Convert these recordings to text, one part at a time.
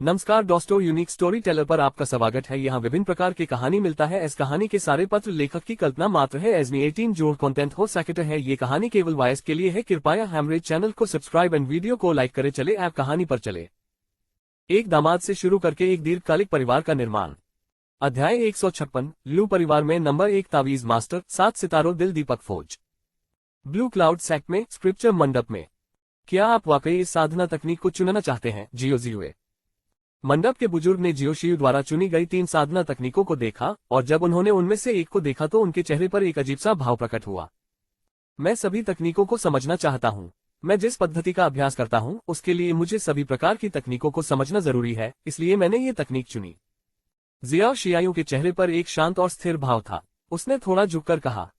नमस्कार दोस्तों, unique story teller पर आपका स्वागत है। यहाँ विभिन्न प्रकार की कहानी मिलता है। इस कहानी के सारे पत्र लेखक की कल्पना मात्र है। एजमी 18 जोड़ कंटेंट हो सकता है। ये कहानी केवल वॉइस के लिए है। कृपया हमारे चैनल को सब्सक्राइब एंड वीडियो को लाइक करे। चले आप कहानी पर चले। एक दामाद से शुरू करके एक दीर्घकालिक परिवार का निर्माण। अध्याय 156। लू परिवार में नंबर 1 तावीज मास्टर 7 सितारों दिल दीपक फौज। ब्लू क्लाउड सेक्ट में स्क्रिप्चर मंडप में। क्या आप वाकई इस साधना तकनीक को चुनना चाहते हैं? जियो मंडप के बुजुर्ग ने जियोशियू द्वारा चुनी गई 3 साधना तकनीकों को देखा और जब उन्होंने उनमें से एक को देखा तो उनके चेहरे पर एक अजीब सा भाव प्रकट हुआ। मैं सभी तकनीकों को समझना चाहता हूँ। मैं जिस पद्धति का अभ्यास करता हूँ उसके लिए मुझे सभी प्रकार की तकनीकों को समझना जरूरी है, इसलिए मैंने ये तकनीक चुनी। जियोशियू के चेहरे पर एक शांत और स्थिर भाव था। उसने थोड़ा झुककर कहा,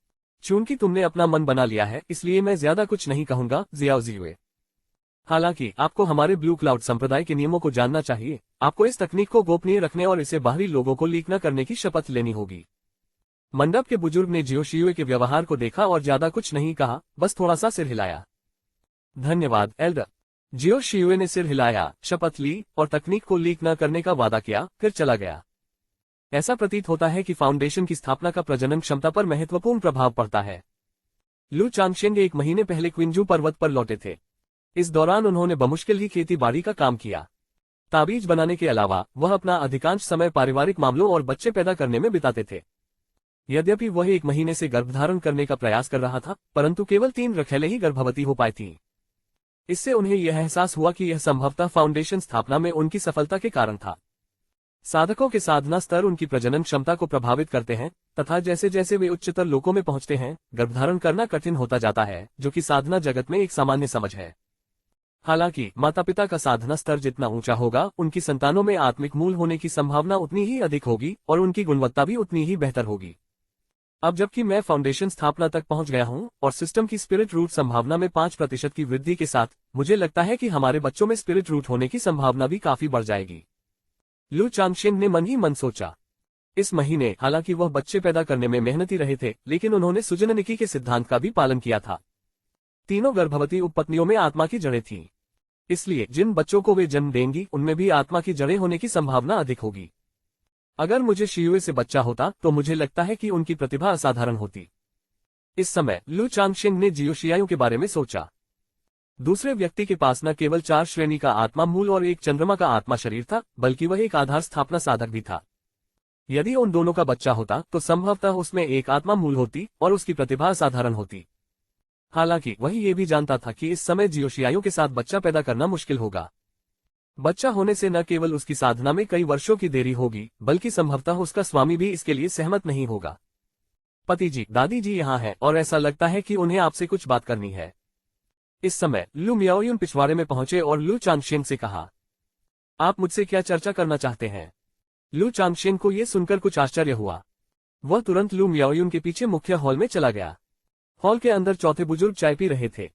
चूंकि तुमने अपना मन बना लिया है इसलिए मैं ज्यादा कुछ नहीं कहूंगा जियोशियू। हालांकि आपको हमारे ब्लू क्लाउड संप्रदाय के नियमों को जानना चाहिए। आपको इस तकनीक को गोपनीय रखने और इसे बाहरी लोगों को लीक न करने की शपथ लेनी होगी। मंडप के बुजुर्ग ने जियोशियू के व्यवहार को देखा और ज्यादा कुछ नहीं कहा, बस थोड़ा सा सिर हिलाया। धन्यवाद एल्डर। जियोशियू ने सिर हिलाया, शपथ ली और तकनीक को लीक न करने का वादा किया, फिर चला गया। ऐसा प्रतीत होता है कि फाउंडेशन की स्थापना का प्रजनन क्षमता पर महत्वपूर्ण प्रभाव पड़ता है। लू चांगशेंग 1 महीने पहले क्विंजू पर्वत पर लौटे थे। इस दौरान उन्होंने बमुश्किल ही खेती बाड़ी का काम किया। ताबीज बनाने के अलावा वह अपना अधिकांश समय पारिवारिक मामलों और बच्चे पैदा करने में बिताते थे। यद्यपि वह 1 महीने से गर्भधारण करने का प्रयास कर रहा था, परंतु केवल 3 रखेलें ही गर्भवती हो पाई थीं। इससे उन्हें यह एहसास हुआ कि यह संभवतः फाउंडेशन स्थापना में उनकी सफलता के कारण था। साधकों के साधना स्तर उनकी प्रजनन क्षमता को प्रभावित करते हैं तथा जैसे जैसे वे उच्चतर लोकों में पहुंचते हैं, गर्भधारण करना कठिन होता जाता है, जो कि साधना जगत में एक सामान्य समझ है। हालांकि माता पिता का साधना स्तर जितना ऊंचा होगा, उनकी संतानों में आत्मिक मूल होने की संभावना उतनी ही अधिक होगी और उनकी गुणवत्ता भी उतनी ही बेहतर होगी। अब जबकि मैं फाउंडेशन स्थापना तक पहुंच गया हूं और सिस्टम की स्पिरिट रूट संभावना में 5% की वृद्धि के साथ मुझे लगता है कि हमारे बच्चों में स्पिरिट रूट होने की संभावना भी काफी बढ़ जाएगी। लू चांगशेंग ने मन ही मन सोचा। इस महीने हालांकि वह बच्चे पैदा करने में मेहनती रहे थे, लेकिन उन्होंने सुजननिकी के सिद्धांत का भी पालन किया था। तीनों गर्भवती उपपत्नियों में आत्मा की जड़ें थीं। इसलिए जिन बच्चों को वे जन्म देंगी उनमें भी आत्मा की जड़ें होने की संभावना अधिक होगी। अगर मुझे शियुए से बच्चा होता तो मुझे लगता है कि उनकी प्रतिभा असाधारण होती। इस समय लू चांगशेंग ने जियोशियू के बारे में सोचा। दूसरे व्यक्ति के पास न केवल 4 श्रेणी का आत्मा मूल और एक चंद्रमा का आत्मा शरीर था, बल्कि वह एक आधार स्थापना साधक भी था। यदि उन दोनों का बच्चा होता तो संभवतः उसमें एक आत्मा मूल होती और उसकी प्रतिभा असाधारण होती। हालांकि वह ये भी जानता था कि इस समय जियोशियू के साथ बच्चा पैदा करना मुश्किल होगा। बच्चा होने से न केवल उसकी साधना में कई वर्षों की देरी होगी, बल्कि संभवतः उसका स्वामी भी इसके लिए सहमत नहीं होगा। पति जी, दादी जी यहाँ हैं और ऐसा लगता है कि उन्हें आपसे कुछ बात करनी है। इस समय लू मियाओयुन पिछवाड़े में पहुंचे और लू चांगशेंग से कहा, आप मुझसे क्या चर्चा करना चाहते हैं? लू चांगशेंग को यह सुनकर कुछ आश्चर्य हुआ। वह तुरंत लू मियाओयुन के पीछे मुख्य हॉल में चला गया। हॉल के अंदर चौथे बुजुर्ग चाय पी रहे थे।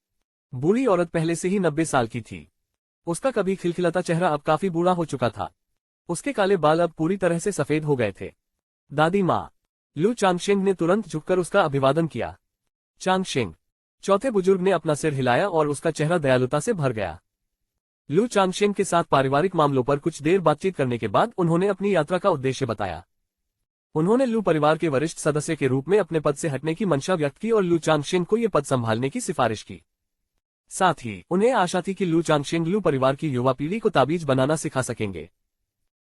बूढ़ी औरत पहले से ही 90 साल की थी। उसका कभी खिलखिलाता चेहरा अब काफी बूढ़ा हो चुका था। उसके काले बाल अब पूरी तरह से सफेद हो गए थे। दादी माँ। लू चांगशेंग ने तुरंत झुककर उसका अभिवादन किया। चांगशेंग। चौथे बुजुर्ग ने अपना सिर हिलाया और उसका चेहरा दयालुता से भर गया। लू चांगशेंग के साथ पारिवारिक मामलों पर कुछ देर बातचीत करने के बाद उन्होंने अपनी यात्रा का उद्देश्य बताया। उन्होंने लू परिवार के वरिष्ठ सदस्य के रूप में अपने पद से हटने की मंशा व्यक्त की और लू चांगशेंग को यह पद संभालने की सिफारिश की। साथ ही उन्हें आशा थी कि लू चांगशेंग लू परिवार की युवा पीढ़ी को ताबीज बनाना सिखा सकेंगे।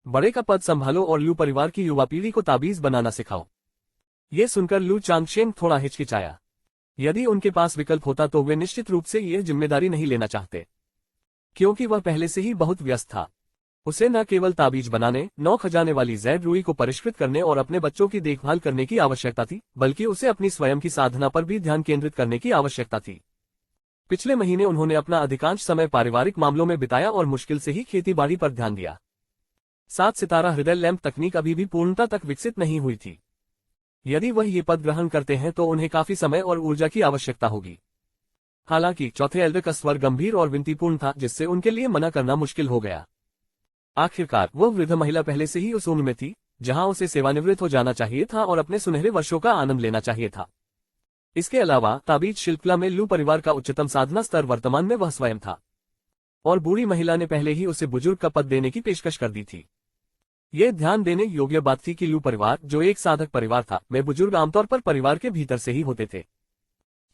बड़े का पद संभालो और लू परिवार की युवा पीढ़ी को ताबीज बनाना सिखाओ। ये सुनकर लू चांगशेंग थोड़ा हिचकिचाया। यदि उनके पास विकल्प होता तो वे निश्चित रूप से यह जिम्मेदारी नहीं लेना चाहते, क्योंकि वह पहले से ही बहुत व्यस्त था। उसे न केवल ताबीज बनाने, 9 खजाने वाली जैड रूई को परिष्कृत करने और अपने बच्चों की देखभाल करने की आवश्यकता थी, बल्कि उसे अपनी स्वयं की साधना पर भी ध्यान केंद्रित करने की आवश्यकता थी। पिछले महीने उन्होंने अपना अधिकांश समय पारिवारिक मामलों में बिताया और मुश्किल से ही खेती बाड़ी पर ध्यान दिया। 7 सितारा हृदय लैंप तकनीक अभी भी पूर्णता तक विकसित नहीं हुई थी। यदि वह ये पद ग्रहण करते हैं तो उन्हें काफी समय और ऊर्जा की आवश्यकता होगी। हालांकि चौथे एल्डर का स्वर गंभीर और विनतीपूर्ण था, जिससे उनके लिए मना करना मुश्किल हो गया। आखिरकार वह वृद्ध महिला पहले से ही उस उम्र में थी जहां उसे सेवानिवृत्त हो जाना चाहिए था और अपने सुनहरे वर्षों का आनंद लेना चाहिए था। इसके अलावा ताबीज शिल्पकला में लू परिवार का उच्चतम साधना स्तर वर्तमान में वह स्वयं था। और बूढ़ी महिला ने पहले ही उसे बुजुर्ग का पद देने की पेशकश कर दी थी। यह ध्यान देने योग्य बात थी कि लू परिवार, जो एक साधक परिवार था, में बुजुर्ग आमतौर पर परिवार के भीतर से ही होते थे।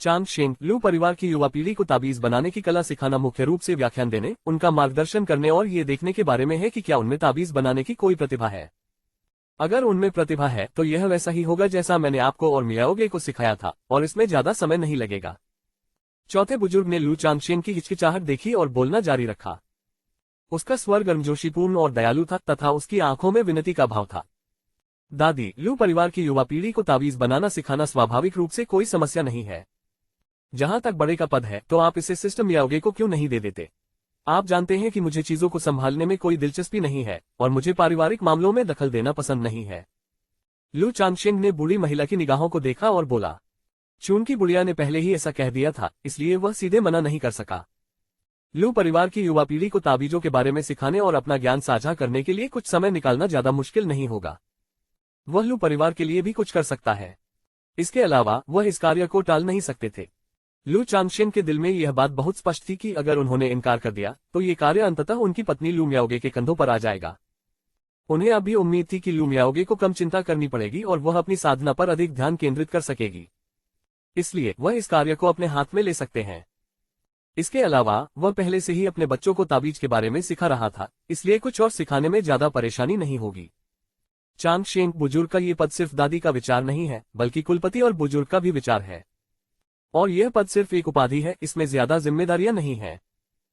चांग शेंग लू परिवार की युवा पीढ़ी को ताबीज बनाने की कला सिखाना मुख्य रूप से व्याख्यान देने, उनका मार्गदर्शन करने और ये देखने के बारे में है कि क्या उनमें ताबीज बनाने की कोई प्रतिभा है। अगर उनमें प्रतिभा है तो यह वैसा ही होगा जैसा मैंने आपको और मियाओगे को सिखाया था, और इसमें ज्यादा समय नहीं लगेगा। चौथे बुजुर्ग ने लू चांगशेन की हिचकिचाहट देखी और बोलना जारी रखा। उसका स्वर गर्मजोशीपूर्ण और दयालु था तथा उसकी आंखों में विनती का भाव था। दादी, लू परिवार की युवा पीढ़ी को ताबीज बनाना सिखाना स्वाभाविक रूप से कोई समस्या नहीं है। जहां तक बड़े का पद है तो आप इसे सिस्टम मियाओगे को क्यों नहीं दे देते। आप जानते हैं कि मुझे चीजों को संभालने में कोई दिलचस्पी नहीं है और मुझे पारिवारिक मामलों में दखल देना पसंद नहीं है। लू चांगशेन ने बूढ़ी महिला की निगाहों को देखा और बोला। चून की बुढ़िया ने पहले ही ऐसा कह दिया था, इसलिए वह सीधे मना नहीं कर सका। लू परिवार की युवा पीढ़ी को ताबीजों के बारे में सिखाने और अपना ज्ञान साझा करने के लिए कुछ समय निकालना ज्यादा मुश्किल नहीं होगा। वह लू परिवार के लिए भी कुछ कर सकता है। इसके अलावा वह इस कार्य को टाल नहीं सकते थे। लू चांगशेन के दिल में यह बात बहुत स्पष्ट थी कि अगर उन्होंने इनकार कर दिया तो ये कार्य अंततः उनकी पत्नी लू मियाओगे के कंधों पर आ जाएगा। उन्हें अभी उम्मीद थी कि लू मियाओगे को कम चिंता करनी पड़ेगी और वह अपनी साधना पर अधिक ध्यान केंद्रित कर सकेगी, इसलिए वह इस कार्य को अपने हाथ में ले सकते हैं। इसके अलावा वह पहले से ही अपने बच्चों को ताबीज के बारे में सिखा रहा था, इसलिए कुछ और सिखाने में ज्यादा परेशानी नहीं होगी। चांगशेन बुजुर्ग का ये पद सिर्फ दादी का विचार नहीं है, बल्कि कुलपति और बुजुर्ग का भी विचार है। और यह पद सिर्फ एक उपाधि है, इसमें ज्यादा जिम्मेदारियां नहीं है।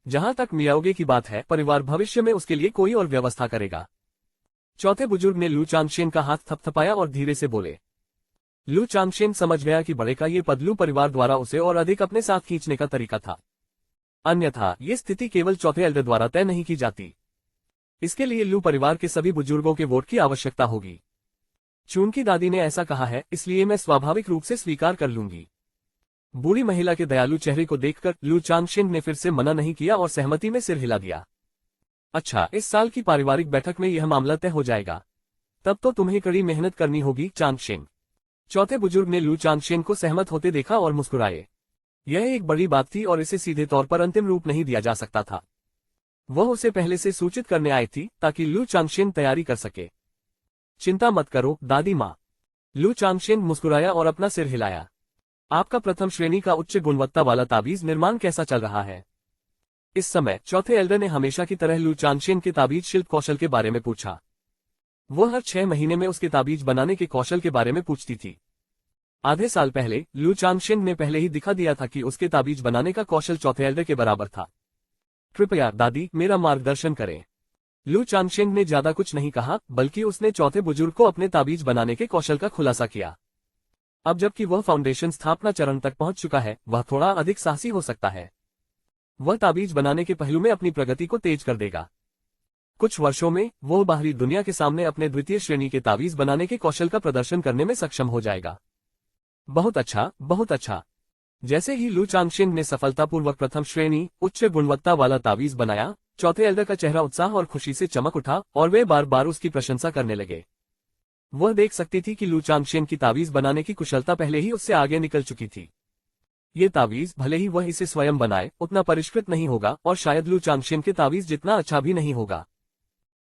जहां तक मियाओगे की बात है, परिवार भविष्य में उसके लिए कोई और व्यवस्था करेगा। चौथे बुजुर्ग ने लू चांगशेन का हाथ थपथपाया और धीरे से बोले। लू चांगशेन समझ गया कि बड़े का ये पद लू परिवार द्वारा उसे और अधिक अपने साथ खींचने का तरीका था। अन्यथा ये स्थिति केवल चौथे एल्डर द्वारा तय नहीं की जाती। इसके लिए लू परिवार के सभी बुजुर्गों के वोट की आवश्यकता होगी। चून की दादी ने ऐसा कहा है, इसलिए मैं स्वाभाविक रूप से स्वीकार कर लूंगी। बूढ़ी महिला के दयालु चेहरे को देखकर लू चांगशेन ने फिर से मना नहीं किया और सहमति में सिर हिला दिया। अच्छा, इस साल की पारिवारिक बैठक में यह मामला तय हो जाएगा। तब तो तुम्हें कड़ी मेहनत करनी होगी चांगशेन। चौथे बुजुर्ग ने लू चांगशेन को सहमत होते देखा और मुस्कुराए। यह एक बड़ी बात थी और इसे सीधे तौर पर अंतिम रूप नहीं दिया जा सकता था। वह उसे पहले से सूचित करने आई थी ताकि लू चांगशेन तैयारी कर सके। चिंता मत करो दादी माँ। लू चांगशेन मुस्कुराया और अपना सिर हिलाया। आपका प्रथम श्रेणी का उच्च गुणवत्ता वाला ताबीज निर्माण कैसा चल रहा है? इस समय चौथे एल्डर ने हमेशा की तरह लू चांगशेन के ताबीज शिल्प कौशल के बारे में पूछा। वह हर 6 महीने में उसके ताबीज बनाने के कौशल के बारे में पूछती थी। आधे साल पहले लू चांगशेन ने पहले ही दिखा दिया था कि उसके ताबीज बनाने का कौशल चौथे एल्डर के बराबर था। कृपया दादी मेरा मार्गदर्शन करें। लू चांगशेन ने ज्यादा कुछ नहीं कहा, बल्कि उसने चौथे बुजुर्ग को अपने ताबीज बनाने के कौशल का खुलासा किया। अब जबकि वह फाउंडेशन स्थापना चरण तक पहुंच चुका है, वह थोड़ा अधिक साहसी हो सकता है। वह ताबीज बनाने के पहलू में अपनी प्रगति को तेज कर देगा। कुछ वर्षों में वह बाहरी दुनिया के सामने अपने द्वितीय श्रेणी के ताबीज बनाने के कौशल का प्रदर्शन करने में सक्षम हो जाएगा। बहुत अच्छा, बहुत अच्छा। जैसे ही लू चांगशेन ने सफलतापूर्वक प्रथम श्रेणी उच्च गुणवत्ता वाला ताबीज बनाया, चौथे एल्डर का चेहरा उत्साह और खुशी से चमक उठा और वे बार बार उसकी प्रशंसा करने लगे। वह देख सकती थी कि लू चांगशेन की ताबीज बनाने की कुशलता पहले ही उससे आगे निकल चुकी थी। ये ताबीज, भले ही वह इसे स्वयं बनाए, उतना परिष्कृत नहीं होगा और शायद लू चांगशेन के ताबीज जितना अच्छा भी नहीं होगा।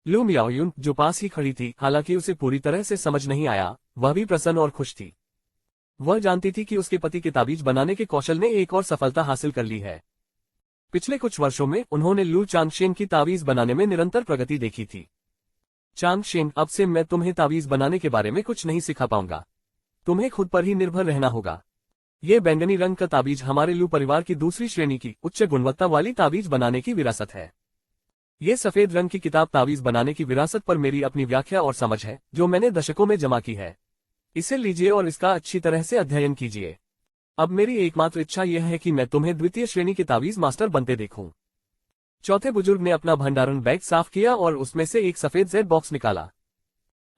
लू मियाओयुन, जो पास ही खड़ी थी, हालांकि उसे पूरी तरह से समझ नहीं आया, वह भी प्रसन्न और खुश थी। वह जानती थी कि उसके पति के ताबीज बनाने के कौशल ने एक और सफलता हासिल कर ली है। पिछले कुछ वर्षों में उन्होंने लू चांगशेन की ताबीज बनाने में निरंतर प्रगति देखी थी। चांगशेन, अब से मैं तुम्हें ताबीज बनाने के बारे में कुछ नहीं सिखा पाऊंगा। तुम्हें खुद पर ही निर्भर रहना होगा। ये बैंगनी रंग का ताबीज हमारे लू परिवार की दूसरी श्रेणी की उच्च गुणवत्ता वाली ताबीज बनाने की विरासत है। ये सफेद रंग की किताब ताबीज बनाने की विरासत पर मेरी अपनी व्याख्या और समझ है, जो मैंने दशकों में जमा की है। इसे लीजिए और इसका अच्छी तरह से अध्ययन कीजिए। अब मेरी एकमात्र इच्छा यह है कि मैं तुम्हें द्वितीय श्रेणी के ताबीज मास्टर बनते देखूं। चौथे बुजुर्ग ने अपना भंडारण बैग साफ किया और उसमें से एक सफेद जेड बॉक्स निकाला।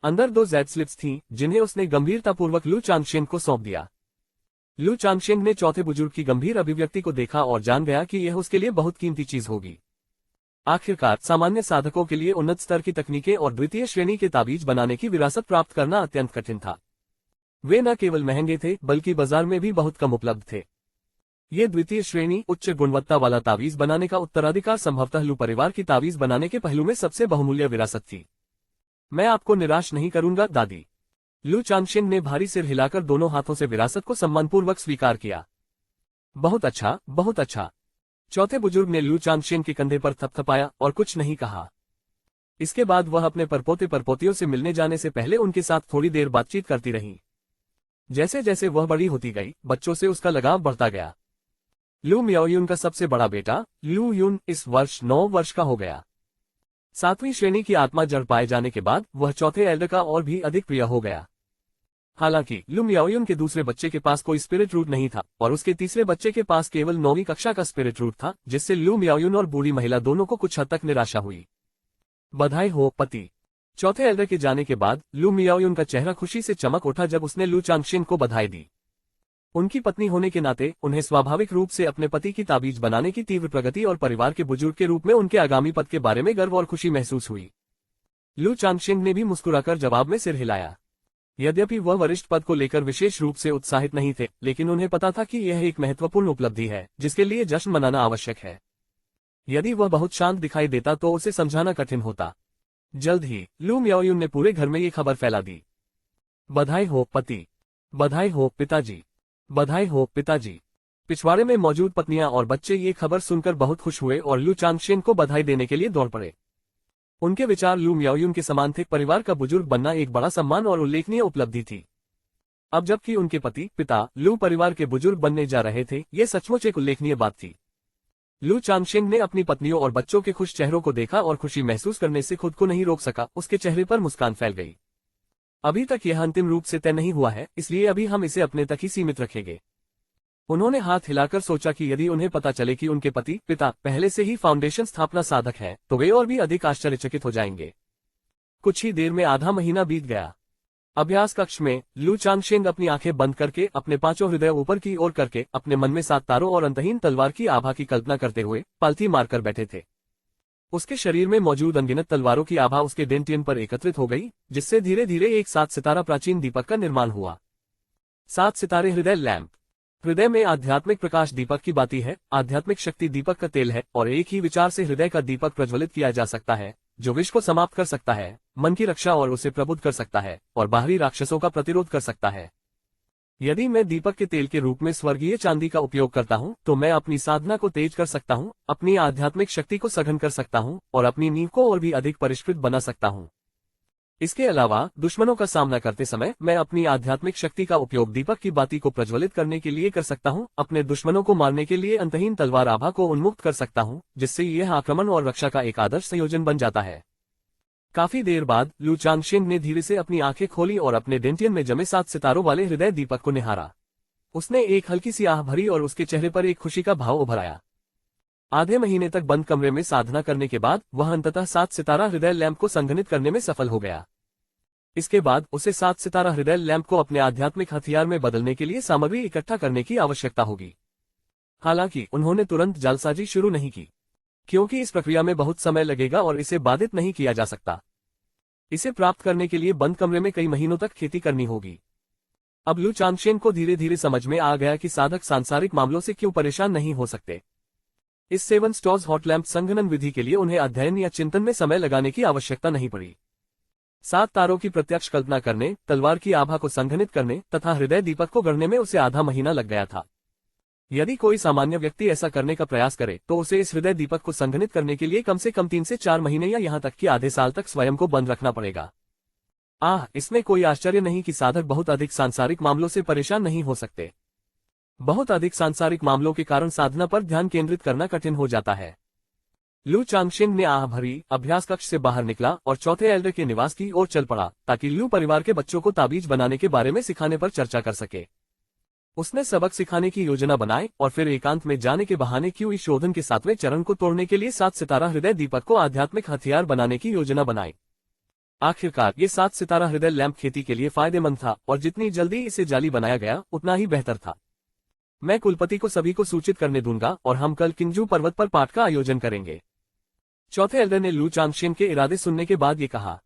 अंदर 2 जेड स्लिप्स थीं, जिन्हें उसने गंभीरतापूर्वक लू चांगशेन को सौंप दिया। लू चांगशेन ने चौथे बुजुर्ग की गंभीर अभिव्यक्ति को देखा और जान गया कि यह उसके लिए बहुत कीमती चीज होगी। आखिरकार सामान्य साधकों के लिए उन्नत स्तर की तकनीकें और द्वितीय श्रेणी के ताबीज बनाने की विरासत प्राप्त करना अत्यंत कठिन था। वे न केवल महंगे थे, बल्कि बाजार में भी बहुत कम उपलब्ध थे। ये द्वितीय श्रेणी उच्च गुणवत्ता वाला तावीज बनाने का उत्तराधिकार संभवतः लू परिवार की तावीज बनाने के पहलू में सबसे बहुमूल्य विरासत थी। मैं आपको निराश नहीं करूंगा दादी। लू चांगशेन ने भारी सिर हिलाकर दोनों हाथों से विरासत को सम्मानपूर्वक स्वीकार किया। बहुत अच्छा, बहुत अच्छा। चौथे बुजुर्ग ने लू चांगशेन के कंधे पर थपथपाया और कुछ नहीं कहा। इसके बाद वह अपने परपोते परपोतियों से मिलने जाने से पहले उनके साथ थोड़ी देर बातचीत करती रही। जैसे जैसे वह बड़ी होती गई, बच्चों से उसका लगाव बढ़ता गया। लू मियाओयुन का सबसे बड़ा बेटा लू युन इस वर्ष 9 वर्ष का हो गया। 7वीं श्रेणी की आत्मा जड़ पाए जाने के बाद वह चौथे एल्डर का और भी अधिक प्रिय हो गया। हालांकि लू मियाओयुन के दूसरे बच्चे के पास कोई स्पिरिट रूट नहीं था और उसके तीसरे बच्चे के पास केवल 9वीं कक्षा का स्पिरिट रूट था, जिससे लू मियाओयुन और बूढ़ी महिला दोनों को कुछ हद तक निराशा हुई। बधाई हो पति। चौथे एल्डर के जाने के बाद लू मियाओयुन का चेहरा खुशी से चमक उठा जब उसने लू चांगशेन को बधाई दी। उनकी पत्नी होने के नाते उन्हें स्वाभाविक रूप से अपने पति की ताबीज बनाने की तीव्र प्रगति और परिवार के बुजुर्ग के रूप में उनके आगामी पद के बारे में गर्व और खुशी महसूस हुई। लू चांगशेन ने भी मुस्कुराकर जवाब में सिर हिलाया। यद्यपि वह वरिष्ठ पद को लेकर विशेष रूप से उत्साहित नहीं थे, लेकिन उन्हें पता था कि यह एक महत्वपूर्ण उपलब्धि है जिसके लिए जश्न मनाना आवश्यक है। यदि वह बहुत शांत दिखाई देता तो उसे समझाना कठिन होता। जल्द ही लू मियाओयुन ने पूरे घर में ये खबर फैला दी। बधाई हो पति। बधाई हो पिताजी। बधाई हो पिताजी। पिछवाड़े में मौजूद पत्नियां और बच्चे ये खबर सुनकर बहुत खुश हुए और लू चांगशेन को बधाई देने के लिए दौड़ पड़े। उनके विचार लू मियाओयुन के समान थे। परिवार का बुजुर्ग बनना एक बड़ा सम्मान और उल्लेखनीय उपलब्धि थी। अब जबकि उनके पति पिता लू परिवार के बुजुर्ग बनने जा रहे थे, ये सचमुच एक उल्लेखनीय बात थी। लू चांगशेन ने अपनी पत्नियों और बच्चों के खुश चेहरों को देखा और खुशी महसूस करने से खुद को नहीं रोक सका। उसके चेहरे पर मुस्कान फैल गई। अभी तक यह अंतिम रूप से तय नहीं हुआ है, इसलिए अभी हम इसे अपने तक ही सीमित रखेंगे। उन्होंने हाथ हिलाकर सोचा कि यदि उन्हें पता चले कि उनके पति पिता पहले से ही फाउंडेशन स्थापना साधक हैं, तो वे और भी अधिक आश्चर्यचकित हो जाएंगे। कुछ ही देर में आधा महीना बीत गया। अभ्यास कक्ष में लू चांगशेन अपनी आंखें बंद करके अपने 5 हृदय ऊपर की ओर करके अपने मन में 7 तारों और अंतहीन तलवार की आभा की कल्पना करते हुए पालथी मारकर बैठे थे। उसके शरीर में मौजूद अनगिनत तलवारों की आभा उसके डेंटियन पर एकत्रित हो गई, जिससे धीरे धीरे एक 7 सितारा प्राचीन दीपक का निर्माण हुआ। 7 सितारे हृदय लैंप। हृदय में आध्यात्मिक प्रकाश दीपक की बाती है, आध्यात्मिक शक्ति दीपक का तेल है और एक ही विचार से हृदय का दीपक प्रज्वलित किया जा सकता है, जो विश्व को समाप्त कर सकता है, मन की रक्षा और उसे प्रबुद्ध कर सकता है और बाहरी राक्षसों का प्रतिरोध कर सकता है। यदि मैं दीपक के तेल के रूप में स्वर्गीय चांदी का उपयोग करता हूं, तो मैं अपनी साधना को तेज कर सकता हूं, अपनी आध्यात्मिक शक्ति को सघन कर सकता हूं और अपनी नींव को और भी अधिक परिष्कृत बना सकता हूं। इसके अलावा दुश्मनों का सामना करते समय मैं अपनी आध्यात्मिक शक्ति का उपयोग दीपक की बाती को प्रज्वलित करने के लिए कर सकता हूं, अपने दुश्मनों को मारने के लिए अंतहीन तलवार आभा को उन्मुक्त कर सकता हूं, जिससे यह आक्रमण और रक्षा का एक आदर्श संयोजन बन जाता है। काफी देर बाद लू चांगशेन ने धीरे से अपनी आंखें खोली और अपने डेंटियन में जमे 7 सितारों वाले हृदय दीपक को निहारा। उसने एक हल्की सी आह भरी और उसके चेहरे पर एक खुशी का भाव उभर आया। आधे महीने तक बंद कमरे में साधना करने के बाद वह अंततः 7 सितारा हृदय लैंप को संघनित करने में सफल हो गया। इसके बाद उसे 7 सितारा हृदय लैंप को अपने आध्यात्मिक हथियार में बदलने के लिए सामग्री इकट्ठा करने की आवश्यकता होगी। हालांकि उन्होंने तुरंत जालसाजी शुरू नहीं की, क्योंकि इस प्रक्रिया में बहुत समय लगेगा और इसे बाधित नहीं किया जा सकता। इसे प्राप्त करने के लिए बंद कमरे में कई महीनों तक खेती करनी होगी। अब लू चांगशेन को धीरे धीरे समझ में आ गया कि साधक सांसारिक मामलों से क्यों परेशान नहीं हो सकते। इस 7 स्टोर्स हॉट लैंप संघनन विधि के लिए उन्हें अध्ययन या चिंतन में समय लगाने की आवश्यकता नहीं पड़ी। 7 तारों की प्रत्यक्ष कल्पना करने, तलवार की आभा को संघनित करने तथा हृदय दीपक को गढ़ने में उसे आधा महीना लग गया था। यदि कोई सामान्य व्यक्ति ऐसा करने का प्रयास करे तो उसे इस हृदय दीपक को संघनित करने के लिए कम से कम 3 से 4 महीने या यहाँ तक कि आधे साल तक स्वयं को बंद रखना पड़ेगा। इसमें कोई आश्चर्य नहीं कि साधक बहुत अधिक सांसारिक मामलों से परेशान नहीं हो सकते। बहुत अधिक सांसारिक मामलों के कारण साधना पर ध्यान केंद्रित करना कठिन हो जाता है। लू चांगशेन ने आह भरी, अभ्यास कक्ष से बाहर निकला और चौथे एल्डर के निवास की ओर चल पड़ा, ताकि लू परिवार के बच्चों को ताबीज बनाने के बारे में सिखाने पर चर्चा कर सके। उसने सबक सिखाने की योजना बनाई और फिर एकांत में जाने के बहाने क्यू शोधन के 7वें चरण को तोड़ने के लिए 7 सितारा हृदय दीपक को आध्यात्मिक हथियार बनाने की योजना बनाई। आखिरकार ये 7 सितारा हृदय लैंप खेती के लिए फायदेमंद था और जितनी जल्दी इसे जाली बनाया गया उतना ही बेहतर था। मैं कुलपति को सभी को सूचित करने दूंगा और हम कल किंगजू पर्वत पर पाठ का आयोजन करेंगे। चौथे एल्डर ने लू चांगशेन के इरादे सुनने के बाद ये कहा।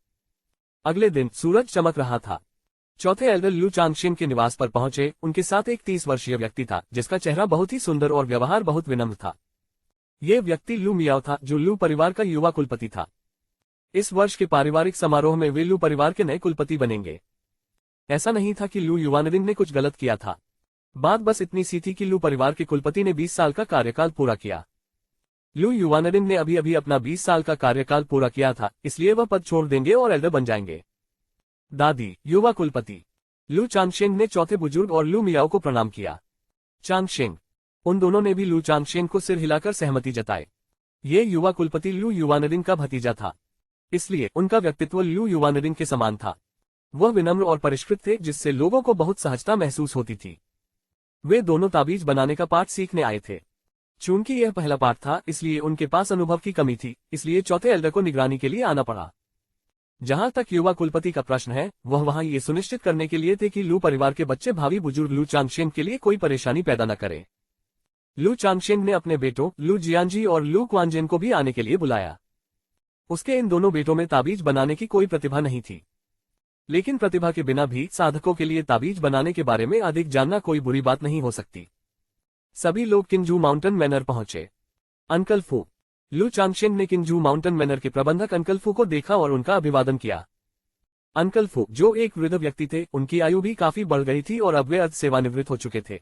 अगले दिन सूरज चमक रहा था। चौथे एल्डर लू चांगशिन के निवास पर पहुंचे। उनके साथ एक 30 वर्षीय व्यक्ति था जिसका चेहरा बहुत ही सुंदर और व्यवहार बहुत विनम्र था। ये व्यक्ति लू मियाओ था जो लू परिवार का युवा कुलपति था। इस वर्ष के पारिवारिक समारोह में वे लू परिवार के नए कुलपति बनेंगे। ऐसा नहीं था कि लू युवानरिंग ने कुछ गलत किया था। बात बस इतनी सी थी कि लू परिवार के कुलपति ने 20 साल का कार्यकाल पूरा किया। लू युवानरिंग ने अभी अभी अपना 20 साल का कार्यकाल पूरा किया था, इसलिए वह पद छोड़ देंगे और एल्डर बन जाएंगे। दादी, युवा कुलपति। लू चांगशिन ने चौथे बुजुर्ग और लू मियाओ को प्रणाम किया। चांगशिन। उन दोनों ने भी लू चांगशिन को सिर हिलाकर सहमति जताई। ये युवा कुलपति लू युवानरिंग का भतीजा था, इसलिए उनका व्यक्तित्व लू युवानरिंग के समान था। वह विनम्र और परिष्कृत थे जिससे लोगों को बहुत सहजता महसूस होती थी। वे दोनों ताबीज बनाने का पाठ सीखने आए थे। चूंकि यह पहला पाठ था इसलिए उनके पास अनुभव की कमी थी, इसलिए चौथे एल्डर को निगरानी के लिए आना पड़ा। जहां तक युवा कुलपति का प्रश्न है, वह वहां ये सुनिश्चित करने के लिए थे कि लू परिवार के बच्चे भावी बुजुर्ग लू चांगशिन के लिए कोई परेशानी पैदा न करें। लू चांगशिन ने अपने बेटों लू जियांजी और लू क्वांजिन को भी आने के लिए बुलाया। उसके इन दोनों बेटों में ताबीज बनाने की कोई प्रतिभा नहीं थी, लेकिन प्रतिभा के बिना भी साधकों के लिए ताबीज बनाने के बारे में अधिक जानना कोई बुरी बात नहीं हो सकती। सभी लोग किंजू माउंटेन मैनर पहुंचे। अंकल फू। लू चांगशिन ने किंजू माउंटेन मैनर के प्रबंधक अंकल फू को देखा और उनका अभिवादन किया। अंकल फू, जो एक वृद्ध व्यक्ति थे, उनकी आयु भी काफी बढ़ गई थी और अब वे सेवानिवृत्त हो चुके थे।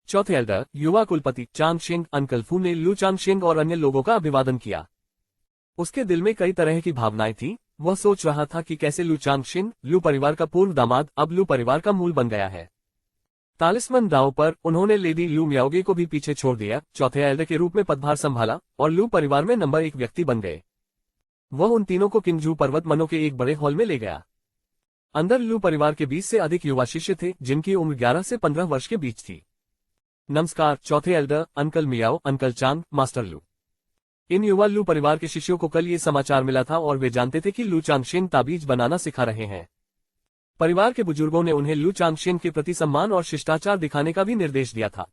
चौथे एल्डर युवा कुलपति चांगशिन अंकल फू ने लू चांगशिन और अन्य लोगों का अभिवादन किया। उसके दिल में कई तरह की भावनाएं थी। वह सोच रहा था कि कैसे लू चांगशिन, लू परिवार का पूर्व दामाद, अब लू परिवार का मूल बन गया है। तालिस्मन दांव पर उन्होंने लेडी लू मियाओगे को भी पीछे छोड़ दिया, चौथे एल्डर के रूप में पदभार संभाला और लू परिवार में नंबर 1 व्यक्ति बन गए। वह उन तीनों को किंजू पर्वत मनो के एक बड़े हॉल में ले गया। अंदर लू परिवार के 20 से अधिक युवा शिष्य थे जिनकी उम्र 11 से 15 वर्ष के बीच थी। नमस्कार चौथे एल्डर, अंकल मियाओ, अंकल चांग, मास्टर लू। इन युवा लू परिवार के शिष्यों को कल ये समाचार मिला था और वे जानते थे कि लू चांगशिन ताबीज बनाना सिखा रहे हैं। परिवार के बुजुर्गों ने उन्हें लू चांगशिन के प्रति सम्मान और शिष्टाचार दिखाने का भी निर्देश दिया था।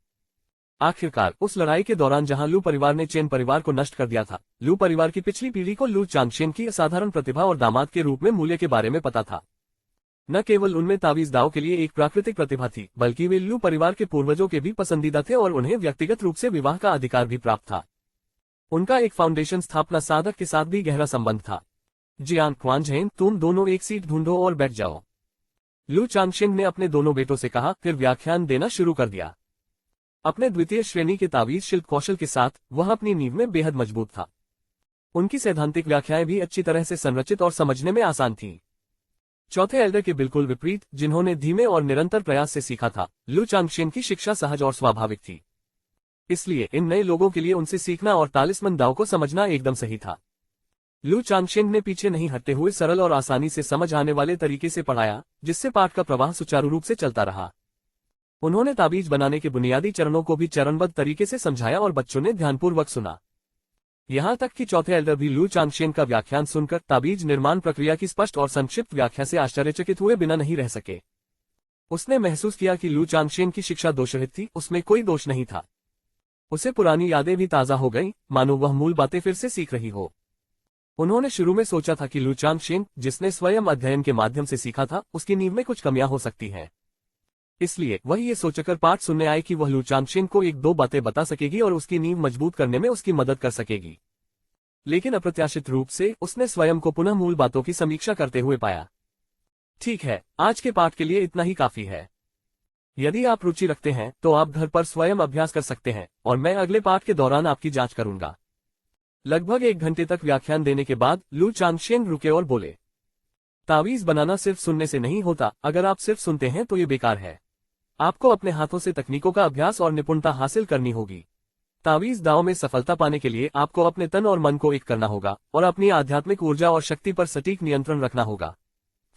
आखिरकार उस लड़ाई के दौरान जहां लू परिवार ने चेन परिवार को नष्ट कर दिया था, लू परिवार की पिछली पीढ़ी को लू चांगशिन की असाधारण प्रतिभा और दामाद के रूप में मूल्य के बारे में पता था। न केवल उनमें ताबीज दाव के लिए एक प्राकृतिक प्रतिभा थी, बल्कि वे लू परिवार के पूर्वजों के भी पसंदीदा थे और उन्हें व्यक्तिगत रूप से विवाह का अधिकार भी प्राप्त था। उनका एक फाउंडेशन स्थापना साधक के साथ भी गहरा संबंध था। जियान क्वांजहेन, तुम दोनों एक सीट ढूंढो और बैठ जाओ। लू चांगशिन ने अपने दोनों बेटों से कहा, फिर व्याख्यान देना शुरू कर दिया। अपने द्वितीय श्रेणी के ताबीज शिल्प कौशल के साथ वह अपनी नींव में बेहद मजबूत था। उनकी सैद्धांतिक व्याख्याएं भी अच्छी तरह से संरचित और समझने में आसान थीं। चौथे एल्डर के बिल्कुल विपरीत, जिन्होंने धीमे और निरंतर प्रयास से सीखा था, लू चांगशिन की शिक्षा सहज और स्वाभाविक थी। इसलिए इन नए लोगों के लिए उनसे सीखना और तालिस्मन दाव को समझना एकदम सही था। लू चांगशिन ने पीछे नहीं हटते हुए सरल और आसानी से समझ आने वाले तरीके से पढ़ाया, जिससे पाठ का प्रवाह सुचारू रूप से चलता रहा। उन्होंने ताबीज बनाने के बुनियादी चरणों को भी चरणबद्ध तरीके से समझाया और बच्चों ने ध्यानपूर्वक सुना। यहां तक कि चौथे एल्डर भी लू चांगशिन का व्याख्यान सुनकर ताबीज निर्माण प्रक्रिया की स्पष्ट और संक्षिप्त व्याख्या से आश्चर्यचकित हुए बिना नहीं रह सके। उसने महसूस किया कि लू चांगशिन की शिक्षा दोषरहित थी, उसमें कोई दोष नहीं था। उसे पुरानी यादें भी ताजा हो गईं, मानो वह मूल बातें फिर से सीख रही हो। उन्होंने शुरू में सोचा था कि लू चांगशिन, जिसने स्वयं अध्ययन के माध्यम से सीखा था, उसकी नींव में कुछ कमियां हो सकती हैं। इसलिए वह ये सोचकर पाठ सुनने आए कि वह लू चांगशिन को 1-2 बातें बता सकेगी और उसकी नींव मजबूत करने में उसकी मदद कर सकेगी। लेकिन अप्रत्याशित रूप से उसने स्वयं को पुनः मूल बातों की समीक्षा करते हुए पाया। ठीक है, आज के पाठ के लिए इतना ही काफी है। यदि आप रुचि रखते हैं तो आप घर पर स्वयं अभ्यास कर सकते हैं और मैं अगले पाठ के दौरान आपकी जांच करूंगा। लगभग 1 घंटे तक व्याख्यान देने के बाद लू चांगशिन रुके और बोले, तावीज बनाना सिर्फ सुनने से नहीं होता। अगर आप सिर्फ सुनते हैं तो ये बेकार है। आपको अपने हाथों से तकनीकों का अभ्यास और निपुणता हासिल करनी होगी। तावीज दाव में सफलता पाने के लिए आपको अपने तन और मन को एक करना होगा और अपनी आध्यात्मिक ऊर्जा और शक्ति पर सटीक नियंत्रण रखना होगा।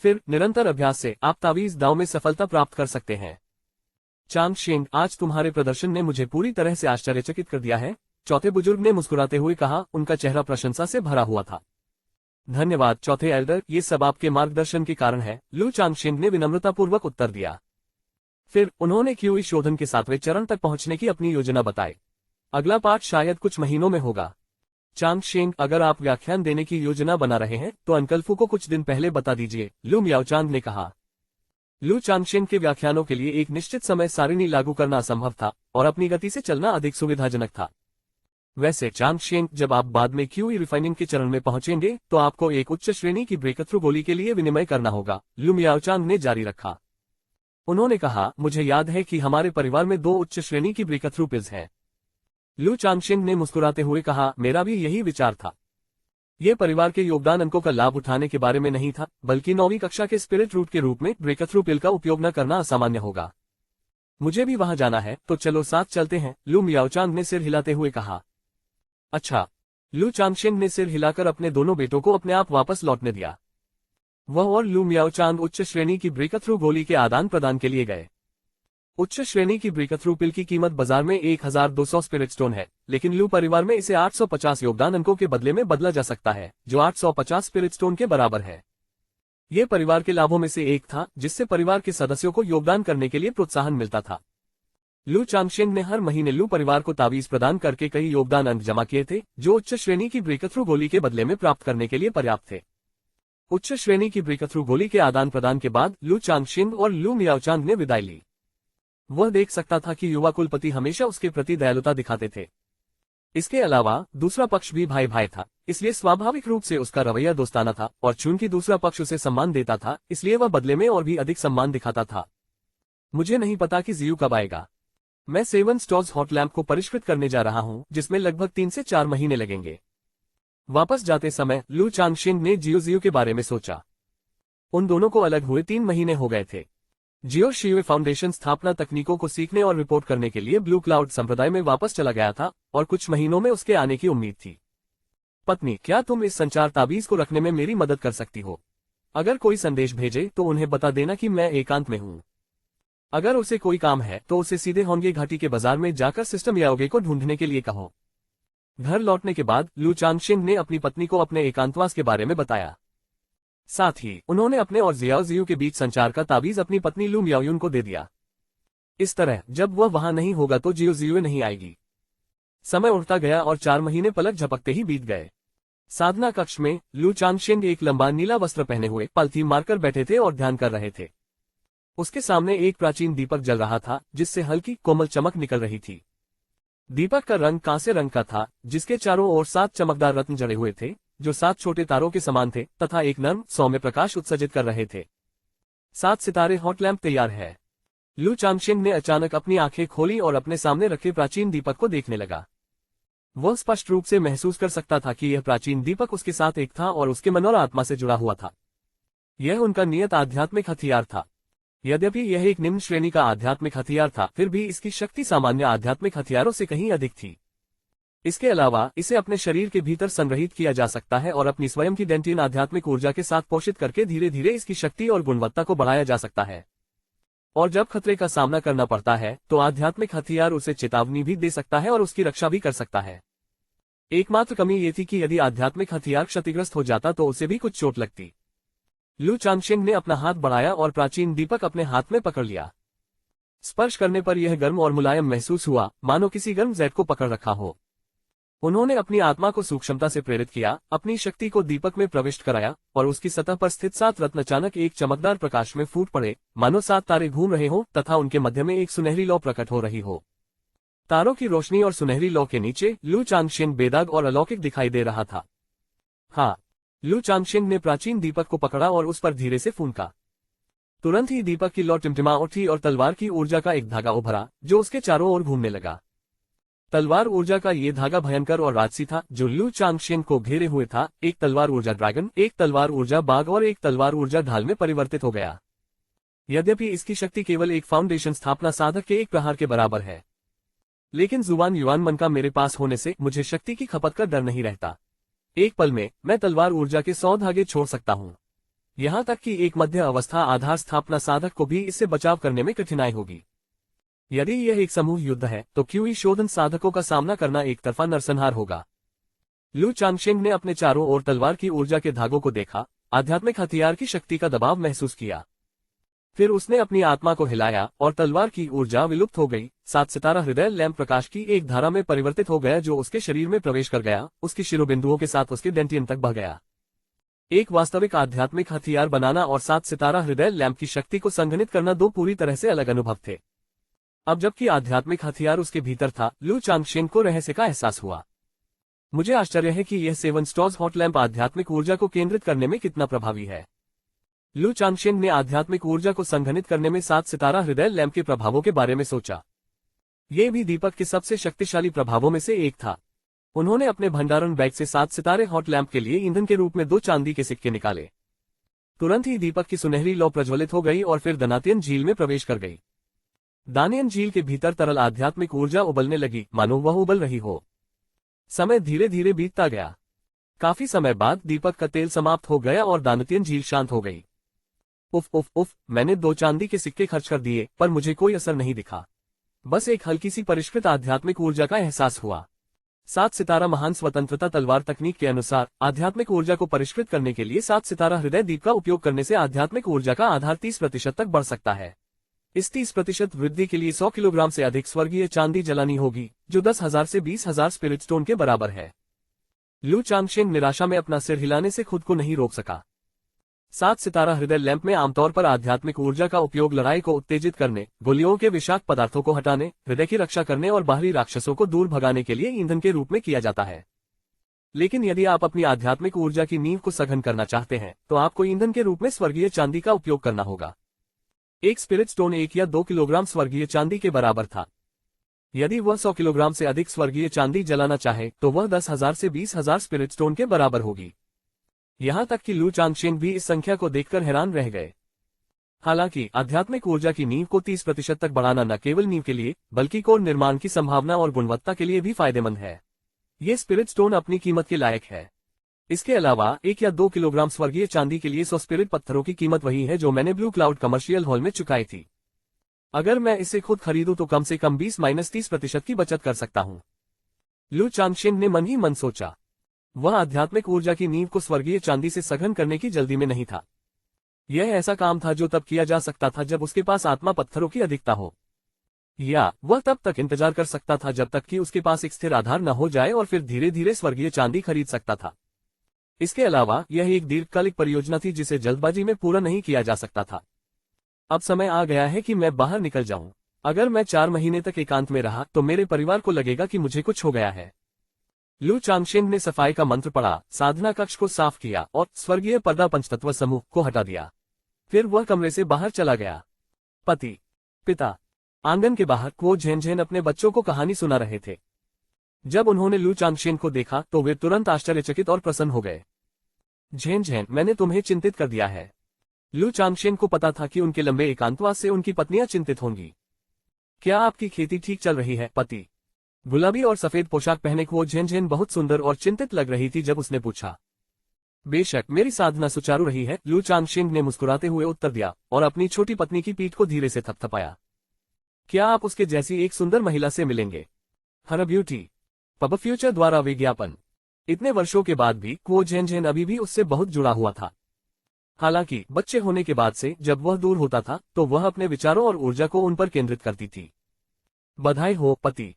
फिर निरंतर अभ्यास से आप तावीज दाव में सफलता प्राप्त कर सकते हैं। चांगशिन, आज तुम्हारे प्रदर्शन ने मुझे पूरी तरह से आश्चर्यचकित कर दिया है, चौथे बुजुर्ग ने मुस्कुराते हुए कहा, उनका चेहरा प्रशंसा से भरा हुआ था। धन्यवाद चौथे एल्डर, ये सब आपके मार्गदर्शन के कारण है, लू चांगशिन ने विनम्रतापूर्वक उत्तर दिया। फिर उन्होंने क्यूई शोधन के 7वें चरण तक पहुंचने की अपनी योजना बताई। अगला पाठ शायद कुछ महीनों में होगा। चांगशिन, अगर आप व्याख्यान देने की योजना बना रहे हैं तो अंकल फू को कुछ दिन पहले बता दीजिए, लू मियाओचांग ने कहा। लू चांगशेन के व्याख्यानों के लिए एक निश्चित समय सारिणी लागू करना असंभव था और अपनी गति से चलना अधिक सुविधाजनक था। वैसे चांगशेन, जब आप बाद में क्यूई रिफाइनिंग के चरण में पहुंचेंगे तो आपको एक उच्च श्रेणी की ब्रेकथ्रू गोली के लिए विनिमय करना होगा, लू मियाओचांग ने जारी रखा। उन्होंने कहा, मुझे याद है कि हमारे परिवार में 2 उच्च श्रेणी की ब्रेकथ्रू पिल्स हैं। लू चांगशेन ने मुस्कुराते हुए कहा, मेरा भी यही विचार था। ये परिवार के योगदान अंकों का लाभ उठाने के बारे में नहीं था, बल्कि 9वीं कक्षा के स्पिरिट रूट के रूप में ब्रेकथ्रू पिल का उपयोग न करना असामान्य होगा। मुझे भी वहां जाना है, तो चलो साथ चलते हैं, लू मियाओचांग ने सिर हिलाते हुए कहा। अच्छा। लू चांगशेन ने सिर हिलाकर अपने दोनों बेटों को अपने आप वापस लौटने दिया। वह और लू मियाओचांग उच्च श्रेणी की ब्रेकथ्रू गोली के आदान प्रदान के लिए गए। उच्च श्रेणी की ब्रेकथ्रू पिल की कीमत बाजार में 1200 स्पिरिट स्टोन है, लेकिन लू परिवार में इसे 850 योगदान अंकों के बदले में बदला जा सकता है, जो 850 स्पिरिट स्टोन के बराबर है। ये परिवार के लाभों में से एक था, जिससे परिवार के सदस्यों को योगदान करने के लिए प्रोत्साहन मिलता था। लू चांगशेन ने हर महीने लू परिवार को तावीज प्रदान करके कई योगदान अंक जमा किए थे, जो उच्च श्रेणी की ब्रेकथ्रू गोली के बदले में प्राप्त करने के लिए पर्याप्त थे। उच्च श्रेणी की ब्रेकथ्रू गोली के आदान प्रदान के बाद लू चांगशेन और लू मियाओचांग ने विदाई ली। वह देख सकता था कि युवा कुलपति हमेशा उसके प्रति दयालुता दिखाते थे। इसके अलावा दूसरा पक्ष भी भाई भाई था, इसलिए स्वाभाविक रूप से उसका रवैया दोस्ताना था, और चूंकि दूसरा पक्ष उसे सम्मान देता था, इसलिए वह बदले में और भी अधिक सम्मान दिखाता था। मुझे नहीं पता कि जियू कब आएगा। मैं 7 स्टॉर्स हॉट लैम्प को परिष्कृत करने जा रहा हूं, जिसमें लगभग 3 से 4 महीने लगेंगे। वापस जाते समय लू चांगशेन ने जियो के बारे में सोचा। उन दोनों को अलग हुए 3 महीने हो गए थे। जियो शिवे फाउंडेशन स्थापना तकनीकों को सीखने और रिपोर्ट करने के लिए ब्लू क्लाउड संप्रदाय में वापस चला गया था, और कुछ महीनों में उसके आने की उम्मीद थी। पत्नी, क्या तुम इस संचार ताबीज को रखने में मेरी मदद कर सकती हो? अगर कोई संदेश भेजे तो उन्हें बता देना कि मैं एकांत में हूं। अगर उसे कोई काम है तो उसे सीधे होंगे घाटी के बाजार में जाकर सिस्टम याओगे को ढूंढने के लिए कहो। घर लौटने के बाद लू चांगशेन ने अपनी पत्नी को अपने एकांतवास के बारे में बताया। साथ ही उन्होंने अपने और जियाओ जियू के बीच संचार का ताबीज अपनी पत्नी लू मियाओयुन को दे दिया। इस तरह जब वह वहां नहीं होगा तो जियो जियू नहीं आएगी। समय उड़ता गया और 4 महीने पलक झपकते ही बीत गए। साधना कक्ष में लू चांगशेन एक लंबा नीला वस्त्र पहने हुए पालथी मारकर बैठे थे और ध्यान कर रहे थे। उसके सामने एक प्राचीन दीपक जल रहा था, जिससे हल्की कोमल चमक निकल रही थी। दीपक का रंग कांस्य रंग का था, जिसके चारों ओर 7 चमकदार रत्न जड़े हुए थे, जो 7 छोटे तारों के समान थे तथा एक नर्म सौम्य प्रकाश उत्सर्जित कर रहे थे। 7 सितारे हॉट लैम्प तैयार है। लू चांगशेन ने अचानक अपनी आंखें खोली और अपने सामने रखे प्राचीन दीपक को देखने लगा। वह स्पष्ट रूप से महसूस कर सकता था कि यह प्राचीन दीपक उसके साथ एक था और उसके मन और आत्मा से जुड़ा हुआ था। यह उनका नियत आध्यात्मिक हथियार था। यद्यपि यह एक निम्न श्रेणी का आध्यात्मिक हथियार था, फिर भी इसकी शक्ति सामान्य आध्यात्मिक हथियारों से कहीं अधिक थी। इसके अलावा इसे अपने शरीर के भीतर संग्रहित किया जा सकता है और अपनी स्वयं की डेंटिन आध्यात्मिक ऊर्जा के साथ पोषित करके धीरे धीरे इसकी शक्ति और गुणवत्ता को बढ़ाया जा सकता है। और जब खतरे का सामना करना पड़ता है तो आध्यात्मिक हथियार उसे चेतावनी भी दे सकता है और उसकी रक्षा भी कर सकता है। एकमात्र कमी ये थी कि यदि आध्यात्मिक हथियार क्षतिग्रस्त हो जाता तो उसे भी कुछ चोट लगती। लू चांगशेन ने अपना हाथ बढ़ाया और प्राचीन दीपक अपने हाथ में पकड़ लिया। स्पर्श करने पर यह गर्म और मुलायम महसूस हुआ, मानो किसी गर्म जैट को पकड़ रखा हो। उन्होंने अपनी आत्मा को सूक्ष्मता से प्रेरित किया, अपनी शक्ति को दीपक में प्रविष्ट कराया, और उसकी सतह पर स्थित 7 रत्न अचानक एक चमकदार प्रकाश में फूट पड़े, मानो 7 तारे घूम रहे हों तथा उनके मध्य में एक सुनहरी लौ प्रकट हो रही हो। तारों की रोशनी और सुनहरी लौ के नीचे लू चांगशेन बेदाग और अलौकिक दिखाई दे रहा था। हाँ, लू चांगशेन ने प्राचीन दीपक को पकड़ा और उस पर धीरे से फूंका। तुरंत ही दीपक की लौ टिमटिमा उठी और तलवार की ऊर्जा का एक धागा उभरा, जो उसके चारों ओर घूमने लगा। तलवार ऊर्जा का ये धागा भयंकर और राजसी था, जो लू चांगशेन को घेरे हुए था। एक तलवार ऊर्जा ड्रैगन, एक तलवार ऊर्जा बाघ और एक तलवार ऊर्जा ढाल में परिवर्तित हो गया। यद्यपि इसकी शक्ति केवल एक फाउंडेशन स्थापना साधक के एक प्रहार के बराबर है, लेकिन जुबान युवान मन का मेरे पास होने से मुझे शक्ति की खपत का डर नहीं रहता। एक पल में मैं तलवार ऊर्जा के 100 धागे छोड़ सकता हूँ। यहाँ तक कि एक मध्य अवस्था आधार स्थापना साधक को भी इससे बचाव करने में कठिनाई होगी। यदि यह एक समूह युद्ध है तो क्यूई शोधन साधकों का सामना करना एक तरफा नरसंहार होगा। लू चांगशेन ने अपने चारों ओर तलवार की ऊर्जा के धागों को देखा, आध्यात्मिक हथियार की शक्ति का दबाव महसूस किया। फिर उसने अपनी आत्मा को हिलाया और तलवार की ऊर्जा विलुप्त हो गई। 7 सितारा हृदय लैंप प्रकाश की एक धारा में परिवर्तित हो गया, जो उसके शरीर में प्रवेश कर गया, उसकी शिरोबिंदुओं के साथ उसके डेंटियन तक बह गया। एक वास्तविक आध्यात्मिक हथियार बनाना और 7 सितारा हृदय लैंप की शक्ति को संघनित करना दो पूरी तरह से अलग अनुभव थे। अब जबकि आध्यात्मिक हथियार उसके भीतर था, लू चांगशेन को रहस्य का एहसास हुआ। मुझे आश्चर्य है कि यह 7 स्टार्स हॉट लैंप आध्यात्मिक ऊर्जा को केंद्रित करने में कितना प्रभावी है। लू चांगशेन ने आध्यात्मिक ऊर्जा को संघनित करने में 7 सितारा हृदय लैंप के प्रभावों के बारे में सोचा। यह भी दीपक के सबसे शक्तिशाली प्रभावों में से एक था। उन्होंने अपने भंडारण बैग से 7 सितारे हॉट लैंप के लिए ईंधन के रूप में 2 चांदी के सिक्के निकाले। तुरंत ही दीपक की सुनहरी लौ प्रज्वलित हो गई और फिर दानातियन झील में प्रवेश कर गई। दानियन झील के भीतर तरल आध्यात्मिक ऊर्जा उबलने लगी, मानो वह उबल रही हो। समय धीरे धीरे बीतता गया। काफी समय बाद दीपक का तेल समाप्त हो गया और दानतियन झील शांत हो गई। उफ उफ उफ, मैंने 2 चांदी के सिक्के खर्च कर दिए, पर मुझे कोई असर नहीं दिखा। बस एक हल्की सी परिष्कृत आध्यात्मिक ऊर्जा का एहसास हुआ। 7 सितारा महान स्वतंत्रता तलवार तकनीक के अनुसार आध्यात्मिक ऊर्जा को परिष्कृत करने के लिए 7 सितारा हृदय दीप का उपयोग करने से आध्यात्मिक ऊर्जा का आधार 30% तक बढ़ सकता है। इस 30% वृद्धि के लिए 100 किलोग्राम से अधिक स्वर्गीय चांदी जलानी होगी, जो 10,000 से 20,000 स्पिरिट स्टोन के बराबर है। लू चांगशेन निराशा में अपना सिर हिलाने से खुद को नहीं रोक सका। 7 सितारा हृदय लैंप में आमतौर पर आध्यात्मिक ऊर्जा का उपयोग लड़ाई को उत्तेजित करने, गोलियों के विषाक्त पदार्थों को हटाने, हृदय की रक्षा करने और बाहरी राक्षसों को दूर भगाने के लिए ईंधन के रूप में किया जाता है। लेकिन यदि आप अपनी आध्यात्मिक ऊर्जा की नींव को सघन करना चाहते हैं, तो आपको ईंधन के रूप में स्वर्गीय चांदी का उपयोग करना होगा। एक स्पिरिट स्टोन 1 या 2 किलोग्राम स्वर्गीय चांदी के बराबर था। यदि वह 100 किलोग्राम से अधिक स्वर्गीय चांदी जलाना चाहे, तो वह 10,000 से 20,000 स्पिरिट स्टोन के बराबर होगी। यहां तक कि लू चांगशेन भी इस संख्या को देखकर हैरान रह गए। हालांकि आध्यात्मिक ऊर्जा की नींव को 30% तक बढ़ाना न केवल नींव के लिए, बल्कि कोर निर्माण की संभावना और गुणवत्ता के लिए भी फायदेमंद है। ये स्पिरिट स्टोन अपनी कीमत के लायक है। इसके अलावा 1 या 2 किलोग्राम स्वर्गीय चांदी के लिए 100 स्पिरिट पत्थरों की कीमत वही है जो मैंने ब्लू क्लाउड कमर्शियल हॉल में चुकाई थी। अगर मैं इसे खुद खरीदूं तो कम से कम 20-30% की बचत कर सकता हूं। लू चांगशेन ने मन ही मन सोचा। वह आध्यात्मिक ऊर्जा की नींव को स्वर्गीय चांदी से सघन करने की जल्दी में नहीं था। यह ऐसा काम था जो तब किया जा सकता था जब उसके पास आत्मा पत्थरों की अधिकता हो, या वह तब तक इंतजार कर सकता था जब तक कि उसके पास एक स्थिर आधार न हो जाए और फिर धीरे धीरे स्वर्गीय चांदी खरीद सकता था। इसके अलावा यह एक दीर्घकालिक परियोजना थी जिसे जल्दबाजी में पूरा नहीं किया जा सकता था। अब समय आ गया है कि मैं बाहर निकल जाऊं। अगर मैं 4 महीने तक एकांत में रहा तो मेरे परिवार को लगेगा कि मुझे कुछ हो गया है। लू चांगशेन ने सफाई का मंत्र पढ़ा, साधना कक्ष को साफ किया और स्वर्गीय पर्दा पंचतत्व समूह को हटा दिया। फिर वह कमरे से बाहर चला गया। पति, पिता आंगन के बाहर क्वो झेनझेन अपने बच्चों को कहानी सुना रहे थे। जब उन्होंने लू चांगशेन को देखा तो वे तुरंत आश्चर्यचकित और प्रसन्न हो गए। झेनझेन, मैंने तुम्हें चिंतित कर दिया है। लू चांगशेन को पता था कि उनके लंबे एकांतवास से उनकी पत्नियां चिंतित होंगी। क्या आपकी खेती ठीक चल रही है, पति? गुलाबी और सफेद पोशाक पहने क्वो झेनझेन बहुत सुंदर और चिंतित लग रही थी जब उसने पूछा। बेशक, मेरी साधना सुचारू रही है, लू चांगशेन ने मुस्कुराते हुए उत्तर दिया और अपनी छोटी पत्नी की पीठ को धीरे से थपथपाया। क्या आप उसके जैसी एक सुंदर महिला से मिलेंगे? हर ब्यूटी पब फ्यूचर द्वारा विज्ञापन। इतने वर्षों के बाद भी क्वो झेनझेन अभी भी उससे बहुत जुड़ा हुआ था। हालांकि बच्चे होने के बाद से जब वह दूर होता था तो वह अपने विचारों और ऊर्जा को उन पर केंद्रित करती थी। बधाई हो, पति।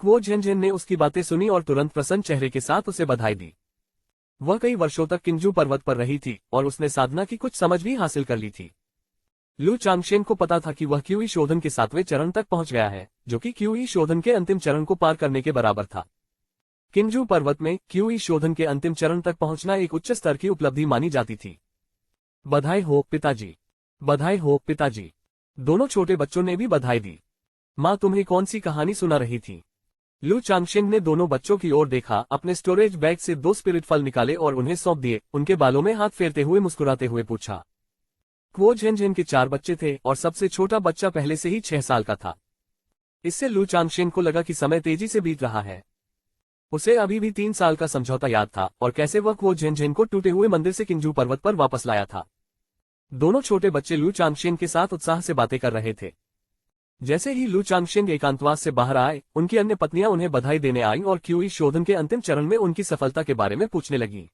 क्वो झेनझेन ने उसकी बातें सुनी और तुरंत प्रसन्न चेहरे के साथ उसे बधाई दी। वह कई वर्षों तक किंजू पर्वत पर रही थी और उसने साधना की कुछ समझ भी हासिल कर ली थी। लू चांगशेन को पता था कि वह क्यूई शोधन के 7वें चरण तक पहुंच गया है, जो कि क्यूई शोधन के अंतिम चरण को पार करने के बराबर था। किंजू पर्वत में क्यूई शोधन के अंतिम चरण तक पहुंचना एक उच्च स्तर की उपलब्धि मानी जाती थी। बधाई हो, पिताजी। बधाई हो, पिताजी। दोनों छोटे बच्चों ने भी बधाई दी। माँ तुम्हें कौन सी कहानी सुना रही थी? लू चांगशेन ने दोनों बच्चों की ओर देखा, अपने स्टोरेज बैग से 2 स्पिरिट फल निकाले और उन्हें सौंप दिए। उनके बालों में हाथ फेरते हुए मुस्कुराते हुए पूछा। क्वो झेनझेन के 4 बच्चे थे और सबसे छोटा बच्चा पहले से ही 6 साल का था। इससे लू चांगशेन को लगा कि समय तेजी से बीत रहा है। उसे अभी भी 3 साल का समझौता याद था और कैसे वह क्वो झेनझेन को टूटे हुए मंदिर से किंजू पर्वत पर वापस लाया था। दोनों छोटे बच्चे लू चांगशेन के साथ उत्साह से बातें कर रहे थे। जैसे ही लू चांगशेन एकांतवास से बाहर आए, उनकी अन्य पत्नियां उन्हें बधाई देने आईं और क्यूई शोधन के अंतिम चरण में उनकी सफलता के बारे में पूछने लगीं।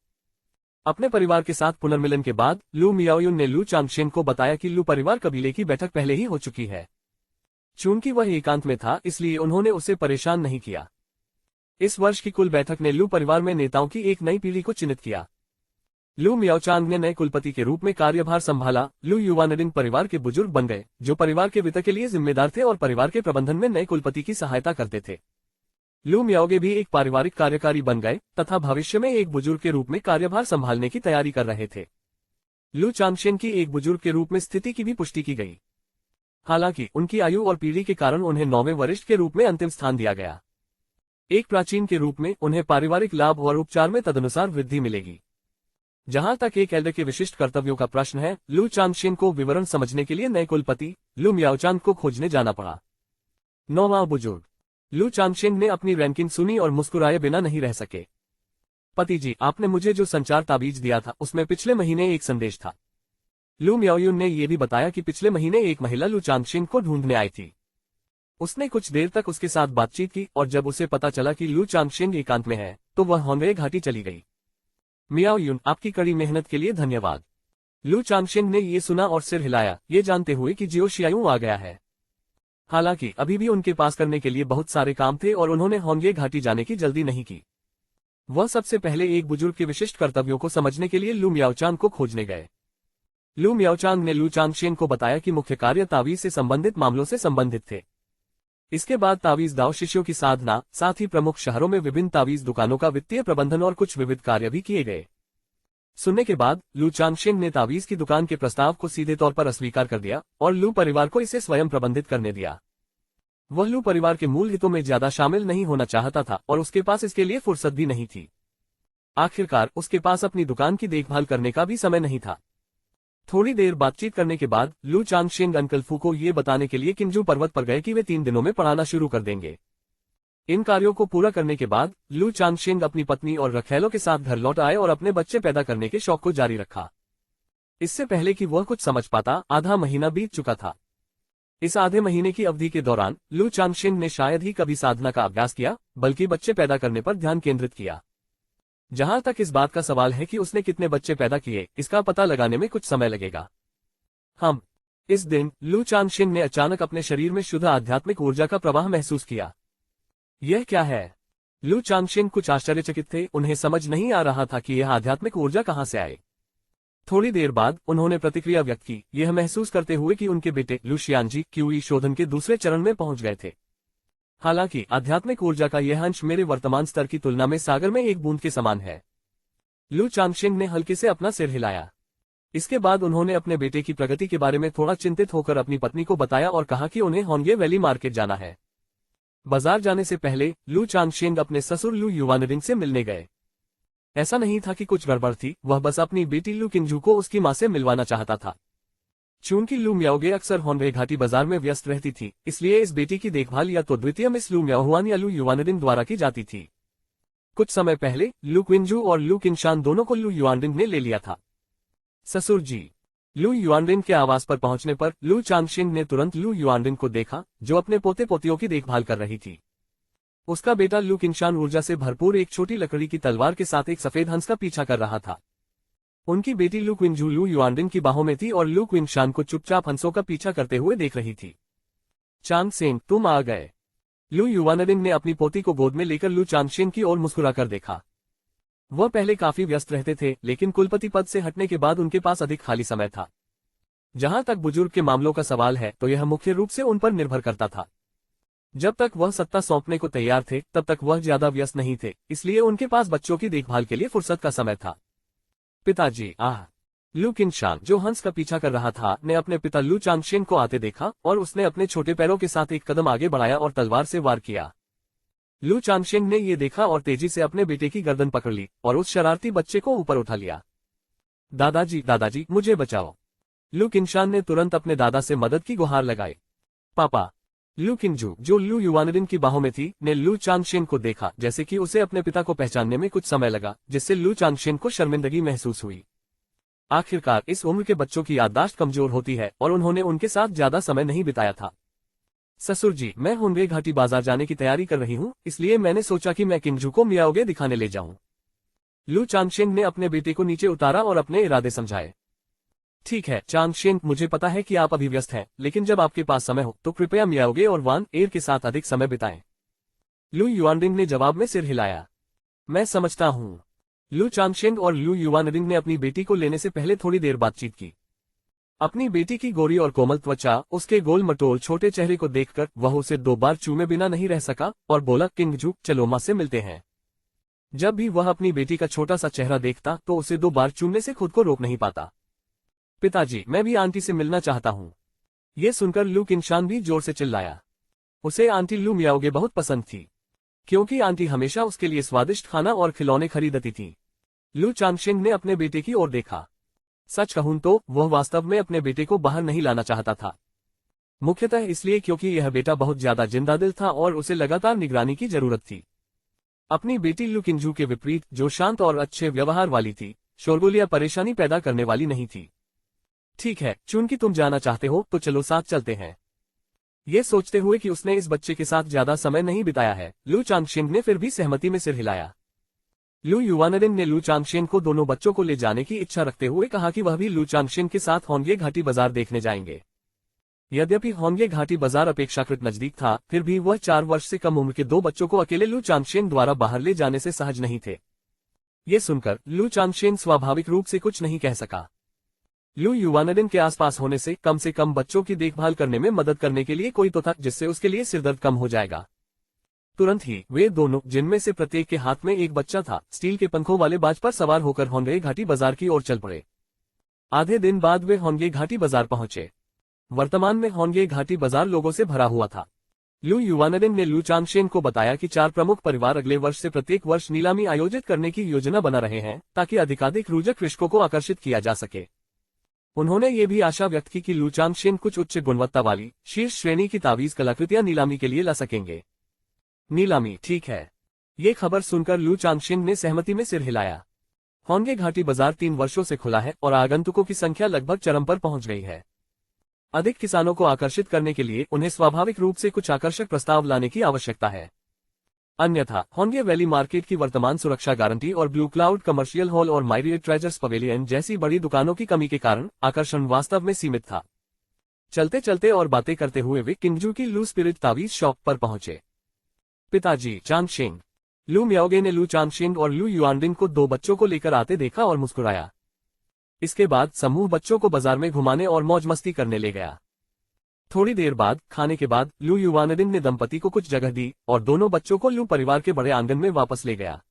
अपने परिवार के साथ पुनर्मिलन के बाद लू मियाओयुन ने लू चांगशेन को बताया कि लू परिवार कबीले की बैठक पहले ही हो चुकी है। चूंकि वह एकांत में था, इसलिए उन्होंने उसे परेशान नहीं किया। इस वर्ष की कुल बैठक ने लू परिवार में नेताओं की एक नई पीढ़ी को चिन्हित किया। लू मियाओचांग ने नए कुलपति के रूप में कार्यभार संभाला। लू युवानडिन परिवार के बुजुर्ग बन गए, जो परिवार के वित्त के लिए जिम्मेदार थे और परिवार के प्रबंधन में नए कुलपति की सहायता करते थे। लू मियाओगे भी एक पारिवारिक कार्यकारी बन गए तथा भविष्य में एक बुजुर्ग के रूप में कार्यभार संभालने की तैयारी कर रहे थे। लू चांगशेन की एक बुजुर्ग के रूप में स्थिति की भी पुष्टि की गई। हालांकि उनकी आयु और पीढ़ी के कारण उन्हें 9वें वरिष्ठ के रूप में अंतिम स्थान दिया गया। एक प्राचीन के रूप में उन्हें पारिवारिक लाभ और उपचार में तदनुसार वृद्धि मिलेगी। जहां तक एक एल्डर के विशिष्ट कर्तव्यों का प्रश्न है, लू चांगशेन को विवरण समझने के लिए नए कुलपति लू मियाओचांग को खोजने जाना पड़ा। 9वां बुजुर्ग लू चांगशेन ने अपनी रैंकिंग सुनी और मुस्कुराए बिना नहीं रह सके। पति जी, आपने मुझे जो संचार ताबीज दिया था उसमें पिछले महीने एक संदेश था। लू मियाओयुन ने यह भी बताया कि पिछले महीने एक महिला लू चांगशेन को ढूंढने आई थी। उसने कुछ देर तक उसके साथ बातचीत की और जब उसे पता चला कि लू चांगशेन एकांत में है तो वह होनवे घाटी चली गई। मियाओयुन, आपकी कड़ी मेहनत के लिए धन्यवाद। लू चांगशेन ने ये सुना और सिर हिलाया, ये जानते हुए कि जियो शियायू आ गया है। हालांकि अभी भी उनके पास करने के लिए बहुत सारे काम थे और उन्होंने होनवे घाटी जाने की जल्दी नहीं की। वह सबसे पहले एक बुजुर्ग के विशिष्ट कर्तव्यों को समझने के लिए लू मियाओचांग को खोजने गए। लू मियाओचांग ने लू चांगशेन को बताया कि मुख्य कार्य तावीज से संबंधित मामलों से संबंधित थे। इसके बाद तावीज दाव शिष्यों की साधना, साथ ही प्रमुख शहरों में विभिन्न तावीज दुकानों का वित्तीय प्रबंधन और कुछ विविध कार्य भी किए गए। सुनने के बाद लू चांगशेन ने तावीज की दुकान के प्रस्ताव को सीधे तौर पर अस्वीकार कर दिया और लू परिवार को इसे स्वयं प्रबंधित करने दिया। वह लू परिवार के मूल हितों में ज्यादा शामिल नहीं होना चाहता था और उसके पास इसके लिए फुर्सत भी नहीं थी। आखिरकार उसके पास अपनी दुकान की देखभाल करने का भी समय नहीं था। थोड़ी देर बातचीत करने के बाद लू चांगशेन अंकल फू को ये बताने के लिए किंजू पर्वत पर गए कि वे 3 दिनों में पढ़ाना शुरू कर देंगे। इन कार्यों को पूरा करने के बाद लू चांगशेन अपनी पत्नी और रखैलों के साथ घर लौट आए और अपने बच्चे पैदा करने के शौक को जारी रखा। इससे पहले कि वह कुछ समझ पाता, आधा महीना बीत चुका था। इस आधे महीने की अवधि के दौरान लू चांगशेन ने शायद ही कभी साधना का अभ्यास किया, बल्कि बच्चे पैदा करने पर ध्यान केंद्रित किया। जहां तक इस बात का सवाल है कि उसने कितने बच्चे पैदा किए, इसका पता लगाने में कुछ समय लगेगा। इस दिन लू चांगशेन ने अचानक अपने शरीर में शुद्ध आध्यात्मिक ऊर्जा का प्रवाह महसूस किया। यह क्या है? लू चांगशेन कुछ आश्चर्यचकित थे, उन्हें समझ नहीं आ रहा था कि यह आध्यात्मिक ऊर्जा कहां से आए। थोड़ी देर बाद उन्होंने प्रतिक्रिया व्यक्त की, यह महसूस करते हुए कि उनके बेटे लू शियानजी क्यूई शोधन के दूसरे चरण में पहुंच गए थे। हालांकि आध्यात्मिक ऊर्जा का यह अंश मेरे वर्तमान स्तर की तुलना में सागर में एक बूंद के समान है। लू चांगशेन ने हल्के से अपना सिर हिलाया। इसके बाद उन्होंने अपने बेटे की प्रगति के बारे में थोड़ा चिंतित होकर अपनी पत्नी को बताया और कहा कि उन्हें होनगे वैली मार्केट जाना है। बाजार जाने से पहले लू चांगशेन अपने ससुर लू युवानडिन से मिलने गए। ऐसा नहीं था कि कुछ गड़बड़ थी, वह बस अपनी बेटी लू किंजू को उसकी मां से मिलवाना चाहता था। चूंकि लू मियाओगे अक्सर होनवे घाटी बाजार में व्यस्त रहती थी, इसलिए इस बेटी की देखभाल या तो द्वितीय मिस लू मियाओहुआन या लू युवानडिन द्वारा की जाती थी। कुछ समय पहले लू क्विंजू और लू किनशान दोनों को लू युवानडिन ने ले लिया था। ससुर जी। लू युआनडिन के आवास पर पहुंचने पर लू चांगशेन ने तुरंत लू युआनडिन को देखा, जो अपने पोते पोतियों की देखभाल कर रही थी। उसका बेटा लू किनशान ऊर्जा से भरपूर एक छोटी लकड़ी की तलवार के साथ एक सफेद हंस का पीछा कर रहा था। उनकी बेटी लू क्विंजू लू युआनडिन की बाहों में थी और लू क्विनशान को चुपचाप हंसों का पीछा करते हुए देख रही थी। चांगशेन, तुम आ गए। लू युआनडिन ने अपनी पोती को गोद में लेकर लू चांगशेन की ओर मुस्कुराकर देखा। वह पहले काफी व्यस्त रहते थे, लेकिन कुलपति पद से हटने के बाद उनके पास अधिक खाली समय था। जहां तक बुजुर्ग के मामलों का सवाल है तो यह मुख्य रूप से उन पर निर्भर करता था। जब तक वह सत्ता सौंपने को तैयार थे तब तक वह ज्यादा व्यस्त नहीं थे, इसलिए उनके पास बच्चों की देखभाल के लिए फुर्सत का समय था। पिताजी। लू किनशान, जो हंस का पीछा कर रहा था, ने अपने पिता लू चांगशेन को आते देखा और उसने अपने छोटे पैरों के साथ एक कदम आगे बढ़ाया और तलवार से वार किया। लू चांगशेन ने यह देखा और तेजी से अपने बेटे की गर्दन पकड़ ली और उस शरारती बच्चे को ऊपर उठा लिया। दादाजी, मुझे बचाओ। लू किनशान ने तुरंत अपने दादा से मदद की गुहार लगाई। पापा। लू किंजू, जो लू युआनडिन की बाहों में थी, ने लू चांगशेन को देखा, जैसे कि उसे अपने पिता को पहचानने में कुछ समय लगा, जिससे लू चांगशेन को शर्मिंदगी महसूस हुई। आखिरकार इस उम्र के बच्चों की याददाश्त कमजोर होती है और उन्होंने उनके साथ ज्यादा समय नहीं बिताया था। ससुर जी, मैं होनवे घाटी बाजार जाने की तैयारी कर रही हूँ, इसलिए मैंने सोचा कि मैं किंजू को मियाओगे दिखाने ले जाऊं। लू चांगशेन ने अपने बेटे को नीचे उतारा और अपने इरादे समझाए। ठीक है चांगशेन, मुझे पता है कि आप अभी व्यस्त हैं, लेकिन जब आपके पास समय हो तो कृपया मियाओगे और वान एर के साथ अधिक समय बिताएं। लू युआनडिन ने जवाब में सिर हिलाया। मैं समझता हूँ। लू चांगशेंग और लू युवानरिंग ने अपनी बेटी को लेने से पहले थोड़ी देर बातचीत की। अपनी बेटी की गोरी और कोमल त्वचा, उसके गोल मटोल छोटे चेहरे को देखकर वह उसे 2 बार चूमे बिना नहीं रह सका और बोला, किंगजू चलो मां से मिलते हैं। जब भी वह अपनी बेटी का छोटा सा चेहरा देखता तो उसे 2 बार चूमने से खुद को रोक नहीं पाता। पिताजी, मैं भी आंटी से मिलना चाहता हूँ। ये सुनकर लू किंगशान भी जोर से चिल्लाया। उसे आंटी लू मियाओगे बहुत पसंद थी, क्योंकि आंटी हमेशा उसके लिए स्वादिष्ट खाना और खिलौने खरीदती थी। लू चांगशेंग ने अपने बेटे की ओर देखा। सच कहूं तो वह वास्तव में अपने बेटे को बाहर नहीं लाना चाहता था, मुख्यतः इसलिए क्योंकि यह बेटा बहुत ज्यादा जिंदादिल था और उसे लगातार निगरानी की जरूरत थी। अपनी बेटी लू किंगजू के विपरीत, जो शांत और अच्छे व्यवहार वाली थी, शोरगुल या परेशानी पैदा करने वाली नहीं थी। ठीक है, चूंकि तुम जाना चाहते हो तो चलो साथ चलते हैं। ये सोचते हुए कि उसने इस बच्चे के साथ ज्यादा समय नहीं बिताया है, लू चांगशेंग ने फिर भी सहमति में सिर हिलाया। लू युवानरिंग ने लू चांगशेंग को दोनों बच्चों को ले जाने की इच्छा रखते हुए कहा कि वह भी लू चांगशेंग के साथ होंगे घाटी बाजार देखने जाएंगे। यद्यपि होंगे घाटी बाजार अपेक्षाकृत नजदीक था, फिर भी वह 4 वर्ष से कम उम्र के 2 बच्चों को अकेले लू चांगशेंग द्वारा बाहर ले जाने से सहज नहीं थे। ये सुनकर लू चांगशेंग स्वाभाविक रूप से कुछ नहीं कह सका। लू युवानरिंग के आसपास होने से कम बच्चों की देखभाल करने में मदद करने के लिए कोई तो था, जिससे उसके लिए सिरदर्द कम हो जाएगा। तुरंत ही वे दोनों, जिनमें से प्रत्येक के हाथ में एक बच्चा था, स्टील के पंखों वाले बाज पर सवार होकर होंगे घाटी बाजार की ओर चल पड़े। आधे दिन बाद वे होंगे घाटी बाजार पहुंचे। वर्तमान में होंगे घाटी बाजार लोगों से भरा हुआ था। लू युवानरिंग ने लू चांगशेंग को बताया कि 4 प्रमुख परिवार अगले वर्ष से प्रत्येक वर्ष नीलामी आयोजित करने की योजना बना रहे हैं, ताकि अधिकाधिक रुचक कृषकों को आकर्षित किया जा सके। उन्होंने ये भी आशा व्यक्त की कि लू चांगशेंग कुछ उच्च गुणवत्ता वाली शीर्ष श्रेणी की तावीज कलाकृतियां नीलामी के लिए ला सकेंगे। नीलामी, ठीक है। ये खबर सुनकर लू चांगशेंग ने सहमति में सिर हिलाया। होंगे घाटी बाजार 3 वर्षों से खुला है और आगंतुकों की संख्या लगभग चरम पर पहुंच गई है। अधिक किसानों को आकर्षित करने के लिए उन्हें स्वाभाविक रूप से कुछ आकर्षक प्रस्ताव लाने की आवश्यकता है। अन्यथा होंगे वैली मार्केट की वर्तमान सुरक्षा गारंटी और ब्लू क्लाउड कमर्शियल हॉल और मायरियट ट्रेजर्स पवेलियन जैसी बड़ी दुकानों की कमी के कारण आकर्षण वास्तव में सीमित था। चलते चलते और बातें करते हुए वे किंगजू की लू स्पिरिट तावीज शॉप पर पहुंचे। पिताजी, चांगशेंग। लू मियाओगे ने लू चांगशेंग और लू युआनरिंग को 2 बच्चों को लेकर आते देखा और मुस्कुराया। इसके बाद समूह बच्चों को बाजार में घुमाने और मौज मस्ती करने ले गया। थोड़ी देर बाद खाने के बाद लू युवानरिंग ने दंपति को कुछ जगह दी और दोनों बच्चों को लू परिवार के बड़े आंगन में वापस ले गया।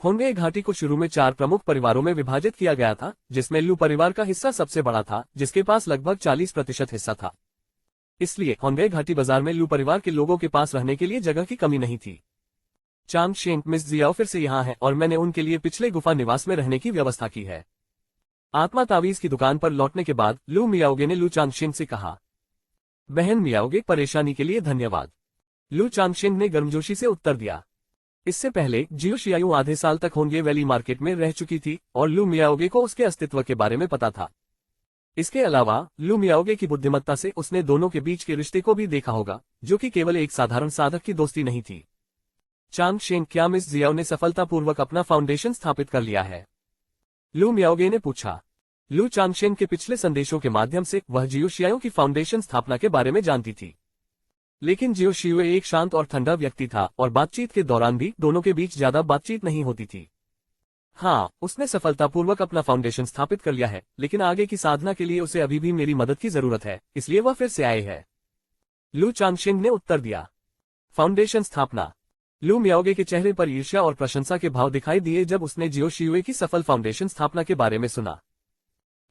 होंगे घाटी को शुरू में 4 प्रमुख परिवारों में विभाजित किया गया था, जिसमें लू परिवार का हिस्सा सबसे बड़ा था, जिसके पास लगभग 40% हिस्सा था। इसलिए होंगे घाटी बाजार में लू परिवार के लोगों के पास रहने के लिए जगह की कमी नहीं थी। चांगशेंग, मिस जियाओ फिर से यहाँ है और मैंने उनके लिए पिछले गुफा निवास में रहने की व्यवस्था की है। आत्मा तावीज की दुकान पर लौटने के बाद लू मियाओगे ने लू चांगशेंग से कहा। बहन मियाओगे, परेशानी के लिए धन्यवाद। लू चांगशेंग ने गर्मजोशी से उत्तर दिया। इससे पहले जियो शियायू आधे साल तक होंगे वैली मार्केट में रह चुकी थी और लू मियाओगे को उसके अस्तित्व के बारे में पता था। इसके अलावा लू मियाओगे की बुद्धिमत्ता से उसने दोनों के बीच के रिश्ते को भी देखा होगा, जो कि केवल एक साधारण साधक की दोस्ती नहीं थी। चांगशेंग, क्या मिस जियाओ ने सफलतापूर्वक अपना फाउंडेशन स्थापित कर लिया है? लू मियाओगे ने पूछा। लू चांगशेंग के पिछले संदेशों के माध्यम से वह जियो शियाओ की फाउंडेशन स्थापना के बारे में जानती थी, लेकिन जियो शियाओ एक शांत और ठंडा व्यक्ति था और बातचीत के दौरान भी दोनों के बीच ज्यादा बातचीत नहीं होती थी। हाँ, उसने सफलतापूर्वक अपना फाउंडेशन स्थापित कर लिया है, लेकिन आगे की साधना के लिए उसे अभी भी मेरी मदद की जरूरत है, इसलिए वह फिर से आए है। लू चांगशेंग ने उत्तर दिया। फाउंडेशन स्थापना। लू मियाओगे के चेहरे पर ईर्ष्या और प्रशंसा के भाव दिखाई दिए जब उसने जियो शियाओ की सफल फाउंडेशन स्थापना के बारे में सुना।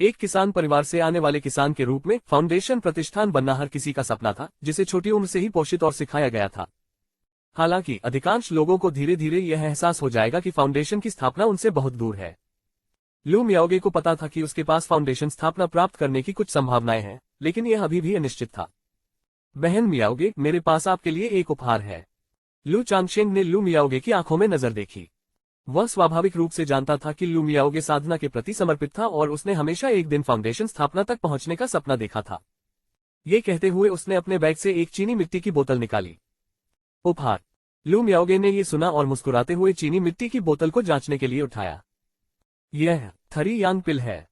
एक किसान परिवार से आने वाले किसान के रूप में फाउंडेशन प्रतिष्ठान बनना हर किसी का सपना था, जिसे छोटी उम्र से ही पोषित और सिखाया गया था। हालांकि अधिकांश लोगों को धीरे धीरे यह एहसास हो जाएगा कि फाउंडेशन की स्थापना उनसे बहुत दूर है। लू मियाओगे को पता था कि उसके पास फाउंडेशन स्थापना प्राप्त करने की कुछ संभावनाएं हैं, लेकिन यह अभी भी अनिश्चित था। बहन मियाओगे, मेरे पास आपके लिए एक उपहार है। लू चांगशेंग ने लू मियाओगे की आंखों में नजर देखी। वह स्वाभाविक रूप से जानता था कि लू मियाओगे साधना के प्रति समर्पित था और उसने हमेशा एक दिन फाउंडेशन स्थापना तक पहुंचने का सपना देखा था। ये कहते हुए उसने अपने बैग से एक चीनी मिट्टी की बोतल निकाली। उपहार। लू मियाओगे ने ये सुना और मुस्कुराते हुए चीनी मिट्टी की बोतल को जांचने के लिए उठाया। यह थरी यांग पिल है।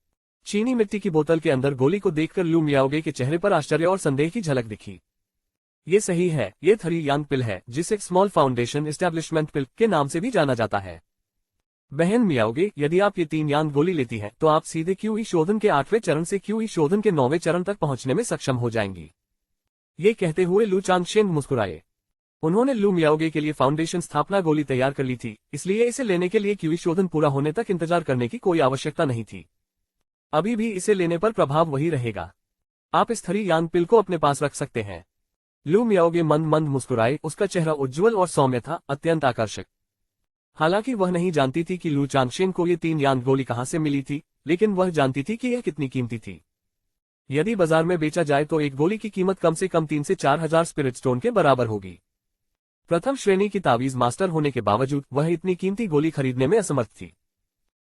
चीनी मिट्टी की बोतल के अंदर गोली को देखकर लू मियाओगे के चेहरे पर आश्चर्य और संदेह की झलक दिखी। ये सही है, ये थरी यांग पिल है, जिसे स्मॉल फाउंडेशन एस्टेब्लिशमेंट पिल के नाम से भी जाना जाता है। बहन मियाओगे, यदि आप ये 3 यान गोली लेती हैं तो आप सीधे क्यूई शोधन के 8वें चरण से क्यूई शोधन के 9वें चरण तक पहुंचने में सक्षम हो जाएंगी। ये कहते हुए लू चांगशेन मुस्कुराए। उन्होंने लू मियाओगे के लिए फाउंडेशन स्थापना गोली तैयार कर ली थी, इसलिए इसे लेने के लिए क्यूई शोधन पूरा होने तक इंतजार करने की कोई आवश्यकता नहीं थी। अभी भी इसे लेने पर प्रभाव वही रहेगा। आप इस थरी यान पिल को अपने पास रख सकते हैं। लू मियाओगे मंद मंद मुस्कुराए। उसका चेहरा उज्ज्वल और सौम्य था, अत्यंत आकर्षक। हालांकि वह नहीं जानती थी कि लू चांगशेन को ये 3 यान गोली कहां से मिली थी, लेकिन वह जानती थी कि यह कितनी कीमती थी। यदि बाजार में बेचा जाए तो एक गोली की कीमत कम से कम 3 से 4 हजार स्पिरिट स्टोन के बराबर होगी। प्रथम श्रेणी की तावीज मास्टर होने के बावजूद वह इतनी कीमती गोली खरीदने में असमर्थ थी।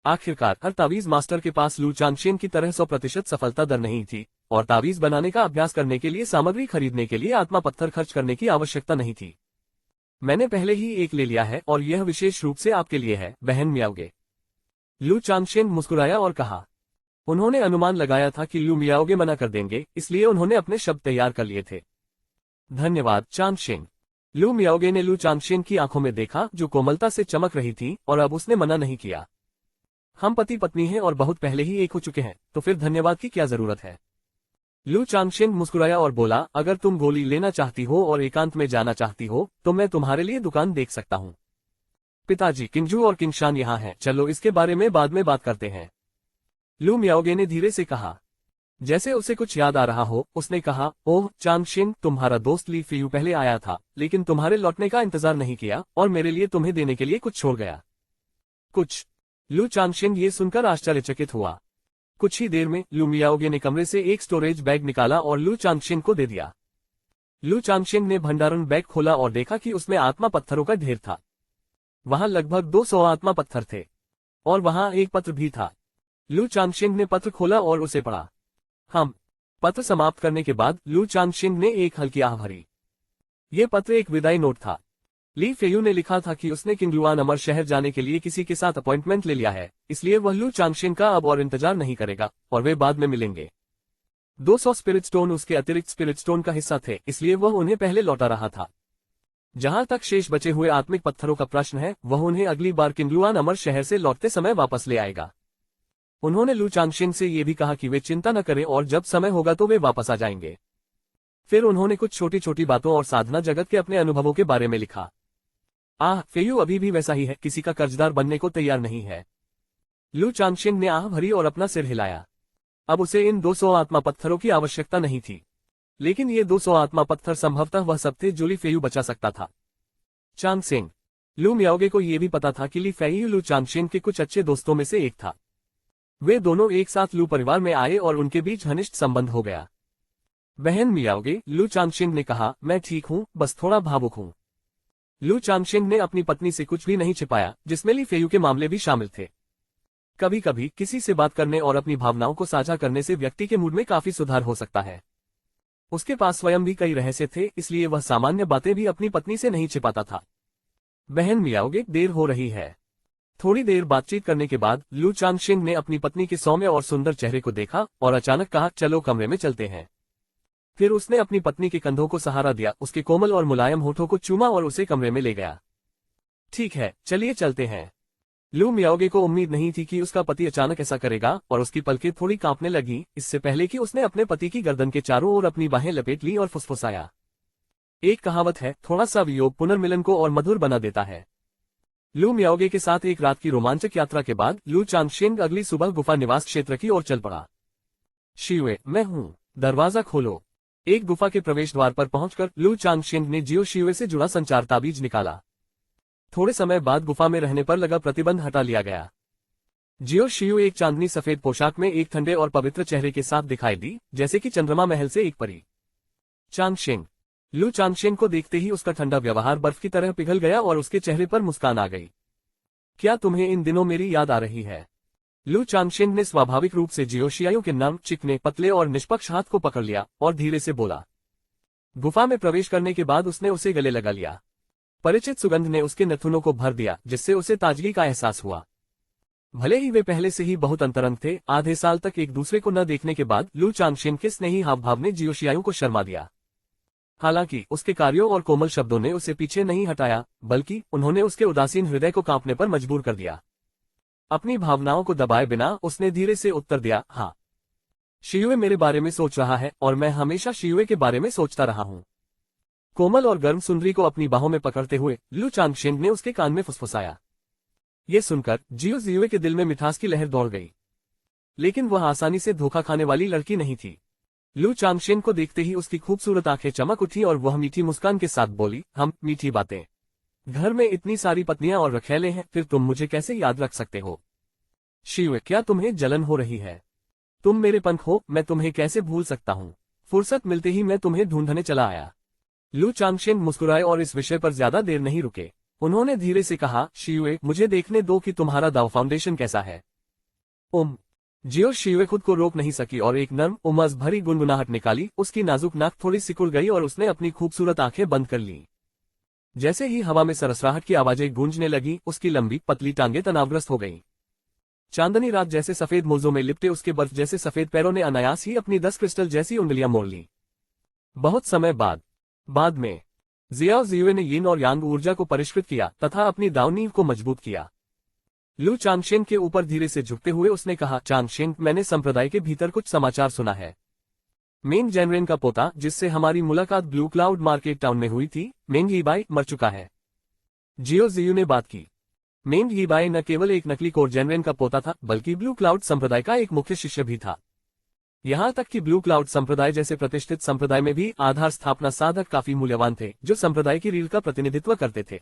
आखिरकार हर तावीज मास्टर के पास लू चांगशेन की तरह 100% सफलता दर नहीं थी, और तावीज बनाने का अभ्यास करने के लिए सामग्री खरीदने के लिए आत्मा पत्थर खर्च करने की आवश्यकता नहीं थी। मैंने पहले ही एक ले लिया है और यह विशेष रूप से आपके लिए है, बहन मियाओगे। लू चांगशेन मुस्कुराया और कहा। उन्होंने अनुमान लगाया था कि लू मियाओगे मना कर देंगे, इसलिए उन्होंने अपने शब्द तैयार कर लिए थे। धन्यवाद चांगशेन। लू मियाओगे ने लू चांगशेन की आंखों में देखा, जो कोमलता से चमक रही थी, और अब उसने मना नहीं किया। हम पति पत्नी हैं और बहुत पहले ही एक हो चुके हैं, तो फिर धन्यवाद की क्या जरूरत है। लू चांगशेन मुस्कुराया और बोला, अगर तुम गोली लेना चाहती हो और एकांत में जाना चाहती हो तो मैं तुम्हारे लिए दुकान देख सकता हूँ। पिताजी किंजू और किंगशान यहाँ हैं, चलो इसके बारे में बाद में बात करते हैं। लू मियाओगे ने धीरे से कहा। जैसे उसे कुछ याद आ रहा हो, उसने कहा, ओह चांगशेन, तुम्हारा दोस्त ली फेयू पहले आया था, लेकिन तुम्हारे लौटने का इंतजार नहीं किया और मेरे लिए तुम्हें देने के लिए कुछ छोड़ गया। कुछ? लू चांगशेन ये सुनकर आश्चर्यचकित हुआ। कुछ ही देर में लू मियाओगे ने कमरे से एक स्टोरेज बैग निकाला और लू चांगशेन को दे दिया। लू चांगशेन ने भंडारण बैग खोला और देखा कि उसमें आत्मा पत्थरों का ढेर था। वहां लगभग 200 आत्मा पत्थर थे, और वहां एक पत्र भी था। लू चांगशेन ने पत्र खोला और उसे पढ़ा। पत्र समाप्त करने के बाद लू चांगशेन ने एक हल्की आह भरी। ये पत्र एक विदाई नोट था। ली फेयू ने लिखा था कि उसने किंगलुआन अमर शहर जाने के लिए किसी के साथ अपॉइंटमेंट ले लिया है, इसलिए वह लू चांगशेन का अब और इंतजार नहीं करेगा और वे बाद में मिलेंगे। 200 स्पिरिट स्टोन उसके अतिरिक्त स्पिरिट स्टोन का हिस्सा थे, इसलिए वह उन्हें पहले लौटा रहा था। जहां तक शेष बचे हुए आत्मिक पत्थरों का प्रश्न है, वह उन्हें अगली बार किंगलुआन अमर शहर से लौटते समय वापस ले आएगा। उन्होंने लू चांगशेन से ये भी कहा कि वे चिंता न करें और जब समय होगा तो वे वापस आ जाएंगे। फिर उन्होंने कुछ छोटी छोटी बातों और साधना जगत के अपने अनुभवों के बारे में लिखा। फेयू अभी भी वैसा ही है, किसी का कर्जदार बनने को तैयार नहीं है। लू चांगशेन ने आह भरी और अपना सिर हिलाया। अब उसे इन 200 आत्मा पत्थरों की आवश्यकता नहीं थी, लेकिन ये 200 आत्मा पत्थर संभवतः वह सब थे जो ली फेयू बचा सकता था। चांगशेन। लू मियाओगे को यह भी पता था कि ली फेयू लू चांगशेन के कुछ अच्छे दोस्तों में से एक था। वे दोनों एक साथ लू परिवार में आए और उनके बीच घनिष्ठ संबंध हो गया। बहन मियाओगे, लू चांगशेन ने कहा, मैं ठीक हूं, बस थोड़ा भावुक हूं। लू चांगशेन ने अपनी पत्नी से कुछ भी नहीं छिपाया, जिसमें ली फेयू के मामले भी शामिल थे। कभी कभी किसी से बात करने और अपनी भावनाओं को साझा करने से व्यक्ति के मूड में काफी सुधार हो सकता है। उसके पास स्वयं भी कई रहस्य थे, इसलिए वह सामान्य बातें भी अपनी पत्नी से नहीं छिपाता था। बहन मियाओगे, देर हो रही है। थोड़ी देर बातचीत करने के बाद लू चांगशेन ने अपनी पत्नी के सौम्य और सुंदर चेहरे को देखा और अचानक कहा, चलो कमरे में चलते हैं। फिर उसने अपनी पत्नी के कंधों को सहारा दिया, उसके कोमल और मुलायम होठों को चूमा और उसे कमरे में ले गया। ठीक है, चलिए चलते हैं। लू मियाओगे को उम्मीद नहीं थी कि उसका पति अचानक ऐसा करेगा और उसकी पलकें थोड़ी कांपने लगी, इससे पहले कि उसने अपने पति की गर्दन के चारों ओर अपनी बाहें लपेट ली और फुसफुसाया। एक कहावत है, थोड़ा सा वियोग पुनर्मिलन को और मधुर बना देता है। लू मियाओगे के साथ एक रात की रोमांचक यात्रा के बाद लू चांगशेन अगली सुबह गुफा निवास क्षेत्र की ओर चल पड़ा। शिवे, मैं हूं, दरवाजा खोलो। एक गुफा के प्रवेश द्वार पर पहुंचकर लू चांगशेन ने जियो शिवे से जुड़ा संचार ताबीज निकाला। थोड़े समय बाद गुफा में रहने पर लगा प्रतिबंध हटा लिया गया। जियो शियू एक चांदनी सफेद पोशाक में एक ठंडे और पवित्र चेहरे के साथ दिखाई दी, जैसे कि चंद्रमा महल से एक परी। चांगशेन। लू चांगशेन को देखते ही उसका ठंडा व्यवहार बर्फ की तरह पिघल गया और उसके चेहरे पर मुस्कान आ गई। क्या तुम्हें इन दिनों मेरी याद आ रही है? लू चांगशेन ने स्वाभाविक रूप से जियो शियाओ के नम, चिकने, पतले और निष्पक्ष हाथ को पकड़ लिया और धीरे से बोला। गुफा में प्रवेश करने के बाद उसने उसे गले लगा लिया। परिचित सुगंध ने उसके नथुनों को भर दिया, जिससे उसे ताजगी का एहसास हुआ। भले ही वे पहले से ही बहुत अंतरंग थे, आधे साल तक एक दूसरे को न देखने के बाद लू चांगशेन के स्नेही हावभाव ने जियो शियाओ को शर्मा दिया। हालांकि उसके कार्यों और कोमल शब्दों ने उसे पीछे नहीं हटाया, बल्कि उन्होंने उसके उदासीन हृदय को कांपने पर मजबूर कर दिया। अपनी भावनाओं को दबाए बिना उसने धीरे से उत्तर दिया, हाँ। शियुए मेरे बारे में सोच रहा है और मैं हमेशा शियुए के बारे में सोचता रहा हूँ। कोमल और गर्म सुंदरी को अपनी बाहों में पकड़ते हुए लू चांगशेन ने उसके कान में फुसफुसाया। ये सुनकर जियो जियुए के दिल में मिठास की लहर दौड़ गई। लेकिन वह आसानी से धोखा खाने वाली लड़की नहीं थी। लू चांगशेन को देखते ही उसकी खूबसूरत आंखें चमक उठी और वह मीठी मुस्कान के साथ बोली, हम मीठी बातें। घर में इतनी सारी पत्नियां और रखैले हैं, फिर तुम मुझे कैसे याद रख सकते हो? शियुए, क्या तुम्हें जलन हो रही है? तुम मेरे पंख हो, मैं तुम्हें कैसे भूल सकता हूँ। फुर्सत मिलते ही मैं तुम्हें ढूंढने चला आया। लू चांगशेन मुस्कुराए और इस विषय पर ज्यादा देर नहीं रुके। उन्होंने धीरे से कहा, शियुए, मुझे देखने दो कि तुम्हारा दाव फाउंडेशन कैसा है। जियो शियुए खुद को रोक नहीं सकी और एक नर्म उमस भरी गुनगुनाहट निकाली। उसकी नाजुक नाक थोड़ी सिकुड़ गई और उसने अपनी खूबसूरत आंखें बंद कर लीं। जैसे ही हवा में सरसराहट की आवाजें गूंजने लगी, उसकी लंबी पतली टांगें तनावग्रस्त हो गईं। चांदनी रात जैसे सफेद मोजों में लिपटे उसके बर्फ जैसे सफेद पैरों ने अनायास ही अपनी 10 क्रिस्टल जैसी उंगलियां मोड़ ली। बहुत समय बाद में जियाओ जियुए ने यिन और यांग ऊर्जा को परिष्कृत किया तथा अपनी दावनीव को मजबूत किया। लू चांगशेन के ऊपर धीरे से झुकते हुए उसने कहा, चांगशेन, मैंने संप्रदाय के भीतर कुछ समाचार सुना है। मेंग जेनरेन का पोता, जिससे हमारी मुलाकात ब्लू क्लाउड मार्केट टाउन में हुई थी, मेंग यीबाई, मर चुका है। जियो जियू ने बात की। मेंग यीबाई न केवल एक नकली कोर जेनरेन का पोता था, बल्कि ब्लू क्लाउड संप्रदाय का एक मुख्य शिष्य भी था। यहाँ तक कि ब्लू क्लाउड संप्रदाय जैसे प्रतिष्ठित संप्रदाय में भी आधार स्थापना साधक काफी मूल्यवान थे, जो संप्रदाय की रीढ़ का प्रतिनिधित्व करते थे।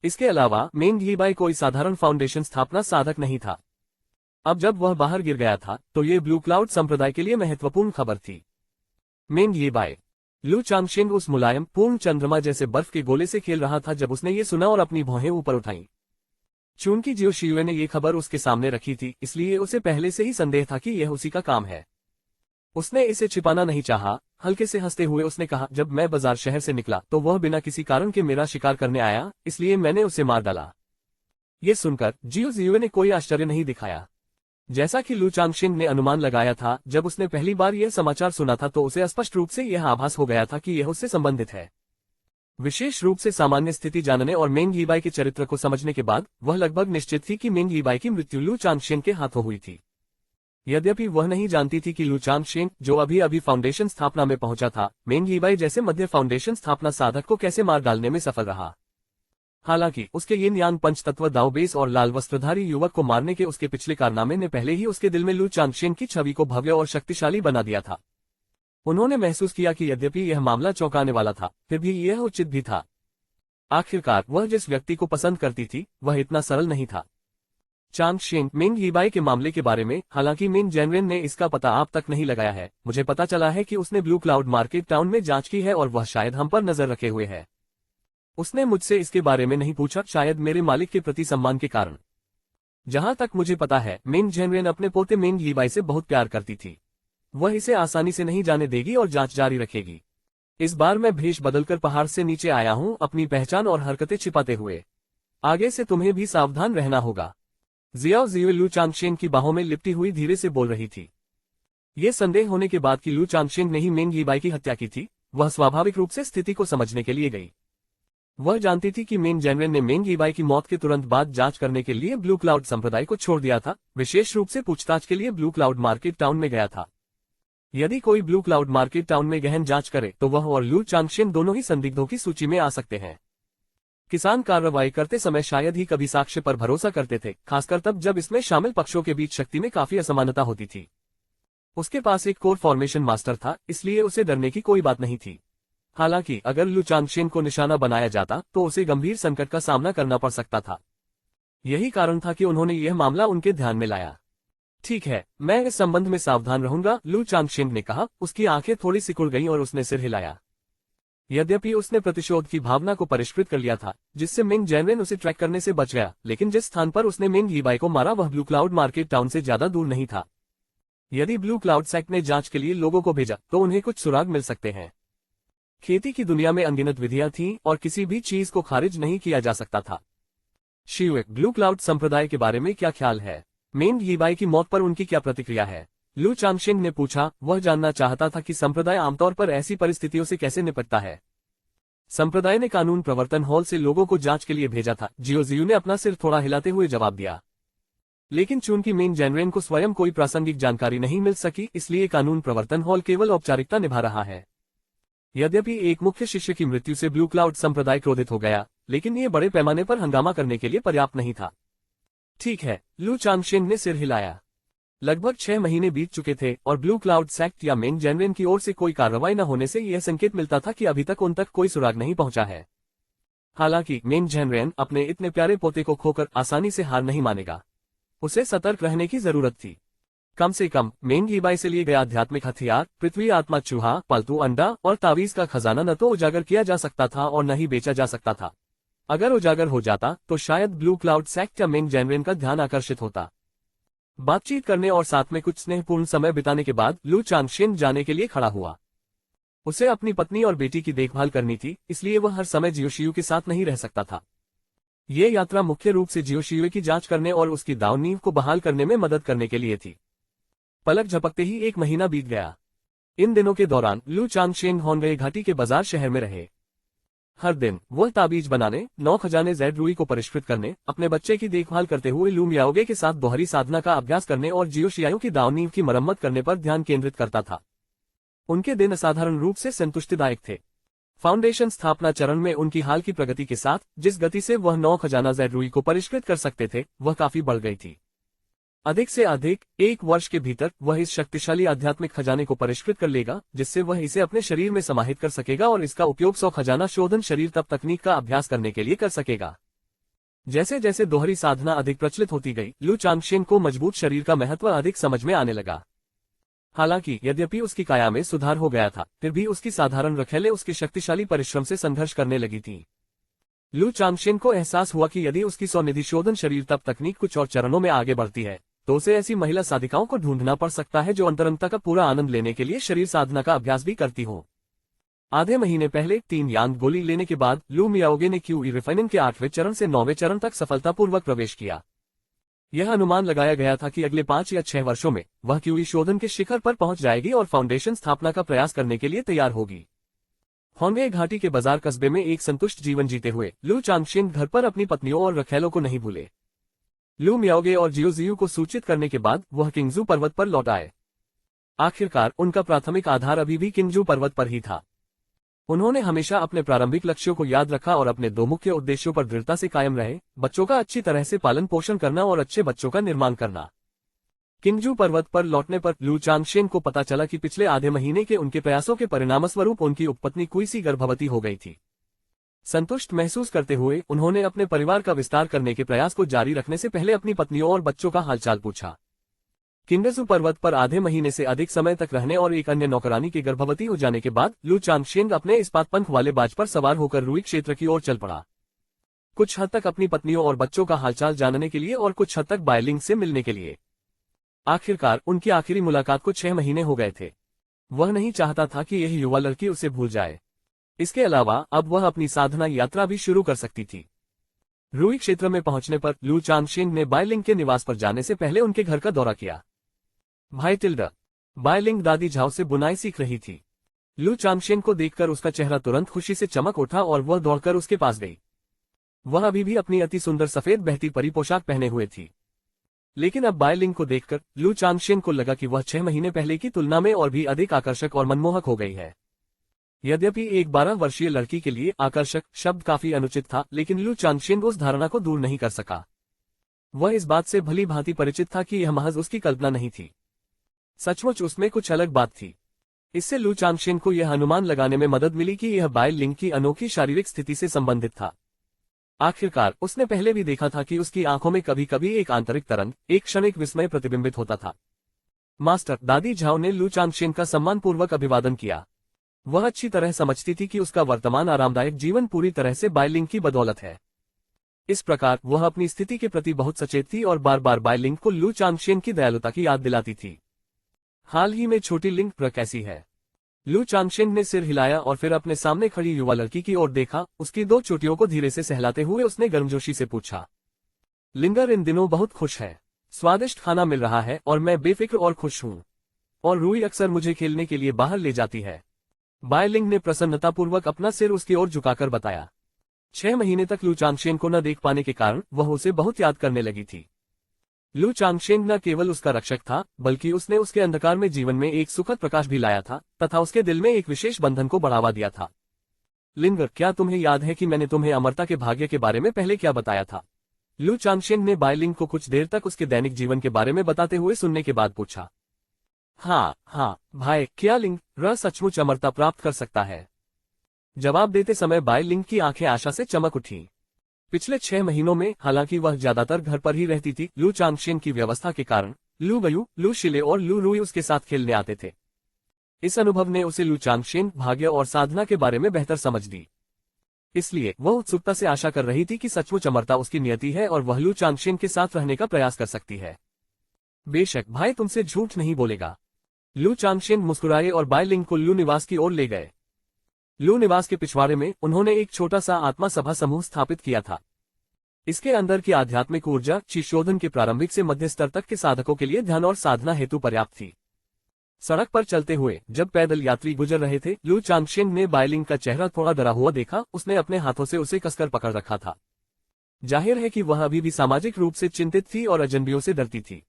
इसके अलावा मेंग यीबाई कोई साधारण फाउंडेशन स्थापना साधक नहीं था। अब जब वह बाहर गिर गया था, तो ये ब्लू क्लाउड संप्रदाय के लिए महत्वपूर्ण खबर थी। मेंग यीबाई। लू चांगशेन उस मुलायम पूर्ण चंद्रमा जैसे बर्फ के गोले से खेल रहा था जब उसने ये सुना और अपनी भौहें ऊपर उठाईं। चूंकि जियो शियुए ने ये खबर उसके सामने रखी थी, इसलिए उसे पहले से ही संदेह था कि यह उसी का काम है। उसने इसे छिपाना नहीं चाहा। हल्के से हंसते हुए उसने कहा, जब मैं बाजार शहर से निकला तो वह बिना किसी कारण के मेरा शिकार करने आया, इसलिए मैंने उसे मार डाला। ये सुनकर जियो जियुए ने कोई आश्चर्य नहीं दिखाया। जैसा कि लू चांगशेन ने अनुमान लगाया था, जब उसने पहली बार यह समाचार सुना था तो उसे स्पष्ट रूप से यह आभास हो गया था कि यह उससे संबंधित है। विशेष रूप से सामान्य स्थिति जानने और मेंग यीबाई के चरित्र को समझने के बाद वह लगभग निश्चित थी कि मेंग यीबाई की मृत्यु लू चांगशेन के हाथों हुई थी। यद्यपि वह नहीं जानती थी कि लू चांगशेन, जो अभी अभी फाउंडेशन स्थापना में पहुंचा था, मेंग यीबाई जैसे मध्य फाउंडेशन स्थापना साधक को कैसे मार डालने में सफल रहा। हालांकि उसके यिन यांग पंचतत्व दाओबेस और लाल वस्त्रधारी युवक को मारने के उसके पिछले कारनामे ने पहले ही उसके दिल में लू चांगशेन की छवि को भव्य और शक्तिशाली बना दिया था। उन्होंने महसूस किया कि यद्यपि यह मामला चौंकाने वाला था, फिर भी यह उचित भी था। आखिरकार वह जिस व्यक्ति को पसंद करती थी, वह इतना सरल नहीं था। चांगशेन, मेंग यीबाई के मामले के बारे में, हालांकि मेंग जेनरेन ने इसका पता आप तक नहीं लगाया है, मुझे पता चला है कि उसने ब्लू क्लाउड मार्केट टाउन में जांच की है और वह शायद हम पर नजर रखे हुए है। उसने मुझसे इसके बारे में नहीं पूछा, शायद मेरे मालिक के प्रति सम्मान के कारण। जहां तक मुझे पता है, मेंग जेनरेन अपने पोते मेंग यीबाई से बहुत प्यार करती थी। वह इसे आसानी से नहीं जाने देगी और जांच जारी रखेगी। इस बार मैं भेष बदलकर पहाड़ से नीचे आया हूं, अपनी पहचान और हरकतें छिपाते हुए। आगे से तुम्हें भी सावधान रहना होगा। जियाओ जियुए लू चांगशेन की बाहों में लिपटी हुई धीरे से बोल रही थी। ये संदेह होने के बाद कि लू चांगशेन ने ही मेंग यीबाई की हत्या की थी, वह स्वाभाविक रूप से स्थिति को समझने के लिए गई। वह जानती थी कि मेंग जेनरेन ने मेंग यीबाई की मौत के तुरंत बाद जांच करने के लिए ब्लू क्लाउड संप्रदाय को छोड़ दिया था, विशेष रूप से पूछताछ के लिए ब्लू क्लाउड मार्केट टाउन में गया था। यदि कोई ब्लू क्लाउड मार्केट टाउन में गहन जांच करे तो वह और लू चांगशेन दोनों ही संदिग्धों की सूची में आ सकते हैं। किसान कार्रवाई करते समय शायद ही कभी साक्ष्य पर भरोसा करते थे, खासकर तब जब इसमें शामिल पक्षों के बीच शक्ति में काफी असमानता होती थी। उसके पास एक कोर फॉर्मेशन मास्टर था, इसलिए उसे डरने की कोई बात नहीं थी। हालांकि अगर लू चांगशेन को निशाना बनाया जाता तो उसे गंभीर संकट का सामना करना पड़ सकता था। यही कारण था कि उन्होंने यह मामला उनके ध्यान में लाया। ठीक है, मैं इस संबंध में सावधान रहूंगा, लू चांगशेन ने कहा। उसकी आंखें थोड़ी सिकुड़ गईं और उसने सिर हिलाया। यद्यपि उसने प्रतिशोध की भावना को परिष्कृत कर लिया था, जिससे मेंग जेनरेन उसे ट्रैक करने से बच गया, लेकिन जिस स्थान पर उसने मेंग यीबाई को मारा वह ब्लू क्लाउड मार्केट टाउन से ज्यादा दूर नहीं था। यदि ब्लू क्लाउड सेक्ट ने जांच के लिए लोगों को भेजा तो उन्हें कुछ सुराग मिल सकते हैं। खेती की दुनिया में अनगिनत विधियां थीं और किसी भी चीज को खारिज नहीं किया जा सकता था। शियुए, ब्लू क्लाउड संप्रदाय के बारे में क्या ख्याल है? मेंग यीबाई की मौत पर उनकी क्या प्रतिक्रिया है? लू चांगशेन ने पूछा। वह जानना चाहता था कि संप्रदाय आमतौर पर ऐसी परिस्थितियों से कैसे निपटता है। संप्रदाय ने कानून प्रवर्तन हॉल से लोगों को जांच के लिए भेजा था, जियो जियू ने अपना सिर थोड़ा हिलाते हुए जवाब दिया। लेकिन चूंकि मेन जेनरेन को स्वयं कोई प्रासंगिक जानकारी नहीं मिल सकी, इसलिए कानून प्रवर्तन हॉल केवल औपचारिकता निभा रहा है। यद्यपि एक मुख्य शिष्य की मृत्यु से ब्लू क्लाउड संप्रदाय क्रोधित हो गया, लेकिन ये बड़े पैमाने पर हंगामा करने के लिए पर्याप्त नहीं था। ठीक है, लू चांगशेन ने सिर हिलाया। लगभग 6 महीने बीत चुके थे और ब्लू क्लाउड सेक्ट या मेन जेनरेन की ओर से कोई कार्रवाई न होने से यह संकेत मिलता था कि अभी तक उन तक कोई सुराग नहीं पहुंचा है। हालांकि मेन जेनरेन अपने इतने प्यारे पोते को खोकर आसानी से हार नहीं मानेगा। उसे सतर्क रहने की जरूरत थी। कम से कम मेन गीबाई से लिए गए आध्यात्मिक हथियार, पृथ्वी आत्मा चूहा, पालतू अंडा और तावीज का खजाना न तो उजागर किया जा सकता था और न ही बेचा जा सकता था। अगर उजागर हो जाता तो शायद ब्लू क्लाउड सेक्ट या मेन जेनरेन का ध्यान आकर्षित होता। बातचीत करने और साथ में कुछ स्नेहपूर्ण समय बिताने के बाद लू चांगशेन जाने के लिए खड़ा हुआ। उसे अपनी पत्नी और बेटी की देखभाल करनी थी, इसलिए वह हर समय जियोशियू के साथ नहीं रह सकता था। ये यात्रा मुख्य रूप से जियोशियू की जांच करने और उसकी दाव नींव को बहाल करने में मदद करने के लिए थी। पलक झपकते ही 1 महीना बीत गया। इन दिनों के दौरान लू चांगशेन होनगए घाटी के बाजार शहर में रहे। हर दिन वह ताबीज बनाने, 9 खजाने ज़ेड रुई को परिष्कृत करने, अपने बच्चे की देखभाल करते हुए लू मियाओगे के साथ दोहरी साधना का अभ्यास करने और जियोशियाओ की दाव नींव की मरम्मत करने पर ध्यान केंद्रित करता था। उनके दिन असाधारण रूप से संतुष्टिदायक थे। फाउंडेशन स्थापना चरण में उनकी हाल की प्रगति के साथ जिस गति से वह 9 खजाना ज़ेड रुई को परिष्कृत कर सकते थे, वह काफी बढ़ गई थी। अधिक से अधिक 1 वर्ष के भीतर वह इस शक्तिशाली आध्यात्मिक खजाने को परिष्कृत कर लेगा, जिससे वह इसे अपने शरीर में समाहित कर सकेगा और इसका उपयोग 100 खजाना शोधन शरीर तप तकनीक का अभ्यास करने के लिए कर सकेगा। जैसे जैसे दोहरी साधना अधिक प्रचलित होती गई, लू चांगशेन को मजबूत शरीर का महत्व अधिक समझ में आने लगा। हालांकि यद्यपि उसकी काया में सुधार हो गया था, फिर भी उसकी साधारण रखेलें उसके शक्तिशाली परिश्रम से संघर्ष करने लगी थी। लू चांगशेन को एहसास हुआ कि यदि उसकी स्वनिधि शोधन शरीर तप तकनीक कुछ और चरणों में आगे बढ़ती है, तो उसे ऐसी महिला साधिकाओं को ढूंढना पड़ सकता है जो अंतरंगता का पूरा आनंद लेने के लिए शरीर साधना का अभ्यास भी करती हो। आधे महीने पहले 3 यांग गोली लेने के बाद लू मियाओगे ने क्यूई रिफाइनिंग के 8वें चरण से 9वें चरण तक सफलतापूर्वक प्रवेश किया। यह अनुमान लगाया गया था कि अगले 5 या 6 वर्षों में वह क्यूई शोधन के शिखर पर पहुंच जाएगी और फाउंडेशन स्थापना का प्रयास करने के लिए तैयार होगी। होनगे घाटी के बाजार कस्बे में एक संतुष्ट जीवन जीते हुए लू चांगशेन घर पर अपनी पत्नियों और रखैलों को नहीं भूले। लू मियाओगे और जियोजियू को सूचित करने के बाद वह किंगजू पर्वत पर लौट आए। आखिरकार उनका प्राथमिक आधार अभी भी किंगजू पर्वत पर ही था। उन्होंने हमेशा अपने प्रारंभिक लक्ष्यों को याद रखा और अपने 2 मुख्य उद्देश्यों पर दृढ़ता से कायम रहे, बच्चों का अच्छी तरह से पालन पोषण करना और अच्छे बच्चों का निर्माण करना। किंगजू पर्वत पर लौटने पर लू चांगशेन को पता चला कि पिछले आधे महीने के उनके प्रयासों के परिणामस्वरूप उनकी उपपत्नी कुईसी गर्भवती हो गई थी। संतुष्ट महसूस करते हुए उन्होंने अपने परिवार का विस्तार करने के प्रयास को जारी रखने से पहले अपनी पत्नियों और बच्चों का हालचाल पूछा। किंगजू पर्वत पर आधे महीने से अधिक समय तक रहने और एक अन्य नौकरानी के गर्भवती हो जाने के बाद लू चांगशेन अपने इस्पात पंख वाले बाज पर सवार होकर रुई क्षेत्र की ओर चल पड़ा। कुछ हद तक अपनी पत्नियों और बच्चों का हालचाल जानने के लिए और कुछ हद तक बायलिंग से मिलने के लिए। आखिरकार उनकी आखिरी मुलाकात को 6 महीने हो गए थे। वह नहीं चाहता था कि यह युवा लड़की उसे भूल जाए। इसके अलावा अब वह अपनी साधना यात्रा भी शुरू कर सकती थी। रुई क्षेत्र में पहुंचने पर लू चांगशेन ने बायलिंग के निवास पर जाने से पहले उनके घर का दौरा किया। भाई टिल्डा, बायलिंग दादी झाओ से बुनाई सीख रही थी। लू चांगशेन को देखकर उसका चेहरा तुरंत खुशी से चमक उठा और वह दौड़कर उसके पास गई। वह अभी भी अपनी अति सुंदर सफेद बहती परी पोशाक पहने हुए थी, लेकिन अब बायलिंग को देखकर लू चांगशेन को लगा कि वह 6 महीने पहले की तुलना में और भी अधिक आकर्षक और मनमोहक हो गई है। यद्यपि एक 12 वर्षीय लड़की के लिए आकर्षक शब्द काफी अनुचित था, लेकिन लू चांगशेन उस धारणा को दूर नहीं कर सका। वह इस बात से भली भांति परिचित था कि यह महज उसकी कल्पना नहीं थी। सचमुच उसमें कुछ अलग बात थी। इससे लू चांगशेन को यह अनुमान लगाने में मदद मिली कि यह बायलिंग की अनोखी शारीरिक स्थिति से संबंधित था। आखिरकार उसने पहले भी देखा था कि उसकी आंखों में कभी कभी एक आंतरिक तरंग, एक क्षणिक विस्मय प्रतिबिंबित होता था। मास्टर, दादी झाओ ने लू चांगशेन का सम्मानपूर्वक अभिवादन किया। वह अच्छी तरह समझती थी कि उसका वर्तमान आरामदायक जीवन पूरी तरह से बायलिंग की बदौलत है। इस प्रकार वह अपनी स्थिति के प्रति बहुत सचेत थी और बार बार बायलिंग को लू चांगशेन की दयालुता की याद दिलाती थी। हाल ही में छोटी लिंग पर कैसी है? लू चांगशेन ने सिर हिलाया और फिर अपने सामने खड़ी युवा लड़की की ओर देखा। उसकी 2 चोटियों को धीरे से सहलाते हुए उसने गर्मजोशी से पूछा। लिंगर इन दिनों बहुत खुश है। स्वादिष्ट खाना मिल रहा है और मैं बेफिक्र और खुश हूँ। और रूई अक्सर मुझे खेलने के लिए बाहर ले जाती है। बायलिंग ने प्रसन्नतापूर्वक अपना सिर उसकी ओर झुकाकर बताया। 6 महीने तक लू चांगशेन को न देख पाने के कारण वह उसे बहुत याद करने लगी थी। लू चांगशेन न केवल उसका रक्षक था, बल्कि उसने उसके अंधकार में जीवन में एक सुखद प्रकाश भी लाया था तथा उसके दिल में एक विशेष बंधन को बढ़ावा दिया था। लिंगर, क्या तुम्हें याद है कि मैंने तुम्हें अमरता के भाग्य के बारे में पहले क्या बताया था? लू चांगशेन ने बाइलिंग को कुछ देर तक उसके दैनिक जीवन के बारे में बताते हुए सुनने के बाद पूछा। हाँ भाई, क्या लिंग र सचमुच अमरता प्राप्त कर सकता है? जवाब देते समय बाइलिंग की आंखें आशा से चमक उठी। पिछले 6 महीनों में हालांकि वह ज्यादातर घर पर ही रहती थी, लू चांगशेन की व्यवस्था के कारण लू गयू, लू शिले और लू रुई उसके साथ खेलने आते थे। इस अनुभव ने उसे लू चांगशेन, भाग्य और साधना के बारे में बेहतर समझ दी। इसलिए वह उत्सुकता से आशा कर रही थी कि सचमुच अमरता उसकी नियति है और वह लू चांगशेन के साथ रहने का प्रयास कर सकती है। बेशक भाई तुमसे झूठ नहीं बोलेगा। लू चांगशेन मुस्कुराए और बाइलिंग को लू निवास की ओर ले गए। लू निवास के पिछवाड़े में उन्होंने एक छोटा सा आत्मा सभा समूह स्थापित किया था। इसके अंदर की आध्यात्मिक ऊर्जा शिशोधन के प्रारंभिक से मध्य स्तर तक के साधकों के लिए ध्यान और साधना हेतु पर्याप्त थी। सड़क पर चलते हुए जब पैदल यात्री गुजर रहे थे, लू चांगशेन ने बाइलिंग का चेहरा थोड़ा डरा हुआ देखा। उसने अपने हाथों से उसे कसकर पकड़ रखा था। जाहिर है कि वह अभी भी सामाजिक रूप से चिंतित थी और अजनबियों से डरती थी।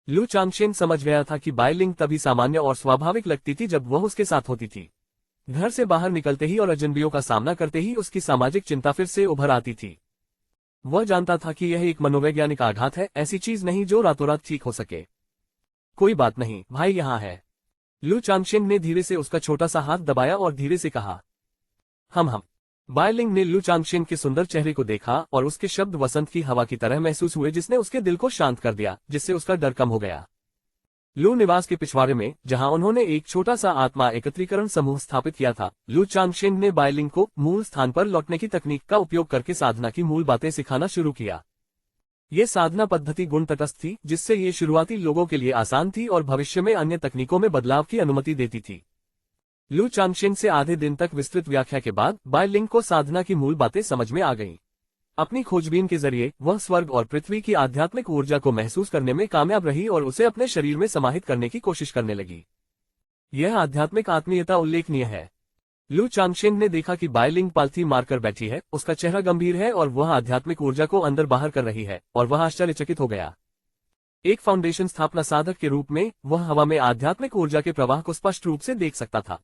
लू चांगशेन समझ गया था कि बाइलिंग तभी सामान्य और स्वाभाविक लगती थी जब वह उसके साथ होती थी। घर से बाहर निकलते ही और अजनबियों का सामना करते ही उसकी सामाजिक चिंता फिर से उभर आती थी। वह जानता था कि यह एक मनोवैज्ञानिक आघात है, ऐसी चीज नहीं जो रातों रात ठीक हो सके। कोई बात नहीं, भाई यहाँ है। लू चांगशेन ने धीरे से उसका छोटा सा हाथ दबाया और धीरे से कहा, हम। बाइलिंग ने लू चांगशेन के सुंदर चेहरे को देखा और उसके शब्द वसंत की हवा की तरह महसूस हुए, जिसने उसके दिल को शांत कर दिया, जिससे उसका डर कम हो गया। लू निवास के पिछवाड़े में जहां उन्होंने एक छोटा सा आत्मा एकत्रीकरण समूह स्थापित किया था, लू चांगशेन ने बाइलिंग को मूल स्थान पर लौटने की तकनीक का उपयोग करके साधना की मूल बातें सिखाना शुरू किया। ये साधना पद्धति गुण तटस्थ थी, जिससे ये शुरुआती लोगों के लिए आसान थी और भविष्य में अन्य तकनीकों में बदलाव की अनुमति देती थी। लू चांगशेन से आधे दिन तक विस्तृत व्याख्या के बाद बाइलिंग को साधना की मूल बातें समझ में आ गईं। अपनी खोजबीन के जरिए वह स्वर्ग और पृथ्वी की आध्यात्मिक ऊर्जा को महसूस करने में कामयाब रही और उसे अपने शरीर में समाहित करने की कोशिश करने लगी। यह आध्यात्मिक आत्मीयता उल्लेखनीय है। लू चांगशेन ने देखा कि बाइलिंग पालथी मारकर बैठी है, उसका चेहरा गंभीर है और वह आध्यात्मिक ऊर्जा को अंदर बाहर कर रही है, और वह आश्चर्यचकित हो गया। एक फाउंडेशन स्थापना साधक के रूप में वह हवा में आध्यात्मिक ऊर्जा के प्रवाह को स्पष्ट रूप से देख सकता था।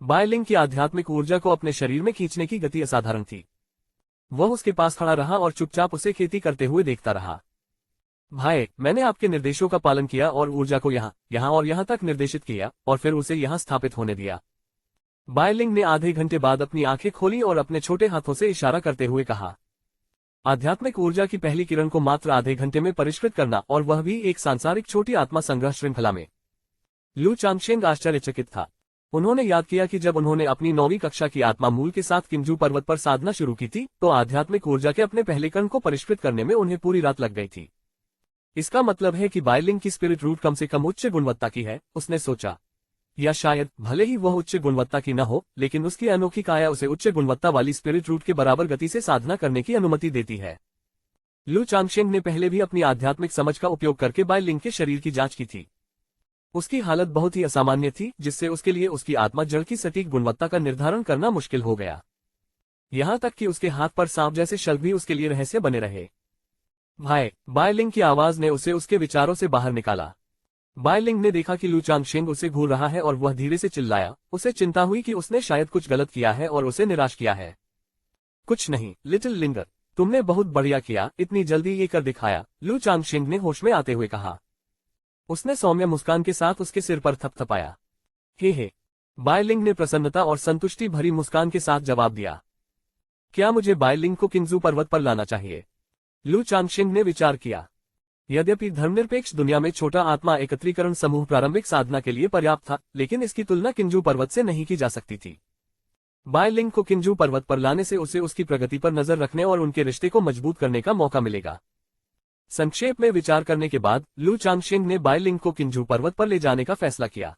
बाइलिंग की आध्यात्मिक ऊर्जा को अपने शरीर में खींचने की गति असाधारण थी। वह उसके पास खड़ा रहा और चुपचाप उसे खेती करते हुए देखता रहा। भाई, मैंने आपके निर्देशों का पालन किया और ऊर्जा को यहाँ और यहाँ तक निर्देशित किया और फिर उसे यहाँ स्थापित होने दिया। बाइलिंग ने आधे घंटे बाद अपनी आंखें खोली और अपने छोटे हाथों से इशारा करते हुए कहा, आध्यात्मिक ऊर्जा की पहली किरण को मात्र आधे घंटे में परिष्कृत करना, और वह भी एक सांसारिक छोटी आत्मा संग्रह श्रृंखला में। लू चांगशेन आश्चर्यचकित था। उन्होंने याद किया कि जब उन्होंने अपनी 9वीं कक्षा की आत्मा मूल के साथ किंजू पर्वत पर साधना शुरू की थी, तो आध्यात्मिक ऊर्जा के अपने पहले कण को परिष्कृत करने में उन्हें पूरी रात लग गई थी। इसका मतलब है कि बाइलिंग की स्पिरिट रूट कम से कम उच्च गुणवत्ता की है, उसने सोचा। या शायद भले ही वह उच्च गुणवत्ता की न हो, लेकिन उसकी अनोखी काया उसे उच्च गुणवत्ता वाली स्पिरिट रूट के बराबर गति से साधना करने की अनुमति देती है। लू चांगशेन ने पहले भी अपनी आध्यात्मिक समझ का उपयोग करके बाइलिंग के शरीर की जांच की थी। उसकी हालत बहुत ही असामान्य थी, जिससे उसके लिए उसकी आत्मा जड़ की सटीक गुणवत्ता का निर्धारण करना मुश्किल हो गया। यहाँ तक कि उसके हाथ पर सांप जैसे शल्क भी उसके लिए रहस्य बने रहे। भाई, बाइलिंग की आवाज ने उसे उसके विचारों से बाहर निकाला। बाइलिंग ने देखा कि लू चांगशेन उसे घूर रहा है और वह धीरे से चिल्लाया। उसे चिंता हुई कि उसने शायद कुछ गलत किया है और उसे निराश किया है। कुछ नहीं लिटिल लिंगर, तुमने बहुत बढ़िया किया, इतनी जल्दी ये कर दिखाया, लू चांगशेन ने होश में आते हुए कहा। उसने सौम्य मुस्कान के साथ उसके सिर पर थपथपाया। हे। बाइलिंग ने प्रसन्नता और संतुष्टि भरी मुस्कान के साथ जवाब दिया। क्या मुझे बाइलिंग को किंजू पर्वत पर लाना चाहिए? लू चांगशेन ने विचार किया। यद्यपि धर्मनिरपेक्ष दुनिया में छोटा आत्मा एकत्रीकरण समूह प्रारंभिक साधना के लिए पर्याप्त था, लेकिन इसकी तुलना किंजू पर्वत से नहीं की जा सकती थी। बाइलिंग को किंजू पर्वत पर लाने से उसे उसकी प्रगति पर नजर रखने और उनके रिश्ते को मजबूत करने का मौका मिलेगा। संक्षेप में विचार करने के बाद लू चांगशेन ने बाइलिंग को किंजू पर्वत पर ले जाने का फैसला किया।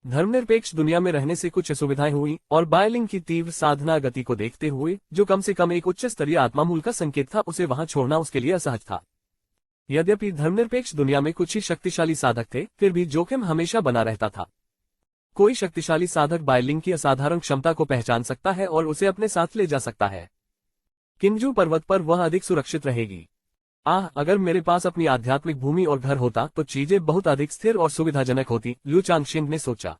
धर्मनिरपेक्ष दुनिया में रहने से कुछ असुविधाएं हुई और बाइलिंग की तीव्र साधना गति को देखते हुए, जो कम से कम एक उच्च स्तरीय आत्मा मूल का संकेत था, उसे वहां छोड़ना उसके लिए असहज था। यद्यपि धर्मनिरपेक्ष दुनिया में कुछ ही शक्तिशाली साधक थे, फिर भी जोखिम हमेशा बना रहता था। कोई शक्तिशाली साधक बाइलिंग की असाधारण क्षमता को पहचान सकता है और उसे अपने साथ ले जा सकता है। किंजू पर्वत पर वह अधिक सुरक्षित रहेगी। अगर मेरे पास अपनी आध्यात्मिक भूमि और घर होता तो चीजें बहुत अधिक स्थिर और सुविधाजनक होती, लू चांगशिंग ने सोचा।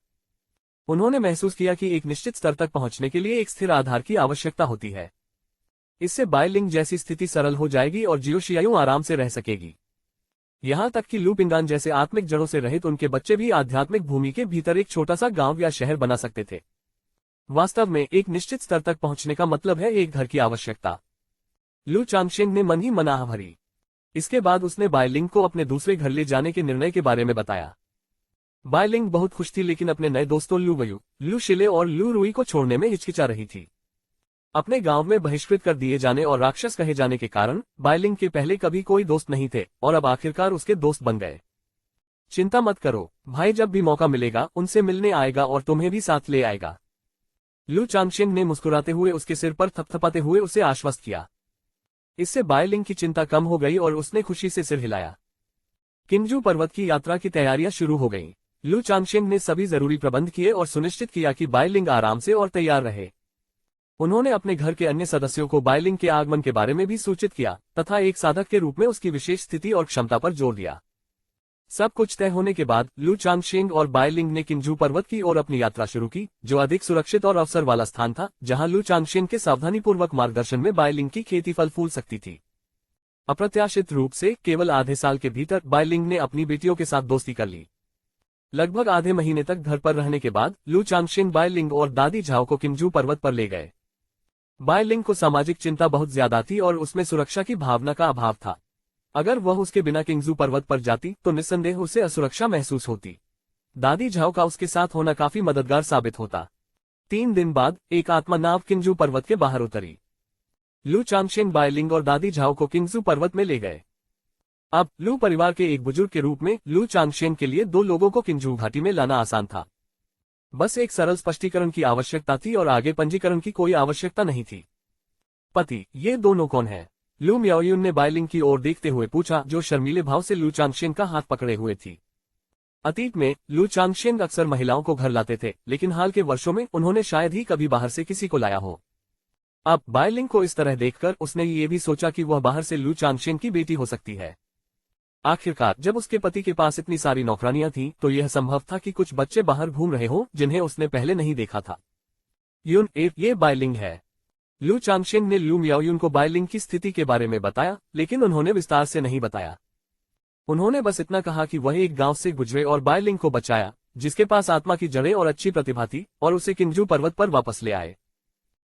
उन्होंने महसूस किया कि एक निश्चित स्तर तक पहुंचने के लिए एक स्थिर आधार की आवश्यकता होती है। इससे बायलिंग जैसी स्थिति सरल हो जाएगी और जियोशियायू आराम से रह सकेगी। यहां तक कि लू पिंगान जैसे आत्मिक जड़ों से रहित उनके बच्चे भी आध्यात्मिक भूमि के भीतर एक छोटा सा गांव या शहर बना सकते थे। वास्तव में एक निश्चित स्तर तक पहुंचने का मतलब है एक घर की आवश्यकता। लू चांगशिंग ने मन ही मन आह भरी। इसके बाद उसने बायलिंग को अपने दूसरे घर ले जाने के निर्णय के बारे में बताया। बायलिंग बहुत खुश थी, लेकिन अपने नए दोस्तों लू वयू, लू शिले और लू रुई को छोड़ने में हिचकिचा रही थी। अपने गांव में बहिष्कृत कर दिए जाने और राक्षस कहे जाने के कारण बायलिंग के पहले कभी कोई दोस्त नहीं थे और अब आखिरकार उसके दोस्त बन गए। चिंता मत करो भाई, जब भी मौका मिलेगा उनसे मिलने आएगा और तुम्हें भी साथ ले आएगा। लू चांगशिंग ने मुस्कुराते हुए उसके सिर पर थपथपाते हुए उसे आश्वस्त किया। इससे बायलिंग की चिंता कम हो गई और उसने खुशी से सिर हिलाया। किंजू पर्वत की यात्रा की तैयारियां शुरू हो गईं। लू चांगशिंग ने सभी जरूरी प्रबंध किए और सुनिश्चित किया कि बायलिंग आराम से और तैयार रहे। उन्होंने अपने घर के अन्य सदस्यों को बायलिंग के आगमन के बारे में भी सूचित किया तथा एक साधक के रूप में उसकी विशेष स्थिति और क्षमता पर जोर दिया। सब कुछ तय होने के बाद लू चांगशिंग और बायलिंग ने किंजू पर्वत की ओर अपनी यात्रा शुरू की, जो अधिक सुरक्षित और अवसर वाला स्थान था, जहां लू चांगशिंग के सावधानीपूर्वक मार्गदर्शन में बायलिंग की खेती फल फूल सकती थी। अप्रत्याशित रूप से केवल आधे साल के भीतर बायलिंग ने अपनी बेटियों के साथ दोस्ती कर ली। लगभग आधे महीने तक घर पर रहने के बाद लू चांगशिंग बायलिंग और दादी झाओ को किंजू पर्वत पर ले गए। बायलिंग को सामाजिक चिंता बहुत ज्यादा थी और उसमें सुरक्षा की भावना का अभाव था। अगर वह उसके बिना किंजू पर्वत पर जाती तो निस्संदेह उसे असुरक्षा महसूस होती। दादी झाओ का उसके साथ होना काफी मददगार साबित होता। 3 दिन बाद एक आत्मा नाव किंजू पर्वत के बाहर उतरी। लू चांगशिंग बायलिंग और दादी झाओ को किंजू पर्वत में ले गए। अब लू परिवार के एक बुजुर्ग के रूप में लू चांगशिंग के लिए 2 लोगों को किंजू घाटी में लाना आसान था। बस एक सरल स्पष्टीकरण की आवश्यकता थी और आगे पंजीकरण की कोई आवश्यकता नहीं थी। पति, ये दोनों कौन हैं? लू म्याओयुन ने बायलिंग की ओर देखते हुए पूछा, जो शर्मीले भाव से लू चांगशिंग का हाथ पकड़े हुए थी। अतीत में लू चांगशिंग अक्सर महिलाओं को घर लाते थे, लेकिन हाल के वर्षों में उन्होंने शायद ही कभी बाहर से किसी को लाया हो। अब बायलिंग को इस तरह देखकर उसने ये भी सोचा कि वह बाहर से लू चांगशिंग की बेटी हो सकती है। आखिरकार जब उसके पति के पास इतनी सारी नौकरानियां थीं, तो यह संभव था कि कुछ बच्चे बाहर घूम रहे हों जिन्हें उसने पहले नहीं देखा था। ये बायलिंग है। लू चांगशिंग ने लू म्याओयुन को बायलिंग की स्थिति के बारे में बताया, लेकिन उन्होंने विस्तार से नहीं बताया। उन्होंने बस इतना कहा कि वह एक गांव से गुजरे और बायलिंग को बचाया, जिसके पास आत्मा की जड़ें और अच्छी प्रतिभा थी, और उसे किंजू पर्वत पर वापस ले आए।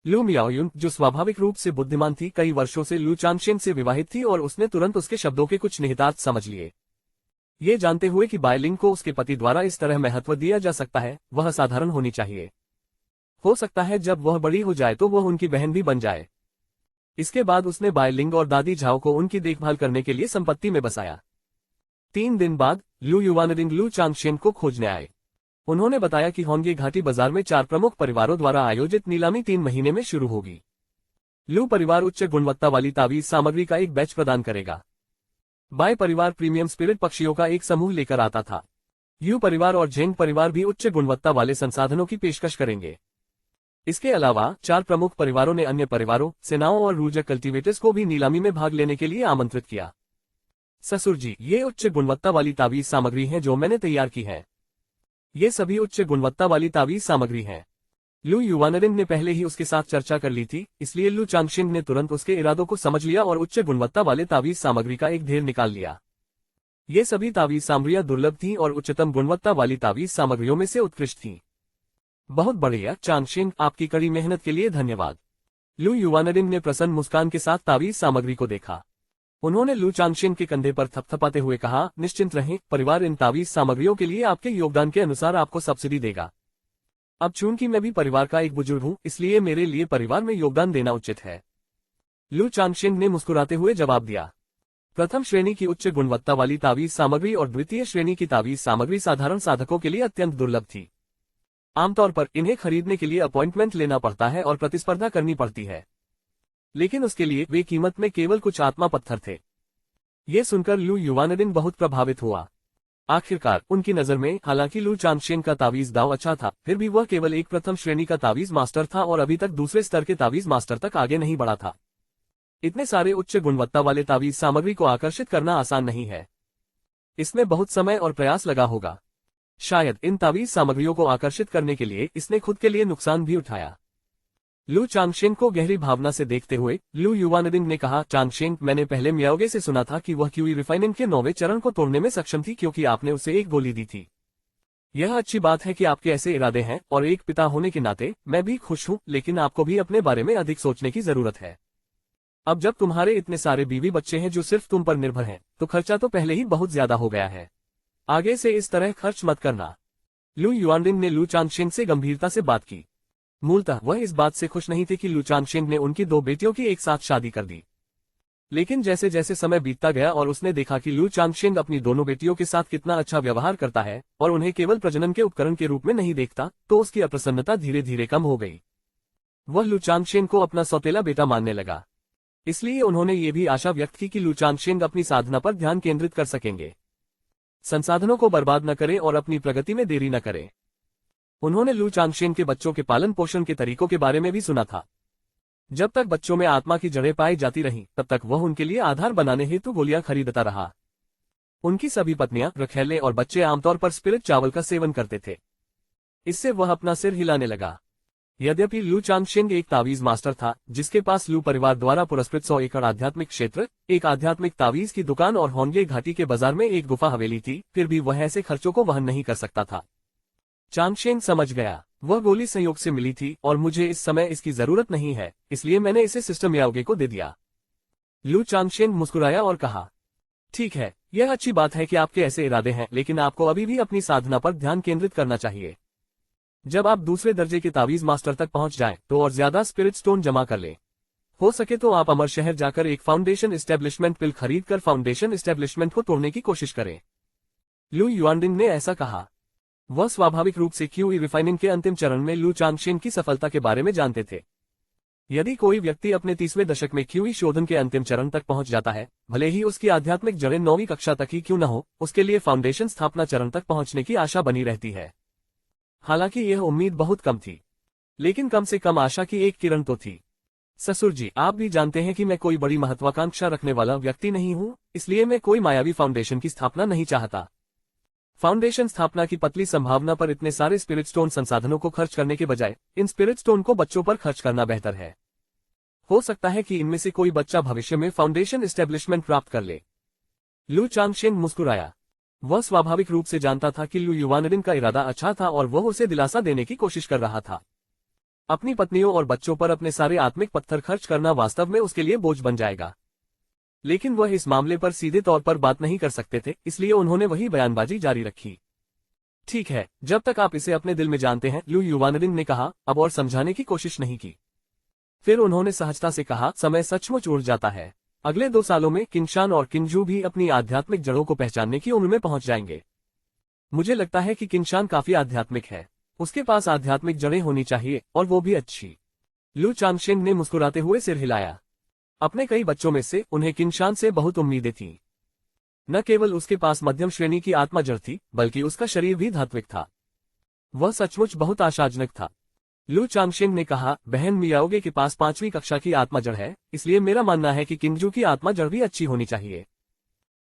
लू म्याओयुन, जो स्वाभाविक रूप से बुद्धिमान थी, कई वर्षों से लू चांगशिंग से विवाहित थी और उसने तुरंत उसके शब्दों के कुछ निहितार्थ समझ लिए। ये जानते हुए कि बायलिंग को उसके पति द्वारा इस तरह महत्व दिया जा सकता है, वह साधारण होनी चाहिए। हो सकता है जब वह बड़ी हो जाए तो वह उनकी बहन भी बन जाए। इसके बाद उसने बायलिंग और दादी झाओ को उनकी देखभाल करने के लिए संपत्ति में बसाया। 3 दिन बाद लू युवानरिंग लू चांगशिंग को खोजने आए। उन्होंने बताया कि होंगे घाटी बाजार में 4 प्रमुख परिवारों द्वारा आयोजित नीलामी 3 महीने में शुरू होगी। लू परिवार उच्च गुणवत्ता वाली तावीज सामग्री का एक बैच प्रदान करेगा। बाय परिवार प्रीमियम स्पिरिट पक्षियों का एक समूह लेकर आता था। यू परिवार और झेंग परिवार भी उच्च गुणवत्ता वाले संसाधनों की पेशकश करेंगे। इसके अलावा 4 प्रमुख परिवारों ने अन्य परिवारों, सेनाओं और रूजक कल्टीवेटर्स को भी नीलामी में भाग लेने के लिए आमंत्रित किया। ससुर जी, ये उच्च गुणवत्ता वाली तावीज सामग्री है जो मैंने तैयार की है। ये सभी उच्च गुणवत्ता वाली तावीज सामग्री हैं। लू युवानरिंग ने पहले ही उसके साथ चर्चा कर ली थी, इसलिए लू चांगशिंग ने तुरंत उसके इरादों को समझ लिया और उच्च गुणवत्ता वाले तावीज सामग्री का एक ढेर निकाल लिया। ये सभी तावीज सामग्रियां दुर्लभ थीं और उच्चतम गुणवत्ता वाली तावीज सामग्रियों में से उत्कृष्ट थीं। बहुत बढ़िया चांगशिंग, आपकी कड़ी मेहनत के लिए धन्यवाद। लू युवानरिंग ने प्रसन्न मुस्कान के साथ तावीज सामग्री को देखा। उन्होंने लू चांगशिंग के कंधे पर थपथपाते हुए कहा, निश्चिंत रहें, परिवार इन तावीज सामग्रियों के लिए आपके योगदान के अनुसार आपको सब्सिडी देगा। अब चूंकि मैं भी परिवार का एक बुजुर्ग हूं, इसलिए मेरे लिए परिवार में योगदान देना उचित है। लू चांगशिंग ने मुस्कुराते हुए जवाब दिया। प्रथम श्रेणी की उच्च गुणवत्ता वाली तावीज सामग्री और द्वितीय श्रेणी की तावीज सामग्री साधारण साधकों के लिए अत्यंत दुर्लभ थी। आमतौर पर इन्हें खरीदने के लिए अपॉइंटमेंट लेना पड़ता है और प्रतिस्पर्धा करनी पड़ती है, लेकिन उसके लिए वे कीमत में केवल कुछ आत्मा पत्थर थे। ये सुनकर लू युवानरिंग बहुत प्रभावित हुआ। आखिरकार उनकी नजर में हालांकि लू चांगशिंग का तावीज दाव अच्छा था, फिर भी वह केवल एक प्रथम श्रेणी का तावीज मास्टर था और अभी तक दूसरे स्तर के तावीज मास्टर तक आगे नहीं बढ़ा था। इतने सारे उच्च गुणवत्ता वाले तावीज सामग्री को आकर्षित करना आसान नहीं है। इसमें बहुत समय और प्रयास लगा होगा। शायद इन तावीज सामग्रियों को आकर्षित करने के लिए इसने खुद के लिए नुकसान भी उठाया। लू चांगशेंग को गहरी भावना से देखते हुए लू युवानदिंग ने कहा, चांगशेंग, मैंने पहले मियाओगे से सुना था कि वह क्यूई रिफाइनिंग के 9वें चरण को तोड़ने में सक्षम थी क्योंकि आपने उसे एक गोली दी थी। यह अच्छी बात है कि आपके ऐसे इरादे हैं और एक पिता होने के नाते मैं भी खुश हूं, लेकिन आपको भी अपने बारे में अधिक सोचने की जरूरत है। अब जब तुम्हारे इतने सारे बीवी बच्चे हैं जो सिर्फ तुम पर निर्भर हैं, तो खर्चा तो पहले ही बहुत ज्यादा हो गया है। आगे से इस तरह खर्च मत करना। लू युआनडिंग ने लू चांगशेंग से गंभीरता से बात की। मूलतः वह इस बात से खुश नहीं थे कि लू चांगशेंग ने उनकी 2 बेटियों की एक साथ शादी कर दी। लेकिन जैसे जैसे समय बीतता गया और उसने देखा कि लू चांगशेंग अपनी दोनों बेटियों के साथ कितना अच्छा व्यवहार करता है और उन्हें केवल प्रजनन के उपकरण के रूप में नहीं देखता, तो उसकी अप्रसन्नता धीरे धीरे कम हो गई। वह लू चांगशेंग को अपना सौतेला बेटा मानने लगा। इसलिए उन्होंने ये भी आशा व्यक्त की कि लू चांगशेंग अपनी साधना पर ध्यान केंद्रित कर सकेंगे, संसाधनों को बर्बाद न करें और अपनी प्रगति में देरी न करें। उन्होंने लू चांगशेंग के बच्चों के पालन पोषण के तरीकों के बारे में भी सुना था। जब तक बच्चों में आत्मा की जड़ें पाई जाती रहीं, तब तक वह उनके लिए आधार बनाने हेतु गोलियां खरीदता रहा। उनकी सभी पत्नियां, रखैले और बच्चे आमतौर पर स्पिरिट चावल का सेवन करते थे। इससे वह अपना सिर हिलाने लगा। यद्यपि लू चांगशेंग एक तावीज मास्टर था, जिसके पास लू परिवार द्वारा पुरस्कृत 100 एकड़ आध्यात्मिक क्षेत्र, एक आध्यात्मिक तावीज की दुकान और होंगे घाटी के बाजार में एक गुफा हवेली थी, फिर भी वह ऐसे खर्चों को वहन नहीं कर सकता था। चांगशेंग समझ गया, वह गोली संयोग से मिली थी और मुझे इस समय इसकी जरूरत नहीं है, इसलिए मैंने इसे सिस्टर मियाओगे को दे दिया। लू चांगशेंग मुस्कुराया और कहा, ठीक है, यह अच्छी बात है कि आपके ऐसे इरादे हैं, लेकिन आपको अभी भी अपनी साधना पर ध्यान केंद्रित करना चाहिए। जब आप दूसरे दर्जे के तावीज मास्टर तक पहुंच जाएं, तो और ज्यादा स्पिरिट स्टोन जमा कर लें। हो सके तो आप अमर शहर जाकर एक फाउंडेशन एस्टेब्लिशमेंट पिल खरीदकर फाउंडेशन एस्टेब्लिशमेंट को तोड़ने की कोशिश करें। लू युआनडिंग ने ऐसा कहा। वह स्वाभाविक रूप से क्यूई रिफाइनिंग के अंतिम चरण में लू चांगशेंग की सफलता के बारे में जानते थे। यदि कोई व्यक्ति अपने 30वें दशक में क्यूई शोधन के अंतिम चरण तक पहुंच जाता है, भले ही उसकी आध्यात्मिक जड़ें 9वीं कक्षा तक ही क्यों न हो, उसके लिए फाउंडेशन स्थापना चरण तक पहुंचने की आशा बनी रहती है। हालांकि यह उम्मीद बहुत कम थी, लेकिन कम से कम आशा की एक किरण तो थी। ससुर जी, आप भी जानते हैं कि मैं कोई बड़ी महत्वाकांक्षा रखने वाला व्यक्ति नहीं हूं, इसलिए मैं कोई मायावी फाउंडेशन की स्थापना नहीं चाहता। फाउंडेशन स्थापना की पतली संभावना पर इतने सारे स्पिरिट स्टोन संसाधनों को खर्च करने के बजाय इन स्पिरिट स्टोन को बच्चों पर खर्च करना बेहतर है। हो सकता है कि इनमें से कोई बच्चा भविष्य में फाउंडेशन एस्टेब्लिशमेंट प्राप्त कर ले। लू चांगशेंग मुस्कुराया। वह स्वाभाविक रूप से जानता था कि लू युआनडिंग का इरादा अच्छा था और वह उसे दिलासा देने की कोशिश कर रहा था। अपनी पत्नियों और बच्चों पर अपने सारे आत्मिक पत्थर खर्च करना वास्तव में उसके लिए बोझ बन जाएगा। लेकिन वह इस मामले पर सीधे तौर पर बात नहीं कर सकते थे, इसलिए उन्होंने वही बयानबाजी जारी रखी। ठीक है, जब तक आप इसे अपने दिल में जानते हैं, लू युआनडिंग ने कहा, अब और समझाने की कोशिश नहीं की। फिर उन्होंने सहजता से कहा, समय सचमुच उड़ जाता है। अगले 2 सालों में किंगशान और किंगजू भी अपनी आध्यात्मिक जड़ों को पहचानने की उम्र में पहुंच जाएंगे। मुझे लगता है कि किंगशान काफी आध्यात्मिक है। उसके पास आध्यात्मिक जड़ें होनी चाहिए, और वो भी अच्छी। लू चांगशेंग ने मुस्कुराते हुए सिर हिलाया। अपने कई बच्चों में से उन्हें किंगशान से बहुत उम्मीदें थीं। न केवल उसके पास मध्यम श्रेणी की आत्मा जड़ थी, बल्कि उसका शरीर भी धात्विक था। वह सचमुच बहुत आशाजनक था। लू चांगशेंग ने कहा, बहन मियाओगे के पास 5वीं कक्षा की आत्मा जड़ है, इसलिए मेरा मानना है कि किंगजू की आत्मा जड़ भी अच्छी होनी चाहिए।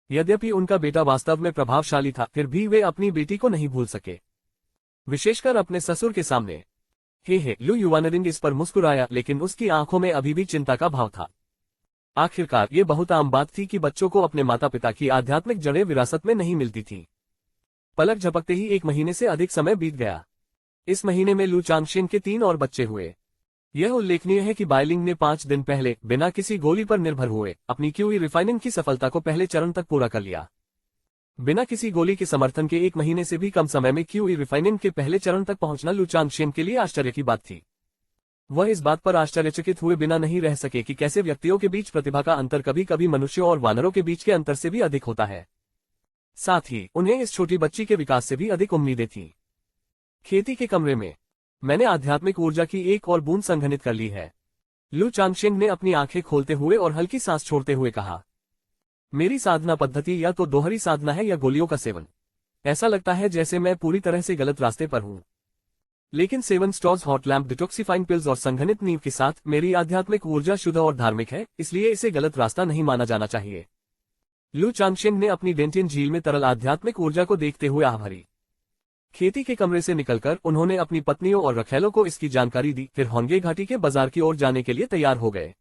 यद्यपि उनका बेटा वास्तव में प्रभावशाली था, फिर भी वे अपनी बेटी को नहीं भूल सके, विशेषकर अपने ससुर के सामने। हे लू युआनडिंग इस पर मुस्कुराया, लेकिन उसकी आंखों में अभी भी चिंता का भाव था। आखिरकार ये बहुत आम बात थी कि बच्चों को अपने माता पिता की आध्यात्मिक जड़ें विरासत में नहीं मिलती थीं। पलक झपकते ही 1 महीने से अधिक समय बीत गया। इस महीने में लू चांगशेंग के 3 और बच्चे हुए। यह उल्लेखनीय है कि बाइलिंग ने 5 दिन पहले बिना किसी गोली पर निर्भर हुए अपनी क्यूई रिफाइनिंग की सफलता को पहले चरण तक पूरा कर लिया। बिना किसी गोली के समर्थन के 1 महीने से भी कम समय में क्यूई रिफाइनिंग के पहले चरण तक पहुंचना लू चांगशेंग के लिए आश्चर्य की बात थी। वह इस बात पर आश्चर्यचकित हुए बिना नहीं रह सके कि कैसे व्यक्तियों के बीच प्रतिभा का अंतर कभी कभी मनुष्यों और वानरों के बीच के अंतर से भी अधिक होता है। साथ ही उन्हें इस छोटी बच्ची के विकास से भी अधिक उम्मीदें थीं। खेती के कमरे में मैंने आध्यात्मिक ऊर्जा की एक और बूंद संघनित कर ली है। लू चांगशेंग ने अपनी आंखें खोलते हुए और हल्की सांस छोड़ते हुए कहा, मेरी साधना पद्धति या तो दोहरी साधना है या गोलियों का सेवन। ऐसा लगता है जैसे मैं पूरी तरह से गलत रास्ते पर हूं। लेकिन 7 स्टॉर्स हॉट लैम्प डिटॉक्सिफाइंग पिल्स और संघनित नींव के साथ मेरी आध्यात्मिक ऊर्जा शुद्ध और धार्मिक है, इसलिए इसे गलत रास्ता नहीं माना जाना चाहिए। लू चांगशेंग ने अपनी डेंटियन झील में तरल आध्यात्मिक ऊर्जा को देखते हुए आह भरी। खेती के कमरे से निकलकर उन्होंने अपनी पत्नियों और रखैलों को इसकी जानकारी दी, फिर होंगे घाटी के बाजार की ओर जाने के लिए तैयार हो गए।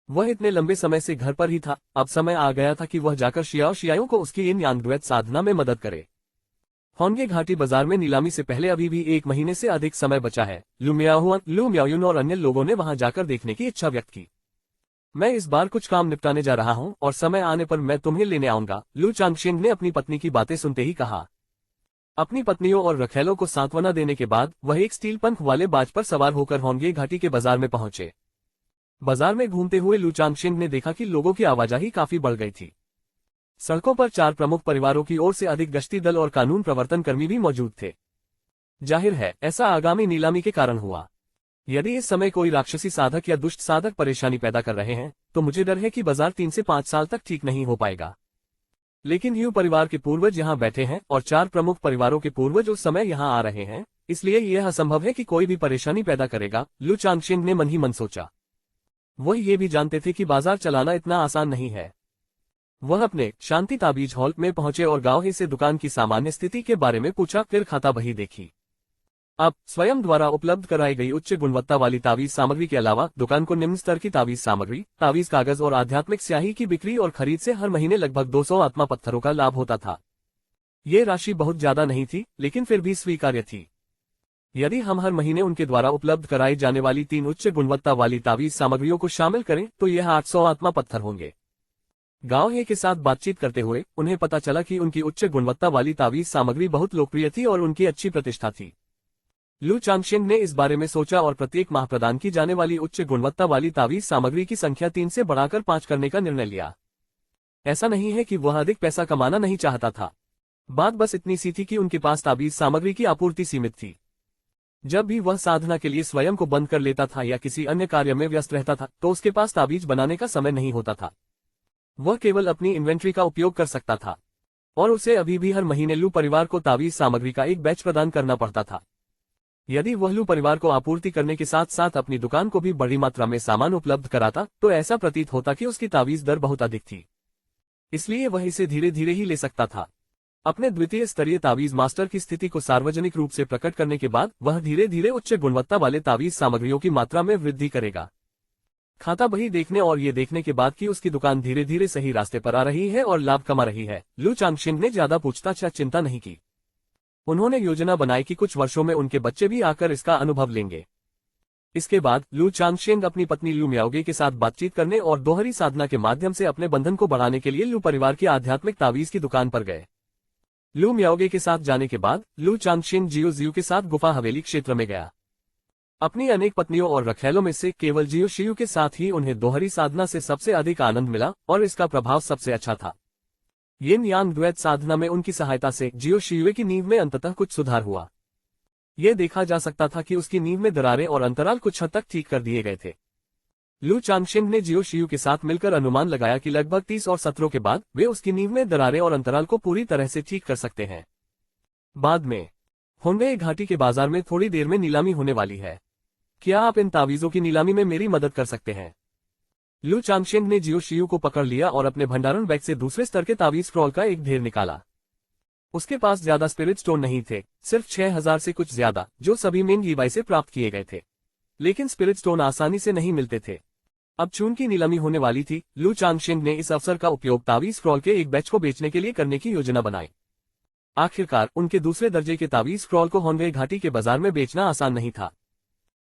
वह इतने लंबे समय से घर पर ही था, अब समय आ गया था कि वह जाकर शियाओं को उसकी इन यांगद्वैत साधना में मदद करे। होंगे घाटी बाजार में नीलामी से पहले अभी भी 1 महीने से अधिक समय बचा है। लू म्याओयुन और अन्य लोगों ने वहां जाकर देखने की इच्छा व्यक्त की। मैं इस बार कुछ काम निपटाने जा रहा हूं और समय आने पर मैं तुम्हें लेने आऊंगा, लू चांगशेंग ने अपनी पत्नी की बातें सुनते ही कहा। अपनी पत्नियों और रखैलों को सांत्वना देने के बाद वह एक स्टील पंख वाले बाज पर सवार होकर होंगे घाटी के बाजार में पहुंचे। बाजार में घूमते हुए लू चांगशेंग ने देखा कि लोगों की आवाजाही काफी बढ़ गई थी। सड़कों पर 4 प्रमुख परिवारों की ओर से अधिक गश्ती दल और कानून प्रवर्तन कर्मी भी मौजूद थे। जाहिर है ऐसा आगामी नीलामी के कारण हुआ। यदि इस समय कोई राक्षसी साधक या दुष्ट साधक परेशानी पैदा कर रहे हैं तो मुझे डर है कि बाजार 3 से 5 साल तक ठीक नहीं हो पाएगा। लेकिन यू परिवार के पूर्वज यहाँ बैठे हैं और 4 प्रमुख परिवारों के पूर्वज उस समय यहाँ आ रहे हैं, इसलिए यह असंभव है कि कोई भी परेशानी पैदा करेगा, लू चांगशेंग ने मन ही मन सोचा। वह ये भी जानते थे कि बाजार चलाना इतना आसान नहीं है। वह अपने शांति ताबीज हॉल में पहुंचे और गांव ही से दुकान की सामान्य स्थिति के बारे में पूछा, फिर खाता बही देखी। अब स्वयं द्वारा उपलब्ध कराई गई उच्च गुणवत्ता वाली तावीज सामग्री के अलावा दुकान को निम्न स्तर की तावीज सामग्री, तावीज कागज और आध्यात्मिक स्याही की बिक्री और खरीद से हर महीने लगभग 200 आत्मा पत्थरों का लाभ होता था। ये राशि बहुत ज्यादा नहीं थी, लेकिन फिर भी स्वीकार्य थी। यदि हम हर महीने उनके द्वारा उपलब्ध कराई जाने वाली 3 उच्च गुणवत्ता वाली तावीज सामग्रियों को शामिल करें तो यह 800 आत्मा पत्थर होंगे। गांव हे के साथ बातचीत करते हुए उन्हें पता चला कि उनकी उच्च गुणवत्ता वाली तावीज सामग्री बहुत लोकप्रिय थी और उनकी अच्छी प्रतिष्ठा थी। लू चांगशेंग ने इस बारे में सोचा और प्रत्येक माह प्रदान की जाने वाली उच्च गुणवत्ता वाली तावीज सामग्री की संख्या 3 से बढ़ाकर 5 करने का निर्णय लिया। ऐसा नहीं है कि वह अधिक पैसा कमाना नहीं चाहता था, बात बस इतनी सी थी कि उनके पास तावीज सामग्री की आपूर्ति सीमित थी। जब भी वह साधना के लिए स्वयं को बंद कर लेता था या किसी अन्य कार्य में व्यस्त रहता था तो उसके पास तावीज बनाने का समय नहीं होता था। वह केवल अपनी इन्वेंट्री का उपयोग कर सकता था और उसे अभी भी हर महीने लू परिवार को तावीज सामग्री का एक बैच प्रदान करना पड़ता था। यदि वह लू परिवार को आपूर्ति करने के साथ साथ अपनी दुकान को भी बड़ी मात्रा में सामान उपलब्ध कराता तो ऐसा प्रतीत होता कि उसकी तावीज दर बहुत अधिक थी, इसलिए वह इसे धीरे धीरे ही ले सकता था। अपने द्वितीय स्तरीय तावीज मास्टर की स्थिति को सार्वजनिक रूप से प्रकट करने के बाद वह धीरे धीरे उच्च गुणवत्ता वाले तावीज सामग्रियों की मात्रा में वृद्धि करेगा। खाता बही देखने और ये देखने के बाद कि उसकी दुकान धीरे धीरे सही रास्ते पर आ रही है और लाभ कमा रही है, लू चांगशेंग ने ज्यादा पूछताछ या चिंता नहीं की। उन्होंने योजना बनाई कि कुछ वर्षों में उनके बच्चे भी आकर इसका अनुभव लेंगे। इसके बाद लू चांगशेंग अपनी पत्नी लू म्याओगे के साथ बातचीत करने और दोहरी साधना के माध्यम से अपने बंधन को बढ़ाने के लिए लू परिवार की आध्यात्मिक तावीज की दुकान पर गए। लू म्याओगे के साथ जाने के बाद लू चांगशेंग जियो के साथ गुफा हवेली क्षेत्र में गया। अपनी अनेक पत्नियों और रखैलों में से केवल जियो के साथ ही उन्हें दोहरी साधना से सबसे अधिक आनंद मिला और इसका प्रभाव सबसे अच्छा था। यिन यांग द्वैत साधना में उनकी सहायता से जियो की नींव में अंततः कुछ सुधार हुआ। यह देखा जा सकता था कि उसकी नींव में दरारें और अंतराल कुछ हद तक ठीक कर दिए गए थे। लू चांगशेंग ने जियो के साथ मिलकर अनुमान लगाया कि लगभग 30 और सत्रों के बाद वे उसकी नींव में दरारें और अंतराल को पूरी तरह से ठीक कर सकते हैं। बाद में होंगे घाटी के बाजार में थोड़ी देर में नीलामी होने वाली है। क्या आप इन तावीजों की नीलामी में मेरी मदद कर सकते हैं? लू चांगशेंग ने जियो को पकड़ लिया और अपने भंडारण बैग से दूसरे स्तर के तावीज स्क्रॉल का एक ढेर निकाला। उसके पास ज्यादा स्पिरिट स्टोन नहीं थे, सिर्फ 6000 से कुछ ज्यादा, जो सभी मेन लीवाई से प्राप्त किए गए थे। लेकिन स्पिरिट स्टोन आसानी से नहीं मिलते थे। अब चून की नीलामी होने वाली थी, लू चांगशेंग ने इस अवसर का उपयोग तावीज स्क्रॉल के एक बैच को बेचने के लिए करने की योजना बनाई। आखिरकार उनके दूसरे दर्जे के तावीज स्क्रॉल को होंगे घाटी के बाजार में बेचना आसान नहीं था।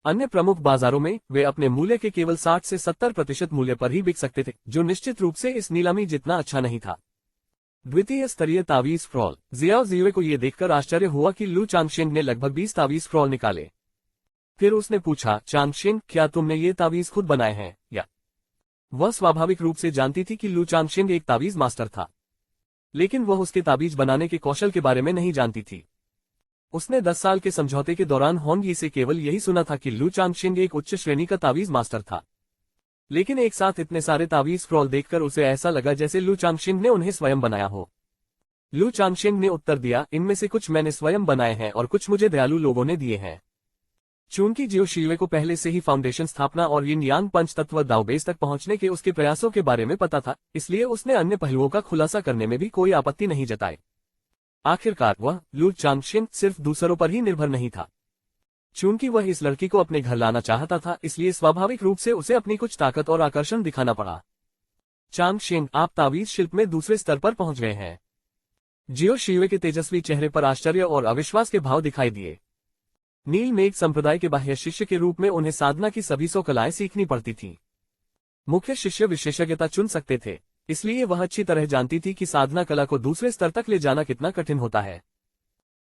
अन्य प्रमुख बाजारों में वे अपने मूल्य के केवल 60 से 70% मूल्य पर ही बिक सकते थे, जो निश्चित रूप से इस नीलामी जितना अच्छा नहीं था। द्वितीय स्तरीय तावीज स्क्रॉल। जियो को यह देखकर आश्चर्य हुआ कि लू चांगशेंग ने लगभग 20 तावीज स्क्रॉल निकाले। फिर उसने पूछा, चांगशेंग, क्या तुमने ये तावीज खुद बनाए हैं या? वह स्वाभाविक रूप से जानती थी कि लू चांगशेंग एक तावीज मास्टर था, लेकिन वह उसके तावीज बनाने के कौशल के बारे में नहीं जानती थी। उसने 10 साल के समझौते के दौरान होंगी से केवल यही सुना था कि लू चांगशेंग एक उच्च श्रेणी का तावीज मास्टर था। लेकिन एक साथ इतने सारे तावीज स्क्रॉल देखकर उसे ऐसा लगा जैसे लू चांगशेंग ने उन्हें स्वयं बनाया हो। लू चांगशेंग ने उत्तर दिया, इनमें से कुछ मैंने स्वयं बनाए हैं और कुछ मुझे दयालु लोगों ने दिए हैं। चूंकि जियो शियुए को पहले से ही फाउंडेशन स्थापना और यिन यांग पंचतत्व दाओबेस तक पहुंचने के उसके प्रयासों के बारे में पता था, इसलिए उसने अन्य पहलुओं का खुलासा करने में भी कोई आपत्ति नहीं जताई। आखिरकार वह लू चांगशिन सिर्फ दूसरों पर ही निर्भर नहीं था। चूंकि वह इस लड़की को अपने घर लाना चाहता था, इसलिए स्वाभाविक रूप से उसे अपनी कुछ ताकत और आकर्षण दिखाना पड़ा। चांगशिन, आप तावीज शिल्प में दूसरे स्तर पर पहुंच गए हैं। जियो शियुए के तेजस्वी चेहरे पर आश्चर्य और अविश्वास के भाव दिखाई दिए। नील मेघ संप्रदाय के बाह्य शिष्य के रूप में उन्हें साधना की सभी 100 कलाएं सीखनी पड़ती थीं। मुख्य शिष्य विशेषज्ञता चुन सकते थे, इसलिए वह अच्छी तरह जानती थी कि साधना कला को दूसरे स्तर तक ले जाना कितना कठिन होता है।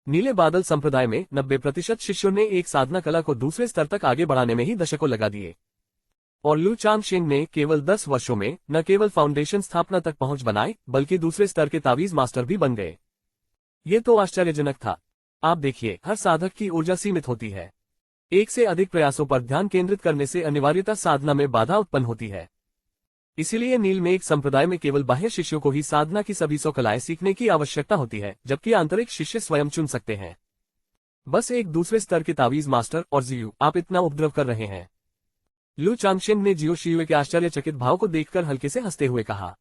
नीले बादल संप्रदाय में 90% शिष्यों ने एक साधना कला को दूसरे स्तर तक आगे बढ़ाने में ही दशकों लगा दिए, और लू चांगशिन ने केवल 10 वर्षों में न केवल फाउंडेशन स्थापना तक पहुंच बनाई, बल्कि दूसरे स्तर के तावीज मास्टर भी बन गए। ये तो आश्चर्यजनक था। आप देखिए, हर साधक की ऊर्जा सीमित होती है। एक से अधिक प्रयासों पर ध्यान केंद्रित करने से अनिवार्यता साधना में बाधा उत्पन्न होती है। इसीलिए नीलमेघ संप्रदाय में केवल बाह्य शिष्यों को ही साधना की सभी 100 कलाएं सीखने की आवश्यकता होती है, जबकि आंतरिक शिष्य स्वयं चुन सकते हैं। बस एक दूसरे स्तर के तावीज मास्टर और जियो, आप इतना उपद्रव कर रहे हैं। लू चांगशिन ने जियो शियुए के आश्चर्यचकित भाव को देखकर हल्के से हंसते हुए कहा,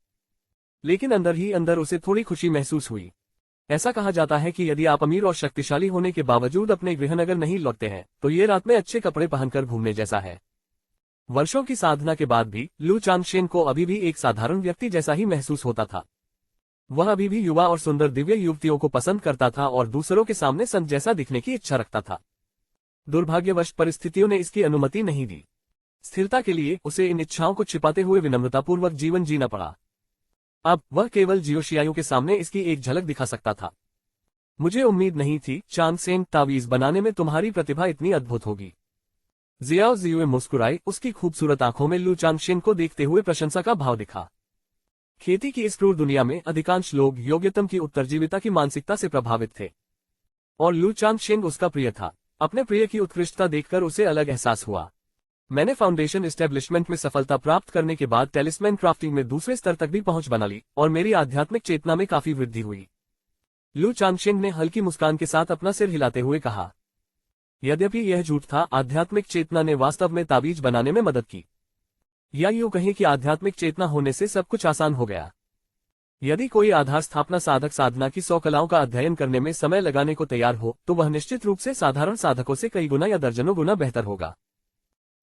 लेकिन अंदर ही अंदर उसे थोड़ी खुशी महसूस हुई। ऐसा कहा जाता है कि यदि आप अमीर और शक्तिशाली होने के बावजूद अपने गृहनगर नहीं लौटते हैं, तो ये रात में अच्छे कपड़े पहनकर घूमने जैसा है। वर्षों की साधना के बाद भी लू चांगशिन को अभी भी एक साधारण व्यक्ति जैसा ही महसूस होता था। वह अभी भी युवा और सुंदर दिव्य युवतियों को पसंद करता था और दूसरों के सामने संत जैसा दिखने की इच्छा रखता था। दुर्भाग्यवश परिस्थितियों ने इसकी अनुमति नहीं दी। स्थिरता के लिए उसे इन इच्छाओं को छिपाते हुए विनम्रतापूर्वक जीवन जीना पड़ा। अब वह केवल जियोशियाओं के सामने इसकी एक झलक दिखा सकता था। मुझे उम्मीद नहीं थी चांगशिन, तावीज बनाने में तुम्हारी प्रतिभा इतनी अद्भुत होगी। जियाओ जियुए मुस्कुराई। उसकी खूबसूरत आंखों में लू चांगशिन को देखते हुए प्रशंसा का भाव दिखा। खेती की इस क्रूर दुनिया में अधिकांश लोग योग्यतम की उत्तरजीविता की मानसिकता से प्रभावित थे, और लू चांगशिन उसका प्रिय था। अपने प्रिय की उत्कृष्टता देखकर उसे अलग एहसास हुआ। मैंने फाउंडेशन एस्टेब्लिशमेंट में सफलता प्राप्त करने के बाद टेलिस्मैन क्राफ्टिंग में दूसरे स्तर तक भी पहुंच बना ली, और मेरी आध्यात्मिक चेतना में काफी वृद्धि हुई। लू चांगशिन ने हल्की मुस्कान के साथ अपना सिर हिलाते हुए कहा, यद्यपि यह झूठ था, आध्यात्मिक चेतना ने वास्तव में ताबीज बनाने में मदद की। या यूं कहें कि आध्यात्मिक चेतना होने से सब कुछ आसान हो गया। यदि कोई आधार स्थापना साधक साधना की 100 कलाओं का अध्ययन करने में समय लगाने को तैयार हो, तो वह निश्चित रूप से साधारण साधकों से कई गुना या दर्जनों गुना बेहतर होगा।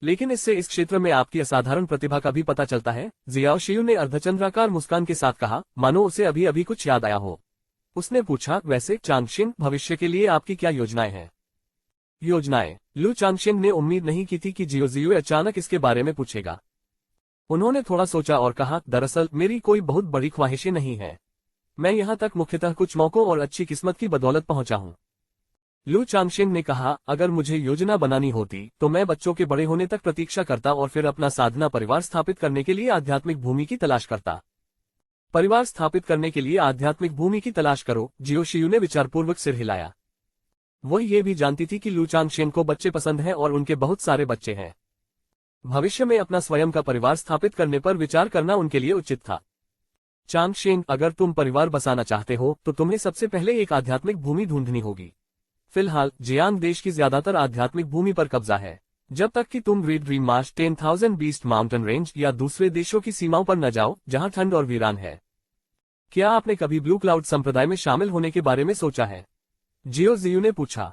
लेकिन इससे इस क्षेत्र में आपकी असाधारण प्रतिभा का भी पता चलता है, जियाओ शियू ने अर्धचंद्राकार मुस्कान के साथ कहा, मानो उसे अभी अभी कुछ याद आया हो। उसने पूछा, वैसे चांगशिन, भविष्य के लिए आपकी क्या योजनाएं हैं? योजनाएं? लू चांगशिन ने उम्मीद नहीं की थी कि जियो जियो अचानक इसके बारे में पूछेगा। उन्होंने थोड़ा सोचा और कहा, दरअसल मेरी कोई बहुत बड़ी ख्वाहिशें नहीं है। मैं यहाँ तक मुख्यतः कुछ मौकों और अच्छी किस्मत की बदौलत पहुंचा हूँ। लू चांगशिन ने कहा, अगर मुझे योजना बनानी होती तो मैं बच्चों के बड़े होने तक प्रतीक्षा करता और फिर अपना साधना परिवार स्थापित करने के लिए आध्यात्मिक भूमि की तलाश करता। परिवार स्थापित करने के लिए आध्यात्मिक भूमि की तलाश करो। जियो शियू ने विचारपूर्वक सिर हिलाया। वह ये भी जानती थी कि लू चांगशिन को बच्चे पसंद हैं और उनके बहुत सारे बच्चे हैं। भविष्य में अपना स्वयं का परिवार स्थापित करने पर विचार करना उनके लिए उचित था। चांगशिन, अगर तुम परिवार बसाना चाहते हो तो तुम्हें सबसे पहले एक आध्यात्मिक भूमि ढूंढनी होगी। फिलहाल जियांग देश की ज्यादातर आध्यात्मिक भूमि पर कब्जा है। जब तक कि तुम ग्रेट ड्रीम मार्च 10,000 बीस्ट माउंटेन रेंज या दूसरे देशों की सीमाओं पर न जाओ जहां ठंड और वीरान है। क्या आपने कभी ब्लू क्लाउड संप्रदाय में शामिल होने के बारे में सोचा है? जियो जियू ने पूछा।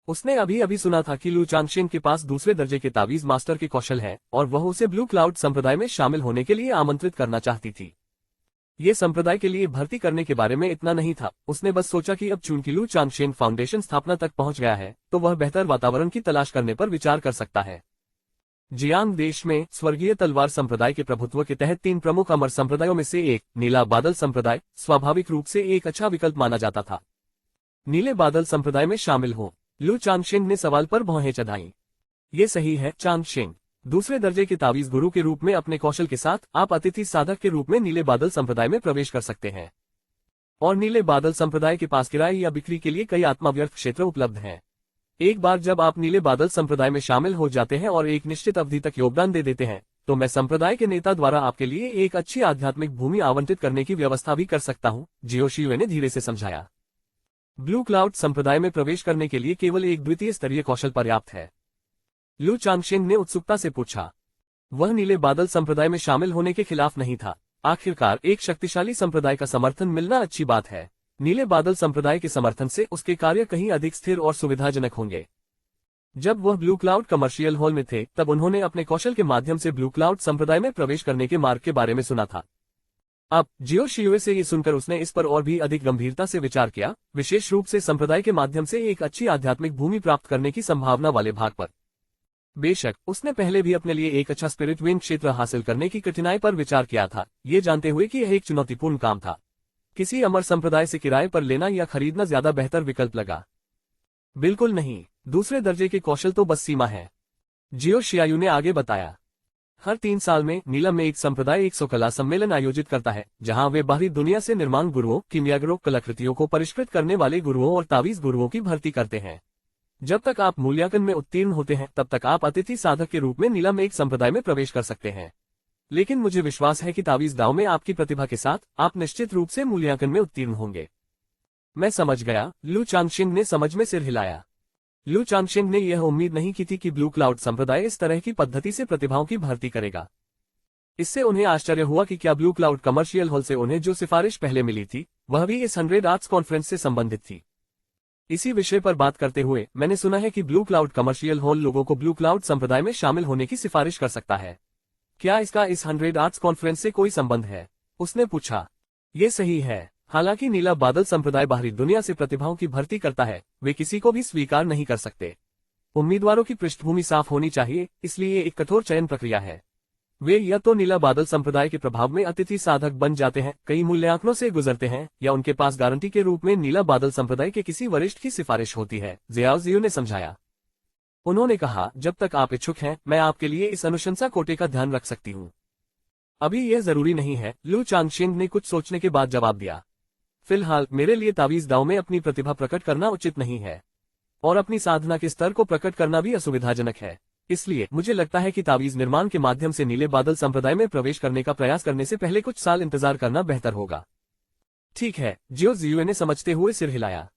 उसने अभी अभी सुना था कि लू चांगशिन के पास दूसरे दर्जे के तावीज मास्टर के कौशल है और वह उसे ब्लू क्लाउड संप्रदाय में शामिल होने के लिए आमंत्रित करना चाहती थी। ये संप्रदाय के लिए भर्ती करने के बारे में इतना नहीं था। उसने बस सोचा कि अब चूंकि लू चांगशिन फाउंडेशन स्थापना तक पहुंच गया है तो वह बेहतर वातावरण की तलाश करने पर विचार कर सकता है। जियांग देश में स्वर्गीय तलवार संप्रदाय के प्रभुत्व के तहत 3 प्रमुख अमर संप्रदायों में से एक नीला बादल संप्रदाय स्वाभाविक रूप से एक अच्छा विकल्प माना जाता था। नीले बादल संप्रदाय में शामिल हो? लू चांगशिन ने सवाल पर भौहें चढ़ाई। ये सही है चांगशिन। दूसरे दर्जे के तावीज गुरु के रूप में अपने कौशल के साथ आप अतिथि साधक के रूप में नीले बादल संप्रदाय में प्रवेश कर सकते हैं। और नीले बादल संप्रदाय के पास किराए या बिक्री के लिए कई आत्माव्यर्थ क्षेत्र उपलब्ध हैं। एक बार जब आप नीले बादल संप्रदाय में शामिल हो जाते हैं और एक निश्चित अवधि तक योगदान दे देते हैं तो मैं संप्रदाय के नेता द्वारा आपके लिए एक अच्छी आध्यात्मिक भूमि आवंटित करने की व्यवस्था भी कर सकता हूँ, जियो शियू ने धीरे से समझाया। ब्लू क्लाउड संप्रदाय में प्रवेश करने के लिए केवल एक द्वितीय स्तरीय कौशल पर्याप्त है। लू चांगशेंग ने उत्सुकता से पूछा। वह नीले बादल संप्रदाय में शामिल होने के खिलाफ नहीं था। आखिरकार एक शक्तिशाली संप्रदाय का समर्थन मिलना अच्छी बात है। नीले बादल संप्रदाय के समर्थन से उसके कार्य कहीं अधिक स्थिर और सुविधाजनक होंगे। जब वह ब्लू क्लाउड कमर्शियल हॉल में थे तब उन्होंने अपने कौशल के माध्यम से ब्लू क्लाउड संप्रदाय में प्रवेश करने के मार्ग के बारे में सुना था। अब जियो शियुए से ये सुनकर उसने इस पर और भी अधिक गंभीरता से विचार किया, विशेष रूप से संप्रदाय के माध्यम से एक अच्छी आध्यात्मिक भूमि प्राप्त करने की संभावना वाले भाग पर। बेशक उसने पहले भी अपने लिए एक अच्छा स्पिरिट विंग क्षेत्र हासिल करने की कठिनाई पर विचार किया था, ये जानते हुए कि यह एक चुनौतीपूर्ण काम था। किसी अमर संप्रदाय से किराए पर लेना या खरीदना ज्यादा बेहतर विकल्प लगा। बिल्कुल नहीं, दूसरे दर्जे के कौशल तो बस सीमा है, जियो शियायू ने आगे बताया। हर 3 साल में नीलम में एक संप्रदाय 100 कला सम्मेलन आयोजित करता है, जहां वे बाहरी दुनिया से निर्माण गुरुओं, कीमियागरों, कलाकृतियों को परिष्कृत करने वाले गुरुओं और तावीज गुरुओं की भर्ती करते हैं। जब तक आप मूल्यांकन में उत्तीर्ण होते हैं तब तक आप अतिथि साधक के रूप में नीलम में एक संप्रदाय में प्रवेश कर सकते हैं। लेकिन मुझे विश्वास है कि तावीज दाव में आपकी प्रतिभा के साथ आप निश्चित रूप से मूल्यांकन में उत्तीर्ण होंगे। मैं समझ गया, लू चांगशेंग ने समझ में सिर हिलाया। लू चांगशेंग ने यह उम्मीद नहीं की थी कि ब्लू क्लाउड संप्रदाय इस तरह की पद्धति से प्रतिभाओं की भर्ती करेगा। इससे उन्हें आश्चर्य हुआ कि क्या ब्लू क्लाउड कमर्शियल हॉल से उन्हें जो सिफारिश पहले मिली थी वह भी इस 100 आर्ट्स कॉन्फ्रेंस से संबंधित थी। इसी विषय पर बात करते हुए मैंने सुना है कि ब्लू क्लाउड कमर्शियल हॉल लोगों को ब्लू क्लाउड संप्रदाय में शामिल होने की सिफारिश कर सकता है। क्या इसका इस 100 आर्ट्स कॉन्फ्रेंस से कोई संबंध है? उसने पूछा। ये सही है। हालांकि नीला बादल संप्रदाय बाहरी दुनिया से प्रतिभाओं की भर्ती करता है, वे किसी को भी स्वीकार नहीं कर सकते। उम्मीदवारों की पृष्ठभूमि साफ होनी चाहिए, इसलिए एक कठोर चयन प्रक्रिया है। वे या तो नीला बादल संप्रदाय के प्रभाव में अतिथि साधक बन जाते हैं, कई मूल्यांकनों से गुजरते हैं, या उनके पास गारंटी के रूप में नीला बादल संप्रदाय के किसी वरिष्ठ की सिफारिश होती है, जियाओ जियो ने समझाया। उन्होंने कहा, जब तक आप इच्छुक हैं मैं आपके लिए इस अनुशंसा कोटे का ध्यान रख सकती हूँ। अभी यह जरूरी नहीं है, लू चांगशेंग ने कुछ सोचने के बाद जवाब दिया। फिलहाल मेरे लिए तावीज दाव में अपनी प्रतिभा प्रकट करना उचित नहीं है, और अपनी साधना के स्तर को प्रकट करना भी असुविधाजनक है। इसलिए मुझे लगता है कि तावीज निर्माण के माध्यम से नीले बादल संप्रदाय में प्रवेश करने का प्रयास करने से पहले कुछ साल इंतजार करना बेहतर होगा। ठीक है, जियो जियुए ने समझते हुए सिर हिलाया।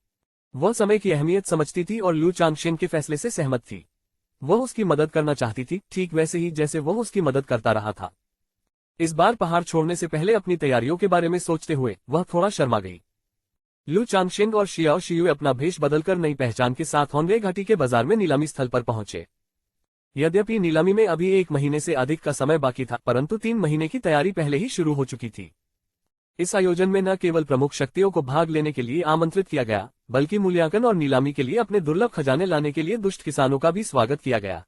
वह समय की अहमियत समझती थी और लू चांगशेंग के फैसले से सहमत थी। वह उसकी मदद करना चाहती थी, ठीक वैसे ही जैसे वह उसकी मदद करता रहा था। इस बार पहाड़ छोड़ने से पहले अपनी तैयारियों के बारे में सोचते हुए वह थोड़ा शर्मा गई। लू चांगशेंग और शियाओ शियुए अपना भेष बदलकर नई पहचान के साथ होंगे घाटी के बाजार में नीलामी स्थल पर पहुंचे। यद्यपि नीलामी में अभी 1 महीने से अधिक का समय बाकी था, परंतु 3 महीने की तैयारी पहले ही शुरू हो चुकी थी। इस आयोजन में न केवल प्रमुख शक्तियों को भाग लेने के लिए आमंत्रित किया गया, बल्कि मूल्यांकन और नीलामी के लिए अपने दुर्लभ खजाने लाने के लिए दुष्ट किसानों का भी स्वागत किया गया।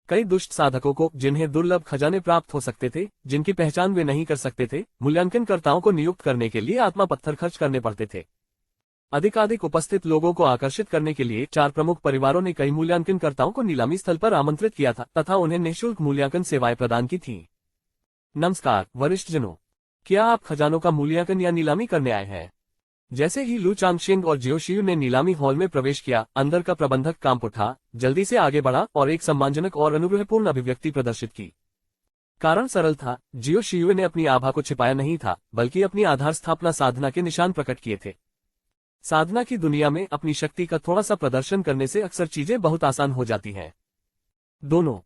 कई दुष्ट साधकों को, जिन्हें दुर्लभ खजाने प्राप्त हो सकते थे, जिनकी पहचान वे नहीं कर सकते थे, मूल्यांकनकर्ताओं को नियुक्त करने के लिए आत्मा पत्थर खर्च करने पड़ते थे। अधिकाधिक उपस्थित लोगों को आकर्षित करने के लिए 4 प्रमुख परिवारों ने कई मूल्यांकनकर्ताओं को नीलामी स्थल पर आमंत्रित किया था तथा उन्हें निःशुल्क मूल्यांकन सेवाएं प्रदान की थीं। नमस्कार वरिष्ठ जनों, क्या आप खजानों का मूल्यांकन या नीलामी करने आए हैं? जैसे ही लू चांगशेंग और जियो शियू ने नीलामी हॉल में प्रवेश किया, अंदर का प्रबंधक कांप उठा, जल्दी से आगे बढ़ा और एक सम्मानजनक और अनुग्रहपूर्ण अभिव्यक्ति प्रदर्शित की। कारण सरल था, जियो शियू ने अपनी आभा को छिपाया नहीं था, बल्कि अपनी आधार स्थापना साधना के निशान प्रकट किए थे। साधना की दुनिया में अपनी शक्ति का थोड़ा सा प्रदर्शन करने से अक्सर चीजें बहुत आसान हो जाती हैं। दोनों,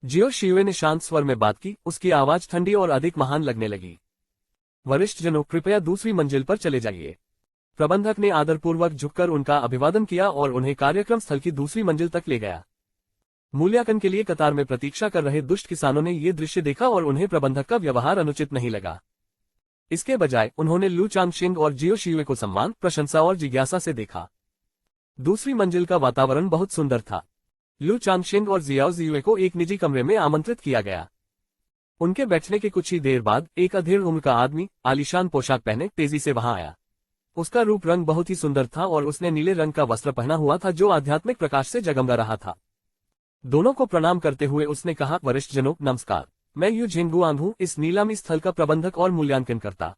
जियो शियू ने शांत स्वर में बात की, उसकी आवाज ठंडी और अधिक महान लगने लगी। वरिष्ठ जनों, कृपया दूसरी मंजिल पर चले जाइए। प्रबंधक ने आदरपूर्वक झुककर उनका अभिवादन किया और उन्हें कार्यक्रम स्थल की दूसरी मंजिल तक ले गया। मूल्यांकन के लिए कतार में प्रतीक्षा कर रहे दुष्ट किसानों ने ये दृश्य देखा और उन्हें प्रबंधक का व्यवहार अनुचित नहीं लगा। इसके बजाय उन्होंने लू चांगशेंग और जियो शियू को सम्मान, प्रशंसा और जिज्ञासा से देखा। दूसरी मंजिल का वातावरण बहुत सुंदर था। लू चांगशेंग और जियाओ जियुए को एक निजी कमरे में आमंत्रित किया गया। उनके बैठने के कुछ ही देर बाद एक अधेड़ उम्र का आदमी आलीशान पोशाक पहने तेजी से वहां आया। उसका रूप रंग बहुत ही सुंदर था और उसने नीले रंग का वस्त्र पहना हुआ था जो आध्यात्मिक प्रकाश से जगमगा रहा था। दोनों को प्रणाम करते हुए उसने कहा, वरिष्ठ जनों नमस्कार, मैं यू झिंगुआंग हूँ, इस नीलामी स्थल का प्रबंधक और मूल्यांकन करता।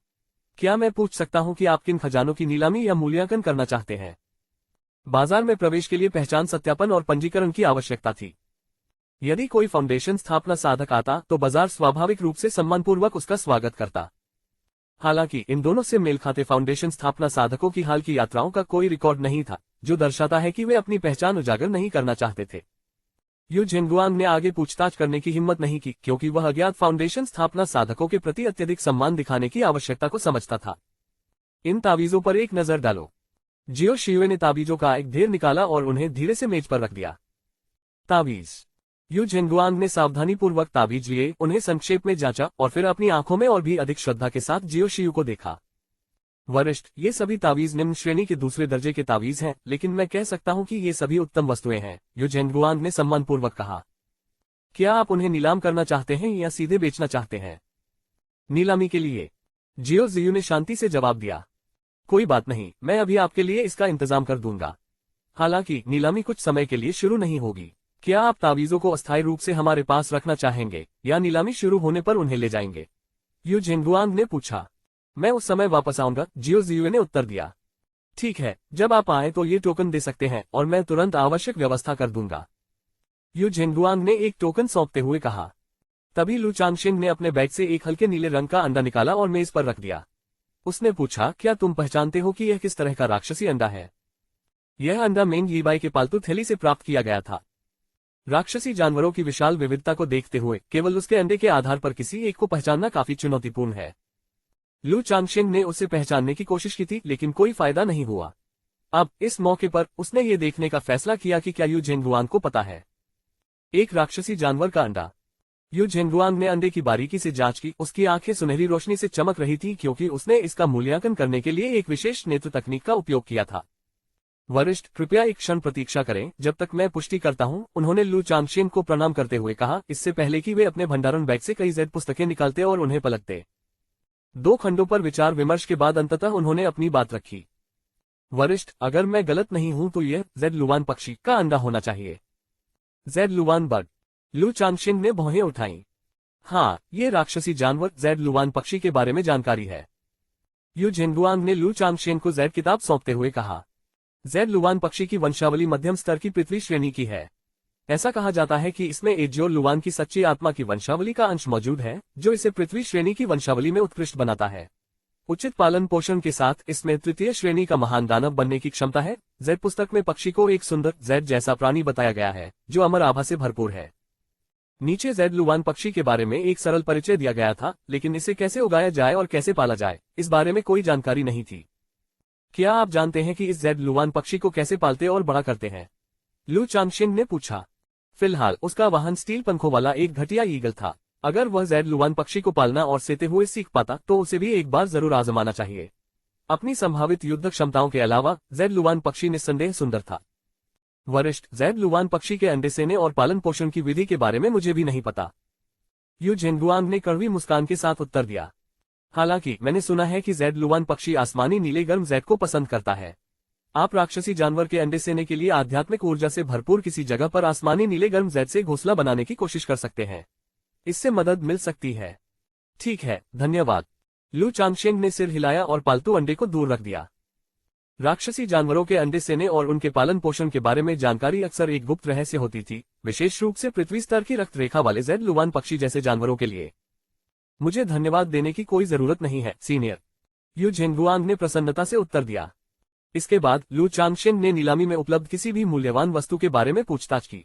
क्या मैं पूछ सकता हूँ कि आप किन खजानों की नीलामी या मूल्यांकन करना चाहते हैं? बाजार में प्रवेश के लिए पहचान सत्यापन और पंजीकरण की आवश्यकता थी। यदि कोई फाउंडेशन स्थापना साधक आता तो बाजार स्वाभाविक रूप से सम्मानपूर्वक उसका स्वागत करता। हालांकि इन दोनों से मेल खाते फाउंडेशन स्थापना साधकों की हाल की यात्राओं का कोई रिकॉर्ड नहीं था, जो दर्शाता है कि वे अपनी पहचान उजागर नहीं करना चाहते थे। यू झेंगुआंग ने आगे पूछताछ करने की हिम्मत नहीं की क्योंकि वह अज्ञात फाउंडेशन स्थापना साधकों के प्रति अत्यधिक सम्मान दिखाने की आवश्यकता को समझता था। इन तावीजों पर एक नजर डालो। जियो शियुए ने तावीजों का एक ढेर निकाला और उन्हें धीरे से मेज पर रख दिया। तावीज। यू झेंगुआंग ने सावधानीपूर्वक तावीज लिए, उन्हें संक्षेप में जांचा और फिर अपनी आंखों में और भी अधिक श्रद्धा के साथ जियो शियू को देखा। वरिष्ठ, ये सभी तावीज निम्न श्रेणी के दूसरे दर्जे के तावीज हैं, लेकिन मैं कह सकता हूं कि ये सभी उत्तम वस्तुएं हैं, यू झेंगुआंग ने सम्मानपूर्वक कहा। क्या आप उन्हें नीलाम करना चाहते हैं या सीधे बेचना चाहते हैं? नीलामी के लिए, जियो जियू ने शांति से जवाब दिया। कोई बात नहीं, मैं अभी आपके लिए इसका इंतजाम कर दूंगा। हालांकि नीलामी कुछ समय के लिए शुरू नहीं होगी। क्या आप तावीजों को अस्थायी रूप से हमारे पास रखना चाहेंगे या नीलामी शुरू होने पर उन्हें ले जाएंगे? यू झेंगुआंग ने पूछा। मैं उस समय वापस आऊंगा, जियो जियू ने उत्तर दिया। ठीक है, जब आप आए तो ये टोकन दे सकते हैं और मैं तुरंत आवश्यक व्यवस्था कर दूंगा। यू झेंगुआंग ने एक टोकन सौंपते हुए कहा। तभी लू चांगशेंग ने अपने बैग से एक हल्के नीले रंग का अंडा निकाला और मेज पर रख दिया। उसने पूछा, क्या तुम पहचानते हो कि यह किस तरह का राक्षसी अंडा है? यह अंडा मेंग यीबाई के पालतू थैली से प्राप्त किया गया था। राक्षसी जानवरों की विशाल विविधता को देखते हुए केवल उसके अंडे के आधार पर किसी एक को पहचानना काफी चुनौतीपूर्ण है। लू चांगशेंग ने उसे पहचानने की कोशिश की थी, लेकिन कोई फायदा नहीं हुआ। अब इस मौके पर उसने ये देखने का फैसला किया कि क्या यू झेंगुआंग को पता है एक राक्षसी जानवर का अंडा। यू झेंगुआंग ने अंडे की बारीकी से जांच की। उसकी आंखें सुनहरी रोशनी से चमक रही थी क्योंकि उसने इसका मूल्यांकन करने के लिए एक विशेष नेत्र तकनीक का उपयोग किया था। वरिष्ठ, कृपया एक क्षण प्रतीक्षा करें जब तक मैं पुष्टि करता हूं, उन्होंने लू चांगशेन को प्रणाम करते हुए कहा, इससे पहले कि वे अपने भंडारण बैग से कई जेड पुस्तकें निकालते और उन्हें पलटते। 2 खंडों पर विचार विमर्श के बाद अंततः उन्होंने अपनी बात रखी। वरिष्ठ, अगर मैं गलत नहीं हूं तो यह जेड लुवान पक्षी का अंडा होना चाहिए। जेड लुवान बर्ड। लू चांगशेन ने भौहें उठाई। हाँ, ये राक्षसी जानवर जेड लुवान पक्षी के बारे में जानकारी है। यू झेंगुआंग ने लू चांगशेन को जेड किताब सौंपते हुए कहा। जेड लुवान पक्षी की वंशावली मध्यम स्तर की पृथ्वी श्रेणी की है। ऐसा कहा जाता है कि इसमें एजियो लुवान की सच्ची आत्मा की वंशावली का अंश मौजूद है, जो इसे पृथ्वी श्रेणी की वंशावली में उत्कृष्ट बनाता है। उचित पालन पोषण के साथ इसमें तृतीय श्रेणी का महान दानव बनने की क्षमता है। जेड पुस्तक में पक्षी को एक सुंदर जेड जैसा प्राणी बताया गया है, जो अमर आभा से भरपूर है। नीचे जेड लुवान पक्षी के बारे में एक सरल परिचय दिया गया था, लेकिन इसे कैसे उगाया जाए और कैसे पाला जाए, इस बारे में कोई जानकारी नहीं थी। क्या आप जानते हैं कि इस जेड लुवान पक्षी को कैसे पालते और बड़ा करते हैं? लू चांगशेन ने पूछा। फिलहाल उसका वाहन स्टील पंखों वाला एक घटिया ईगल था। अगर वह जेड लुवान पक्षी को पालना और सेते हुए सीख पाता तो उसे भी एक बार जरूर आजमाना चाहिए। अपनी संभावित युद्ध क्षमताओं के अलावा जेड लुवान पक्षी निस्संदेह सुंदर था। वरिष्ठ, जेड लुवान पक्षी के अंडे सेने और पालन पोषण की विधि के बारे में मुझे भी नहीं पता। यू झेंगुआंग ने कड़वी मुस्कान के साथ उत्तर दिया। हालांकि मैंने सुना है कि जेड लुवान पक्षी आसमानी नीले गर्म जेड को पसंद करता है। आप राक्षसी जानवर के अंडे सेने के लिए आध्यात्मिक ऊर्जा से भरपूर किसी जगह पर आसमानी नीले गर्म जेड से घोंसला बनाने की कोशिश कर सकते हैं। इससे मदद मिल सकती है। ठीक है, धन्यवाद। लू चांगशेंग ने सिर हिलाया और पालतू अंडे को दूर रख दिया। राक्षसी जानवरों के अंडे सेने और उनके पालन पोषण के बारे में जानकारी अक्सर एक गुप्त रहस्य होती थी, विशेष रूप से पृथ्वी स्तर की रक्त रेखा वाले जेड लुवान पक्षी जैसे जानवरों के लिए। मुझे धन्यवाद देने की कोई जरूरत नहीं है, सीनियर। यू झेंगुआंग ने प्रसन्नता से उत्तर दिया। इसके बाद लू चांगशेन ने नीलामी में उपलब्ध किसी भी मूल्यवान वस्तु के बारे में पूछताछ की।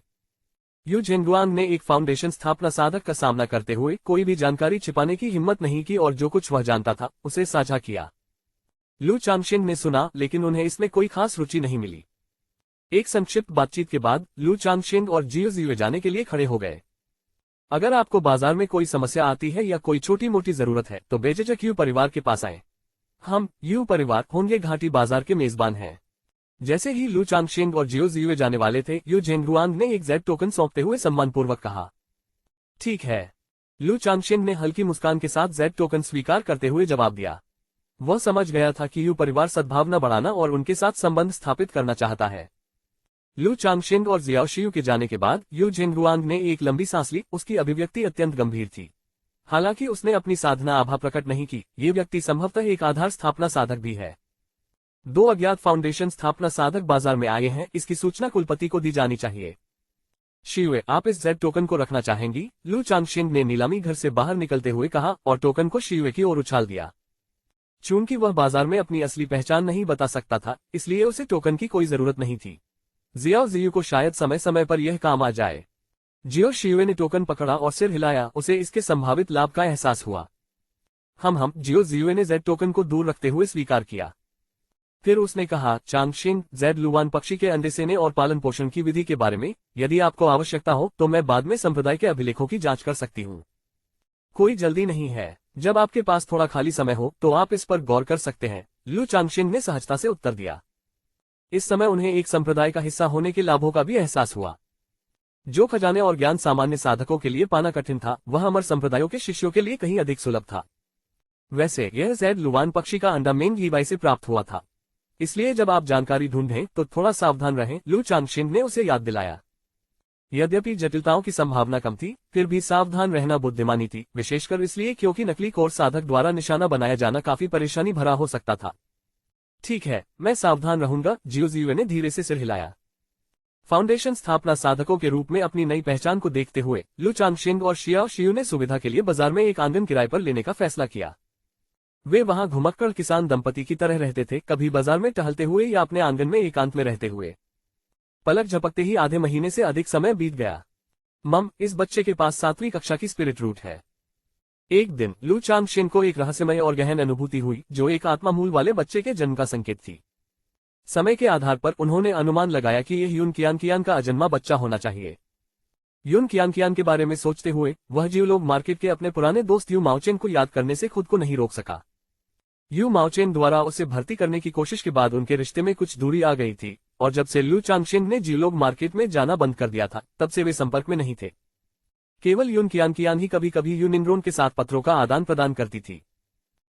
यू झेंगुआंग ने एक फाउंडेशन स्थापना साधक का सामना करते हुए कोई भी जानकारी छिपाने की हिम्मत नहीं की और जो कुछ वह जानता था उसे साझा किया। लू चांगशेन ने सुना, लेकिन उन्हें इसमें कोई खास रुचि नहीं मिली। एक संक्षिप्त बातचीत के बाद लू चांगशेन और जियो जियो जाने के लिए खड़े हो गए। अगर आपको बाजार में कोई समस्या आती है या कोई छोटी मोटी जरूरत है तो बेझिझक यू परिवार के पास आएं। हम यू परिवार होंगे घाटी बाजार के मेजबान हैं। जैसे ही लू चांगशेंग और जियो जियो जाने वाले थे, यू झेंगुआंग ने एक जेड टोकन सौंपते हुए सम्मानपूर्वक कहा। ठीक है। लू चांगशेंग ने हल्की मुस्कान के साथ जेड टोकन स्वीकार करते हुए जवाब दिया। वह समझ गया था कि यू परिवार सद्भावना बढ़ाना और उनके साथ संबंध स्थापित करना चाहता है। लू चांगशेंग और जियाओ शियू के जाने के बाद यू झेंगुआंग ने एक लंबी सांस ली। उसकी अभिव्यक्ति अत्यंत गंभीर थी। हालांकि उसने अपनी साधना आभा प्रकट नहीं की। ये व्यक्ति संभवतः एक आधार स्थापना साधक भी है। 2 अज्ञात फाउंडेशन स्थापना साधक बाजार में आए हैं, इसकी सूचना कुलपति को दी जानी चाहिए। शियुए, आप इस जेड टोकन को रखना चाहेंगी? लू चांगशेंग ने नीलामी घर से बाहर निकलते हुए कहा और टोकन को शियुए की ओर उछाल दिया। चूंकि वह बाजार में अपनी असली पहचान नहीं बता सकता था, इसलिए उसे टोकन की कोई जरूरत नहीं थी। जियाओ जियू को शायद समय समय पर यह काम आ जाए। जियो शियुए ने टोकन पकड़ा और सिर हिलाया, उसे इसके संभावित लाभ का एहसास हुआ। जियो जियुए ने जेड टोकन को दूर रखते हुए स्वीकार किया। फिर उसने कहा, चांगशिन, जेड लुवान पक्षी के अंडे सेने और पालन पोषण की विधि के बारे में यदि आपको आवश्यकता हो तो मैं बाद में संप्रदाय के अभिलेखों की जांच कर सकती हूँ। कोई जल्दी नहीं है, जब आपके पास थोड़ा खाली समय हो तो आप इस पर गौर कर सकते हैं, लू चांगशिन ने सहजता से उत्तर दिया। इस समय उन्हें एक संप्रदाय का हिस्सा होने के लाभों का भी एहसास हुआ। जो खजाने और ज्ञान सामान्य साधकों के लिए पाना कठिन था, वह अमर संप्रदायों के शिष्यों के लिए कहीं अधिक सुलभ था। वैसे यह जेड लुवान पक्षी का अंडा मेंग लीवाई से प्राप्त हुआ था, इसलिए जब आप जानकारी ढूंढें तो थोड़ा सावधान रहें, लू चांगशिन ने उसे याद दिलाया। यद्यपि जटिलताओं की संभावना कम थी, फिर भी सावधान रहना बुद्धिमानी थी, विशेषकर इसलिए क्योंकि नकली कोर साधक द्वारा निशाना बनाया जाना काफी परेशानी भरा हो सकता था। ठीक है, मैं सावधान रहूंगा, जियो जियुए ने धीरे से सिर हिलाया। फाउंडेशन स्थापना साधकों के रूप में अपनी नई पहचान को देखते हुए लू चांगशिन और शियाओ शियू ने सुविधा के लिए बाजार में एक आंगन किराए पर लेने का फैसला किया। वे वहां घुमक्कड़ किसान दंपति की तरह रहते थे, कभी बाजार में टहलते हुए या अपने आंगन में एकांत में रहते हुए। पलक झपकते ही आधे महीने से अधिक समय बीत गया। इस बच्चे के पास 7वीं कक्षा की स्पिरिट रूट है। एक दिन लू चांगशिन को एक रहस्यमय और गहन अनुभूति हुई, जो एक आत्मा मूल वाले बच्चे के जन्म का संकेत थी। समय के आधार पर उन्होंने अनुमान लगाया कि यह यून कियान का अजन्मा बच्चा होना चाहिए। यून कियान के बारे में सोचते हुए वह जियोलोग मार्केट के अपने पुराने दोस्त यू माओचेन को याद करने से खुद को नहीं रोक सका। यू माओचेन द्वारा उसे भर्ती करने की कोशिश के बाद उनके रिश्ते में कुछ दूरी आ गई थी, और जब से लू चांगशिन ने जियोलोग मार्केट में जाना बंद कर दिया था, तब से वे संपर्क में नहीं थे। केवल यून कियान ही कभी कभी यू निंग्रोन के साथ पत्रों का आदान प्रदान करती थी।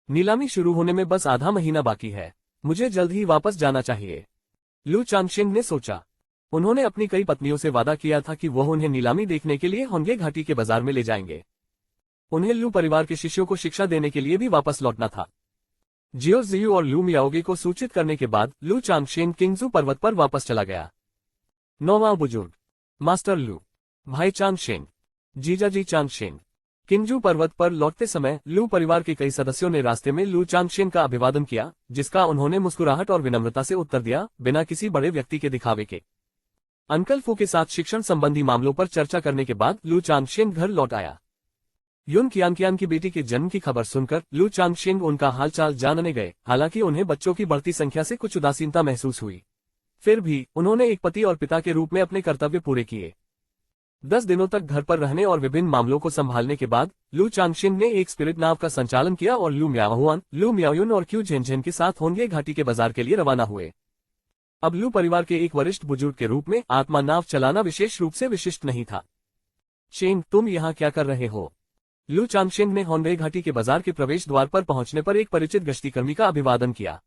नीलामी शुरू होने में बस आधा महीना बाकी है, मुझे जल्द ही वापस जाना चाहिए, लू चांगशिन ने सोचा। उन्होंने अपनी कई पत्नियों से वादा किया था कि वह उन्हें नीलामी देखने के लिए होंगे घाटी के बाजार में ले जाएंगे। उन्हें लू परिवार के शिष्यों को शिक्षा देने के लिए भी वापस लौटना था। जियो जियू और लू मियाओगे को सूचित करने के बाद लू चांगशिन किंगजू पर्वत पर वापस चला गया। 9वां बुजुर्ग, मास्टर लू, भाई चांगशिन, जीजाजी चांगशिन। किंगजू पर्वत पर लौटते समय लू परिवार के कई सदस्यों ने रास्ते में लू चांगशिन का अभिवादन किया, जिसका उन्होंने मुस्कुराहट और विनम्रता से उत्तर दिया, बिना किसी बड़े व्यक्ति के दिखावे के। अंकल फू के साथ शिक्षण संबंधी मामलों पर चर्चा करने के बाद लू चांगशिन घर लौट आया। यून कियान की बेटी के जन्म की खबर सुनकर लू चांगशिन उनका हालचाल जानने गए। हालांकि उन्हें बच्चों की बढ़ती संख्या से कुछ उदासीनता महसूस हुई, फिर भी उन्होंने एक पति और पिता के रूप में अपने कर्तव्य पूरे किए। 10 दिनों तक घर पर रहने और विभिन्न मामलों को संभालने के बाद लू चांगशिन ने एक स्पिरिट नाव का संचालन किया और लू मियाओहुआन, लू मियाओयुन और क्यू झेनझेन के साथ होंगे घाटी के बाजार के लिए रवाना हुए। अब लू परिवार के एक वरिष्ठ बुजुर्ग के रूप में आत्मा नाव चलाना विशेष रूप से विशिष्ट नहीं था। चेन, तुम यहाँ क्या कर रहे हो? लू चांगशिन ने होंगे घाटी के बाजार के प्रवेश द्वार पर पहुंचने पर एक परिचित गश्तीकर्मी का अभिवादन किया।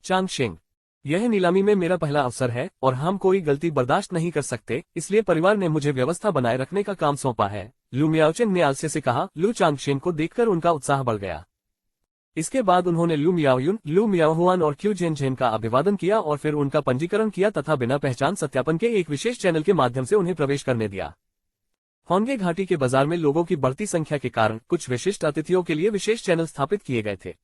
चांगशिन, यह नीलामी में मेरा पहला अवसर है और हम कोई गलती बर्दाश्त नहीं कर सकते, इसलिए परिवार ने मुझे व्यवस्था बनाए रखने का काम सौंपा है, लू मियाओचेन ने आलस्य से कहा। लू चांगशिन को देखकर उनका उत्साह बढ़ गया। इसके बाद उन्होंने लू मियाओयुन, लू मियाओहुआन और क्यू झेनझेन का अभिवादन किया और फिर उनका पंजीकरण किया तथा बिना पहचान सत्यापन के एक विशेष चैनल के माध्यम से उन्हें प्रवेश करने दिया। होंगे घाटी के बाजार में लोगों की बढ़ती संख्या के कारण कुछ विशिष्ट अतिथियों के लिए विशेष चैनल स्थापित किए गए थे।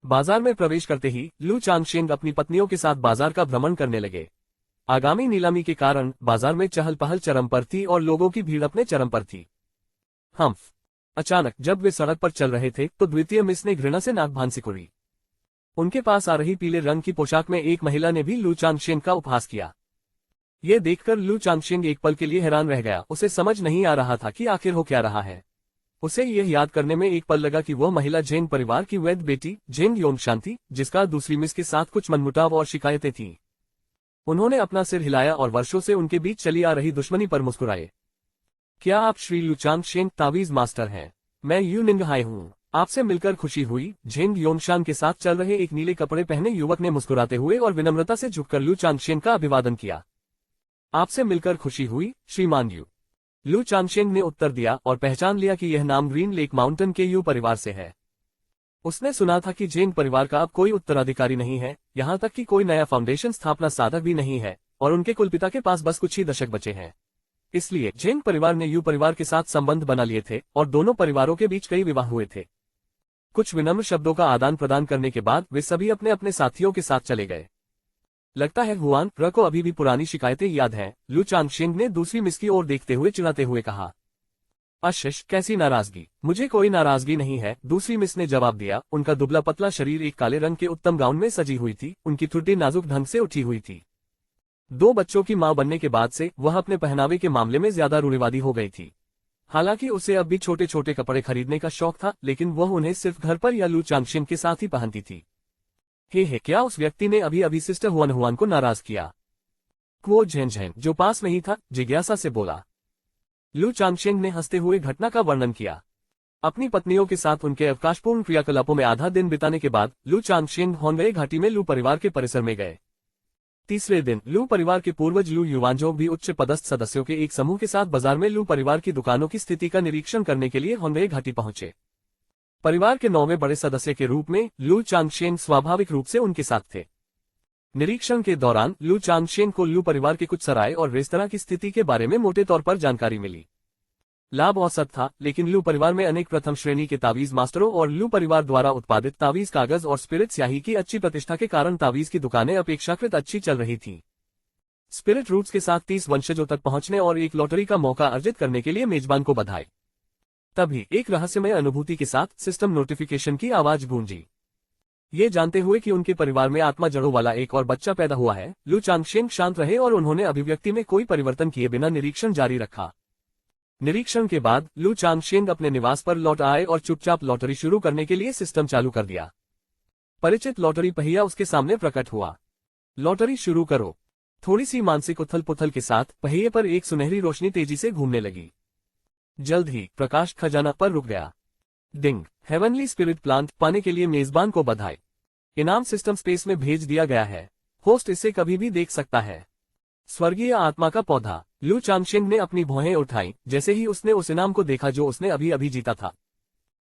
बाजार में प्रवेश करते ही लू चांगशिन अपनी पत्नियों के साथ बाजार का भ्रमण करने लगे। आगामी नीलामी के कारण बाजार में चहल पहल चरम पर थी और लोगों की भीड़ अपने चरम पर थी। अचानक जब वे सड़क पर चल रहे थे तो द्वितीय मिस ने घृणा से नाक भान सिकुड़ी। उनके पास आ रही पीले रंग की पोशाक में एक महिला ने भी लू चांगशिन का उपहास किया। ये देखकर लू चांगशिन एक पल के लिए हैरान रह गया। उसे समझ नहीं आ रहा था कि आखिर हो क्या रहा है। उसे यह याद करने में एक पल लगा कि वह महिला झेन परिवार की वैध बेटी झेन योंगशान थी, जिसका दूसरी मिस के साथ कुछ मनमुटाव और शिकायतें थीं। उन्होंने अपना सिर हिलाया और वर्षों से उनके बीच चली आ रही दुश्मनी पर मुस्कुराए। क्या आप श्री लू चांगशिन तावीज मास्टर हैं? मैं यू निंगहाई हूँ। आपसे मिलकर खुशी हुई। झेन योंगशान के साथ चल रहे एक नीले कपड़े पहने युवक ने मुस्कुराते हुए और विनम्रता से झुककर लू चांगशिन का अभिवादन किया। आपसे मिलकर खुशी हुई, श्रीमान यू, लू चांगशिन ने उत्तर दिया और पहचान लिया कि यह नाम ग्रीन लेक माउंटेन के यू परिवार से है। उसने सुना था कि झेन परिवार का अब कोई उत्तराधिकारी नहीं है, यहाँ तक कि कोई नया फाउंडेशन स्थापना साधक भी नहीं है और उनके कुलपिता के पास बस कुछ ही दशक बचे हैं। इसलिए झेन परिवार ने यू परिवार के साथ संबंध बना लिए थे और दोनों परिवारों के बीच कई विवाह हुए थे। कुछ विनम्र शब्दों का आदान प्रदान करने के बाद वे सभी अपने अपने साथियों के साथ चले गए। लगता है हुआन र को अभी भी पुरानी शिकायतें याद हैं। लू चांगशेंग ने दूसरी मिस की ओर देखते हुए चिढ़ाते हुए कहा। अशिश, कैसी नाराजगी? मुझे कोई नाराजगी नहीं है, दूसरी मिस ने जवाब दिया। उनका दुबला पतला शरीर एक काले रंग के उत्तम गाउन में सजी हुई थी, उनकी ठुड्डी नाजुक ढंग से उठी हुई थी। 2 बच्चों की मां बनने के बाद से वह अपने पहनावे के मामले में ज्यादा रूढ़िवादी हो गई थी। हालांकि उसे अब भी छोटे छोटे कपड़े खरीदने का शौक था, लेकिन वह उन्हें सिर्फ घर पर या लू चांगशेन के साथ ही पहनती थी। हे, क्या उस व्यक्ति ने अभी अभी सिस्टर हुआन हुआन को नाराज किया? क्वो झेनझेन, जो पास में ही था, जिज्ञासा से बोला। लू चांगशेन ने हंसते हुए घटना का वर्णन किया। अपनी पत्नियों के साथ उनके अवकाशपूर्ण क्रियाकलापों में आधा दिन बिताने के बाद लू चांगशेन होनवे घाटी में लू परिवार के परिसर में गए। तीसरे दिन लू परिवार के पूर्वज लू युवानजो भी उच्च पदस्थ सदस्यों के एक समूह के साथ बाजार में लू परिवार की दुकानों की स्थिति का निरीक्षण करने के लिए होनवे घाटी पहुंचे। परिवार के 9वें बड़े सदस्य के रूप में लू चांगशेन स्वाभाविक रूप से उनके साथ थे। निरीक्षण के दौरान लू चांगशेन को लू परिवार के कुछ सराय और रेस्तरां की स्थिति के बारे में मोटे तौर पर जानकारी मिली। लाभ औसत था, लेकिन लू परिवार में अनेक प्रथम श्रेणी के तावीज मास्टरों और लू परिवार द्वारा उत्पादित तावीज कागज और स्पिरिट स्याही की अच्छी प्रतिष्ठा के कारण तावीज की दुकानें अपेक्षाकृत अच्छी चल रही थीं। स्पिरिट रूट्स के साथ 30 वंशजों तक पहुंचने और एक लॉटरी का मौका अर्जित करने के लिए मेजबान को बधाई। तभी एक रहस्यमय अनुभूति के साथ सिस्टम नोटिफिकेशन की आवाज गूंजी। ये जानते हुए कि उनके परिवार में आत्मा जड़ों वाला एक और बच्चा पैदा हुआ है, लू चांगशेन शांत रहे और उन्होंने अभिव्यक्ति में कोई परिवर्तन किए बिना निरीक्षण जारी रखा। निरीक्षण के बाद लू चांगशेन अपने निवास पर लौट आए और चुपचाप लॉटरी शुरू करने के लिए सिस्टम चालू कर दिया। परिचित लॉटरी पहिया उसके सामने प्रकट हुआ। लॉटरी शुरू करो। थोड़ी सी मानसिक उथल पुथल के साथ पहिए पर एक सुनहरी रोशनी तेजी से घूमने लगी। जल्द ही प्रकाश खजाना पर रुक गया। डिंग, हेवनली स्पिरिट प्लांट पाने के लिए मेजबान को बधाई। इनाम सिस्टम स्पेस में भेज दिया गया है। होस्ट इसे कभी भी देख सकता है। स्वर्गीय आत्मा का पौधा। लू चांगशेन ने अपनी भौहें उठाई जैसे ही उसने उस इनाम को देखा जो उसने अभी अभी जीता था।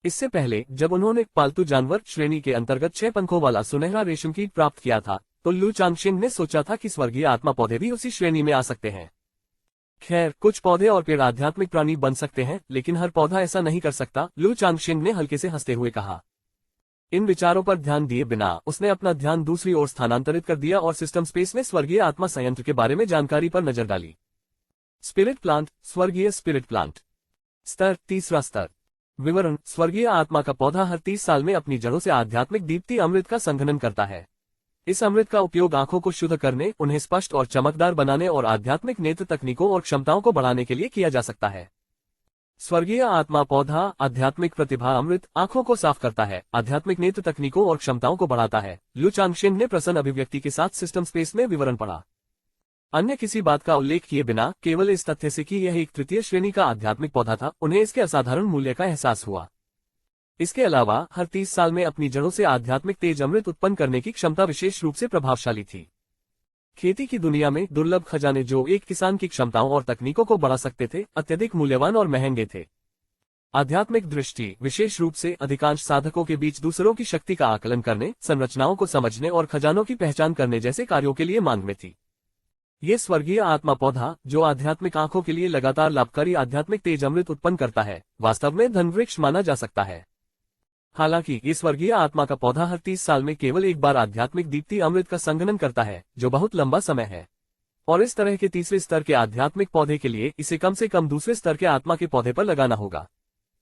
इससे पहले जब उन्होंने पालतू जानवर श्रेणी के अंतर्गत 6 पंखों वाला सुनहरा रेशम कीट प्राप्त किया था, तो लू चांगशेन ने सोचा था कि स्वर्गीय आत्मा पौधे भी उसी श्रेणी में आ सकते हैं। खैर, कुछ पौधे और पेड़ आध्यात्मिक प्राणी बन सकते हैं, लेकिन हर पौधा ऐसा नहीं कर सकता, लू चांगशेन ने हल्के से हंसते हुए कहा। इन विचारों पर ध्यान दिए बिना उसने अपना ध्यान दूसरी ओर स्थानांतरित कर दिया और सिस्टम स्पेस में स्वर्गीय आत्मा संयंत्र के बारे में जानकारी पर नजर डाली। स्पिरिट प्लांट, स्वर्गीय स्पिरिट प्लांट। स्तर, तीसरा स्तर। विवरण: स्वर्गीय आत्मा का पौधा हर 30 साल में अपनी जड़ों से आध्यात्मिक दीप्ति अमृत का संघनन करता है। इस अमृत का उपयोग आंखों को शुद्ध करने, उन्हें स्पष्ट और चमकदार बनाने और आध्यात्मिक नेत्र तकनीकों और क्षमताओं को बढ़ाने के लिए किया जा सकता है। स्वर्गीय आत्मा पौधा आध्यात्मिक प्रतिभा अमृत आंखों को साफ करता है, आध्यात्मिक नेत्र तकनीकों और क्षमताओं को बढ़ाता है। लू चांगशेन ने प्रसन्न अभिव्यक्ति के साथ सिस्टम स्पेस में विवरण पढ़ा। अन्य किसी बात का उल्लेख किए बिना केवल इस तथ्य से कि यह एक तृतीय श्रेणी का आध्यात्मिक पौधा था, उन्हें इसके असाधारण मूल्य का एहसास हुआ। इसके अलावा हर 30 साल में अपनी जड़ों से आध्यात्मिक तेज अमृत उत्पन्न करने की क्षमता विशेष रूप से प्रभावशाली थी। खेती की दुनिया में दुर्लभ खजाने जो एक किसान की क्षमताओं और तकनीकों को बढ़ा सकते थे, अत्यधिक मूल्यवान और महंगे थे। आध्यात्मिक दृष्टि विशेष रूप से अधिकांश साधकों के बीच दूसरों की शक्ति का आकलन करने, संरचनाओं को समझने और खजानों की पहचान करने जैसे कार्यों के लिए मांग में थी। ये स्वर्गीय आत्मा पौधा, जो आध्यात्मिक आंखों के लिए लगातार लाभकारी आध्यात्मिक तेज अमृत उत्पन्न करता है, वास्तव में धनवृक्ष माना जा सकता है। हालांकि ये स्वर्गीय आत्मा का पौधा हर 30 साल में केवल एक बार आध्यात्मिक दीप्ति अमृत का संघनन करता है, जो बहुत लंबा समय है। और इस तरह के तीसरे स्तर के आध्यात्मिक पौधे के लिए इसे कम से कम दूसरे स्तर के आत्मा के पौधे पर लगाना होगा।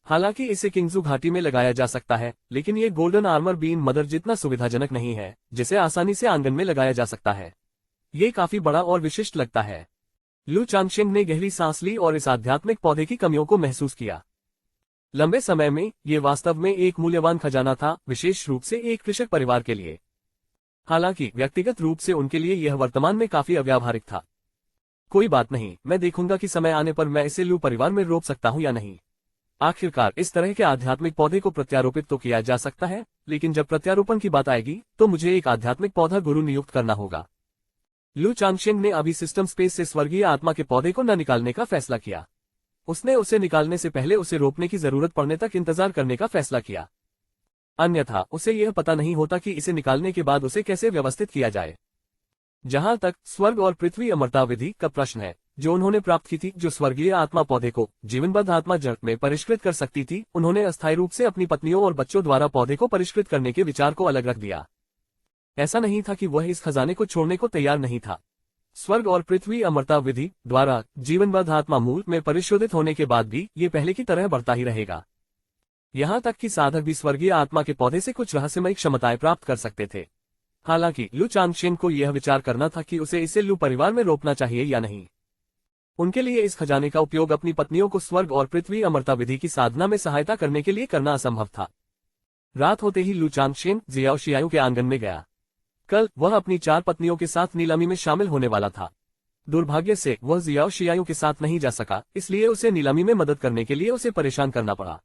हालांकि इसे किंगजू घाटी में लगाया जा सकता है, लेकिन ये गोल्डन आर्मर बीन मदर जितना सुविधाजनक नहीं है, जिसे आसानी से आंगन में लगाया जा सकता है। ये काफी बड़ा और विशिष्ट लगता है। लू चांगशेन ने गहरी सांस ली और इस आध्यात्मिक पौधे की कमियों को महसूस किया। लंबे समय में ये वास्तव में एक मूल्यवान खजाना था, विशेष रूप से एक कृषक परिवार के लिए। हालांकि व्यक्तिगत रूप से उनके लिए यह वर्तमान में काफी अव्यावहारिक था। कोई बात नहीं, मैं देखूंगा कि समय आने पर मैं इसे लू परिवार में रोप सकता हूं या नहीं। आखिरकार इस तरह के आध्यात्मिक पौधे को प्रत्यारोपित तो किया जा सकता है, लेकिन जब प्रत्यारोपण की बात आएगी तो मुझे एक आध्यात्मिक पौधा गुरु नियुक्त करना होगा। लू चांगशेन ने अभी सिस्टम स्पेस से स्वर्गीय आत्मा के पौधे को न निकालने का फैसला किया। उसने उसे निकालने से पहले उसे रोपने की जरूरत पड़ने तक इंतजार करने का फैसला किया। अन्यथा उसे यह पता नहीं होता कि इसे निकालने के बाद उसे कैसे व्यवस्थित किया जाए। जहां तक स्वर्ग और पृथ्वी अमरता विधि का प्रश्न है, जो उन्होंने प्राप्त की थी, जो स्वर्गीय आत्मा पौधे को जीवनबद्ध आत्मा जड़ में परिष्कृत कर सकती थी, उन्होंने अस्थायी रूप से अपनी पत्नियों और बच्चों द्वारा पौधे को परिष्कृत करने के विचार को अलग रख दिया। ऐसा नहीं था कि वह इस खजाने को छोड़ने को तैयार नहीं था। स्वर्ग और पृथ्वी अमरता विधि द्वारा जीवनबद्ध आत्मा मूल में परिशोधित होने के बाद भी ये पहले की तरह बढ़ता ही रहेगा। यहाँ तक कि साधक भी स्वर्गीय आत्मा के पौधे से कुछ रहस्यमयी क्षमताएं प्राप्त कर सकते थे। हालांकि लू चांगशेन को यह विचार करना था कि उसे इसे लू परिवार में रोपना चाहिए या नहीं। उनके लिए इस खजाने का उपयोग अपनी पत्नियों को स्वर्ग और पृथ्वी अमरता विधि की साधना में सहायता करने के लिए करना असंभव था। रात होते ही लू चांगशेन जियाओ शियाओ के आंगन में गया। कल वह अपनी 4 पत्नियों के साथ नीलामी में शामिल होने वाला था। दुर्भाग्य से वह जियाओ शियाओ के साथ नहीं जा सका, इसलिए उसे नीलामी में मदद करने के लिए उसे परेशान करना पड़ा।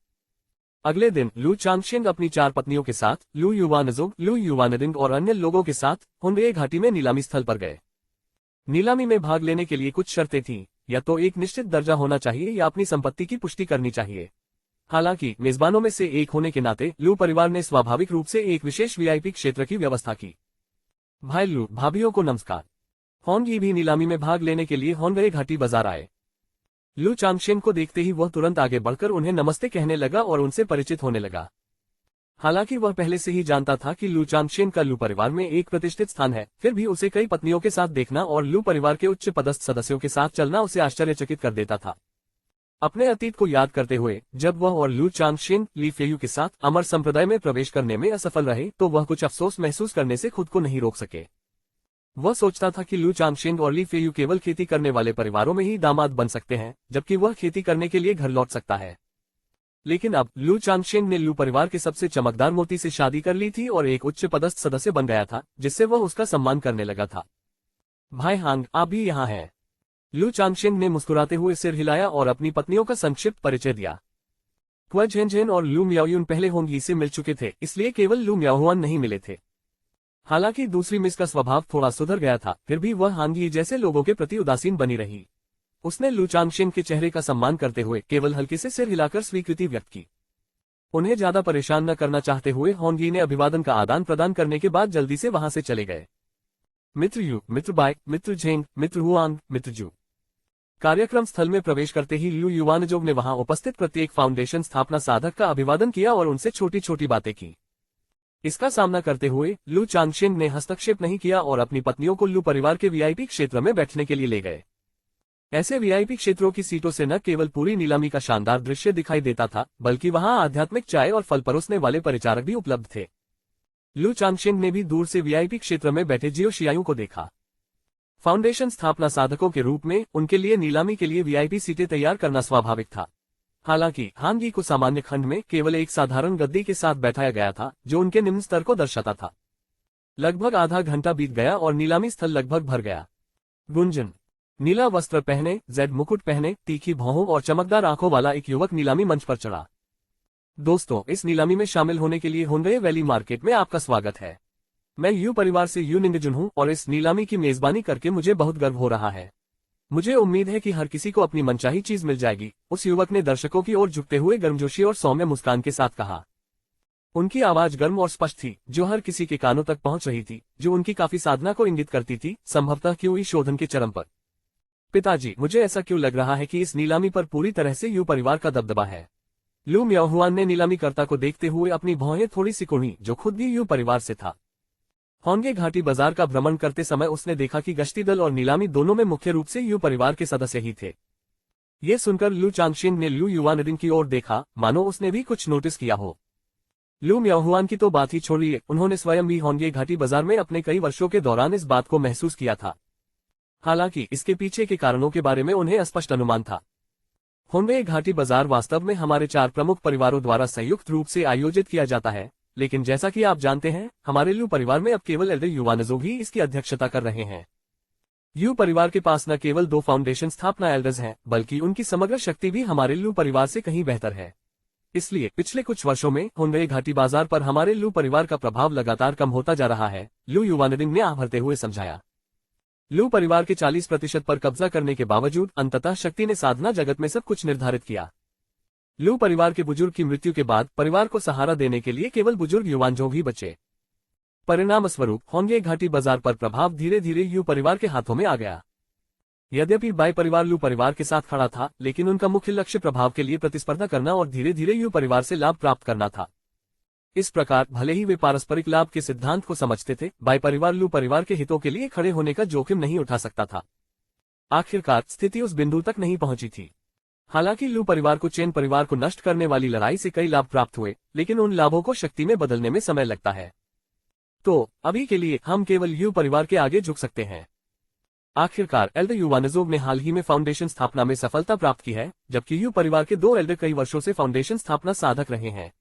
अगले दिन लू चांगशेन अपनी 4 पत्नियों के साथ लू युवानजोग, लू युवानरिंग और अन्य लोगों के साथ हुनरे घाटी में नीलामी स्थल पर गए। नीलामी में भाग लेने के लिए कुछ शर्तें थीं, या तो एक निश्चित दर्जा होना चाहिए या अपनी संपत्ति की पुष्टि करनी चाहिए। हालांकि मेजबानों में से एक होने के नाते लू परिवार ने स्वाभाविक रूप से एक विशेष वीआईपी क्षेत्र की व्यवस्था की। भाई लू भाभीओं को नमस्कार। होंगी भी नीलामी में भाग लेने के लिए होनरे घाटी बाजार आए। लू चांगशेन को देखते ही वह तुरंत आगे बढ़कर उन्हें नमस्ते कहने लगा और उनसे परिचित होने लगा। हालांकि वह पहले से ही जानता था कि लू चांगशेन का लू परिवार में एक प्रतिष्ठित स्थान है, फिर भी उसे कई पत्नियों के साथ देखना और लू परिवार के उच्च पदस्थ सदस्यों के साथ चलना उसे आश्चर्यचकित कर देता था। अपने अतीत को याद करते हुए जब वह और लू चांगशेन ली फेयू के साथ अमर संप्रदाय में प्रवेश करने में असफल रहे तो वह कुछ अफसोस महसूस करने से खुद को नहीं रोक सके। वह सोचता था कि लू चांगशेन और ली फेयू केवल खेती करने वाले परिवारों में ही दामाद बन सकते हैं, जबकि वह खेती करने के लिए घर लौट सकता है। लेकिन अब लू चांगशेन ने लू परिवार के सबसे चमकदार मोती से शादी कर ली थी और एक उच्च पदस्थ सदस्य बन गया था, जिससे वह उसका सम्मान करने लगा था। भाई हांग, आप भी यहाँ हैं। लू चांगशेन ने मुस्कुराते हुए सिर हिलाया और अपनी पत्नियों का संक्षिप्त परिचय दिया। क्वा झेनझेन और लू म्याओयुन पहले होंगी से मिल चुके थे, इसलिए केवल लू म्याओहुआन नहीं मिले थे। हालांकि दूसरी मिस का स्वभाव थोड़ा सुधर गया था, फिर भी वह हांगी जैसे लोगों के प्रति उदासीन बनी रही। उसने लू चांगशेन के चेहरे का सम्मान करते हुए केवल हल्के से सिर हिलाकर स्वीकृति व्यक्त की। उन्हें ज्यादा परेशान न करना चाहते हुए होंगी ने अभिवादन का आदान प्रदान करने के बाद जल्दी से वहां से चले गए। मित्र यू, मित्र बाय, मित्र झेंग, मित्र हुआंग, मित्र जू। कार्यक्रम स्थल में प्रवेश करते ही लू युवानजोग ने वहां उपस्थित प्रत्येक फाउंडेशन स्थापना साधक का अभिवादन किया और उनसे छोटी छोटी बातें की। इसका सामना करते हुए लू चांगशेन ने हस्तक्षेप नहीं किया और अपनी पत्नियों को लू परिवार के वीआईपी क्षेत्र में बैठने के लिए ले गए। ऐसे वीआईपी क्षेत्रों की सीटों से न केवल पूरी नीलामी का शानदार दृश्य दिखाई देता था, बल्कि वहां आध्यात्मिक चाय और फल परोसने वाले परिचारक भी उपलब्ध थे। लू चांगशेन ने भी दूर से वीआईपी क्षेत्र में बैठे जियो शियाओ को देखा। फाउंडेशन स्थापना साधकों के रूप में उनके लिए नीलामी के लिए वीआईपी सीटें तैयार करना स्वाभाविक था। हालांकि हांगी को सामान्य खंड में केवल एक साधारण गद्दी के साथ बैठाया गया था, जो उनके निम्न स्तर को दर्शाता था। लगभग आधा घंटा बीत गया और नीलामी स्थल लगभग भर गया। गुंजन नीला वस्त्र पहने, जेड मुकुट पहने, तीखी भौहों और चमकदार आंखों वाला एक युवक नीलामी मंच पर चढ़ा। दोस्तों, इस नीलामी में शामिल होने के लिए हुनरे वैली मार्केट में आपका स्वागत है। मैं यू परिवार से यू निंगजुन हूं और इस नीलामी की मेजबानी करके मुझे बहुत गर्व हो रहा है। मुझे उम्मीद है कि हर किसी को अपनी मनचाही चीज मिल जाएगी, उस युवक ने दर्शकों की ओर झुकते हुए गर्मजोशी और सौम्य मुस्कान के साथ कहा। उनकी आवाज गर्म और स्पष्ट थी, जो हर किसी के कानों तक पहुंच रही थी, जो उनकी काफी साधना को इंगित करती थी, संभवतः क्यूई शोधन के चरम पर। पिताजी, मुझे ऐसा क्यों लग रहा है कि इस नीलामी पर पूरी तरह से यू परिवार का दबदबा है। लू म्याओहुआन ने नीलामीकर्ता को देखते हुए अपनी भौहें थोड़ी सी कुढ़ी, जो खुद भी यू परिवार से था। होंगे घाटी बाजार का भ्रमण करते समय उसने देखा कि गश्ती दल और नीलामी दोनों में मुख्य रूप से यू परिवार के सदस्य ही थे। ये सुनकर लू चांगशेन ने लू युवानरिंग की ओर देखा, मानो उसने भी कुछ नोटिस किया हो। लू म्याओहुआन की तो बात ही छोड़िए, उन्होंने स्वयं भी होंगे घाटी बाजार में अपने कई वर्षों के दौरान इस बात को महसूस किया था। हालांकि इसके पीछे के कारणों के बारे में उन्हें स्पष्ट अनुमान था। होंगे घाटी बाजार वास्तव में हमारे 4 प्रमुख परिवारों द्वारा संयुक्त रूप से आयोजित किया जाता है, लेकिन जैसा कि आप जानते हैं, हमारे लू परिवार में अब केवल एल्डर युवानजोग ही इसकी अध्यक्षता कर रहे हैं। यू परिवार के पास न केवल 2 फाउंडेशन स्थापना एल्डर्स हैं, बल्कि उनकी समग्र शक्ति भी हमारे लू परिवार से कहीं बेहतर है। इसलिए पिछले कुछ वर्षों में होंगे घाटी बाजार पर हमारे लू परिवार का प्रभाव लगातार कम होता जा रहा है, लू युवानरिंग ने आह भरते हुए समझाया। लू परिवार के 40% पर कब्जा करने के बावजूद अंततः शक्ति ने साधना जगत में सब कुछ निर्धारित किया। लू परिवार के बुजुर्ग की मृत्यु के बाद परिवार को सहारा देने के लिए केवल बुजुर्ग युवानजोग ही बचे। परिणाम स्वरूप होंगे घाटी बाजार पर प्रभाव धीरे धीरे यू परिवार के हाथों में आ गया। यद्यपि बाई परिवार लू परिवार के साथ खड़ा था, लेकिन उनका मुख्य लक्ष्य प्रभाव के लिए प्रतिस्पर्धा करना और धीरे धीरे यू परिवार से लाभ प्राप्त करना था। इस प्रकार भले ही वे पारस्परिक लाभ के सिद्धांत को समझते थे, बाई परिवार लू परिवार के हितों के लिए खड़े होने का जोखिम नहीं उठा सकता था। आखिरकार स्थिति उस बिंदु तक नहीं पहुंची थी। हालांकि लू परिवार को चेन परिवार को नष्ट करने वाली लड़ाई से कई लाभ प्राप्त हुए, लेकिन उन लाभों को शक्ति में बदलने में समय लगता है। तो अभी के लिए हम केवल यू परिवार के आगे झुक सकते हैं। आखिरकार एल्डर युवानजोग ने हाल ही में फाउंडेशन स्थापना में सफलता प्राप्त की है, जबकि यू परिवार के 2 एल्डर कई वर्षों से फाउंडेशन स्थापना साधक रहे हैं।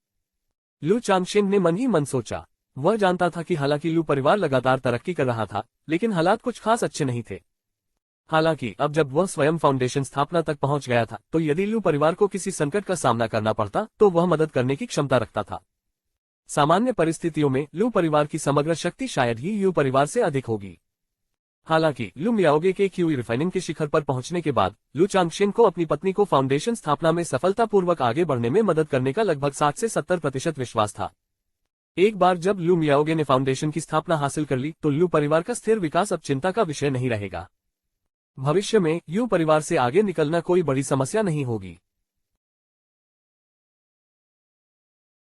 लू चांगशेन ने मन ही मन सोचा। वह जानता था कि हालांकि लू परिवार लगातार तरक्की कर रहा था, लेकिन हालात कुछ खास अच्छे नहीं थे। हालांकि अब जब वह स्वयं फाउंडेशन स्थापना तक पहुंच गया था, तो यदि लू परिवार को किसी संकट का सामना करना पड़ता तो वह मदद करने की क्षमता रखता था। सामान्य परिस्थितियों में लू परिवार की समग्र शक्ति शायद ही यू परिवार से अधिक होगी। हालांकि लू मियाओगे के क्यूई रिफाइनिंग के शिखर पर पहुंचने के बाद लू चांगशेन को अपनी पत्नी को फाउंडेशन स्थापना में सफलतापूर्वक आगे बढ़ने में मदद करने का लगभग 60 से 70% विश्वास था। एक बार जब लू मियाओगे ने फाउंडेशन की स्थापना हासिल कर ली, तो लू परिवार का स्थिर विकास अब चिंता का विषय नहीं रहेगा। भविष्य में यू परिवार से आगे निकलना कोई बड़ी समस्या नहीं होगी।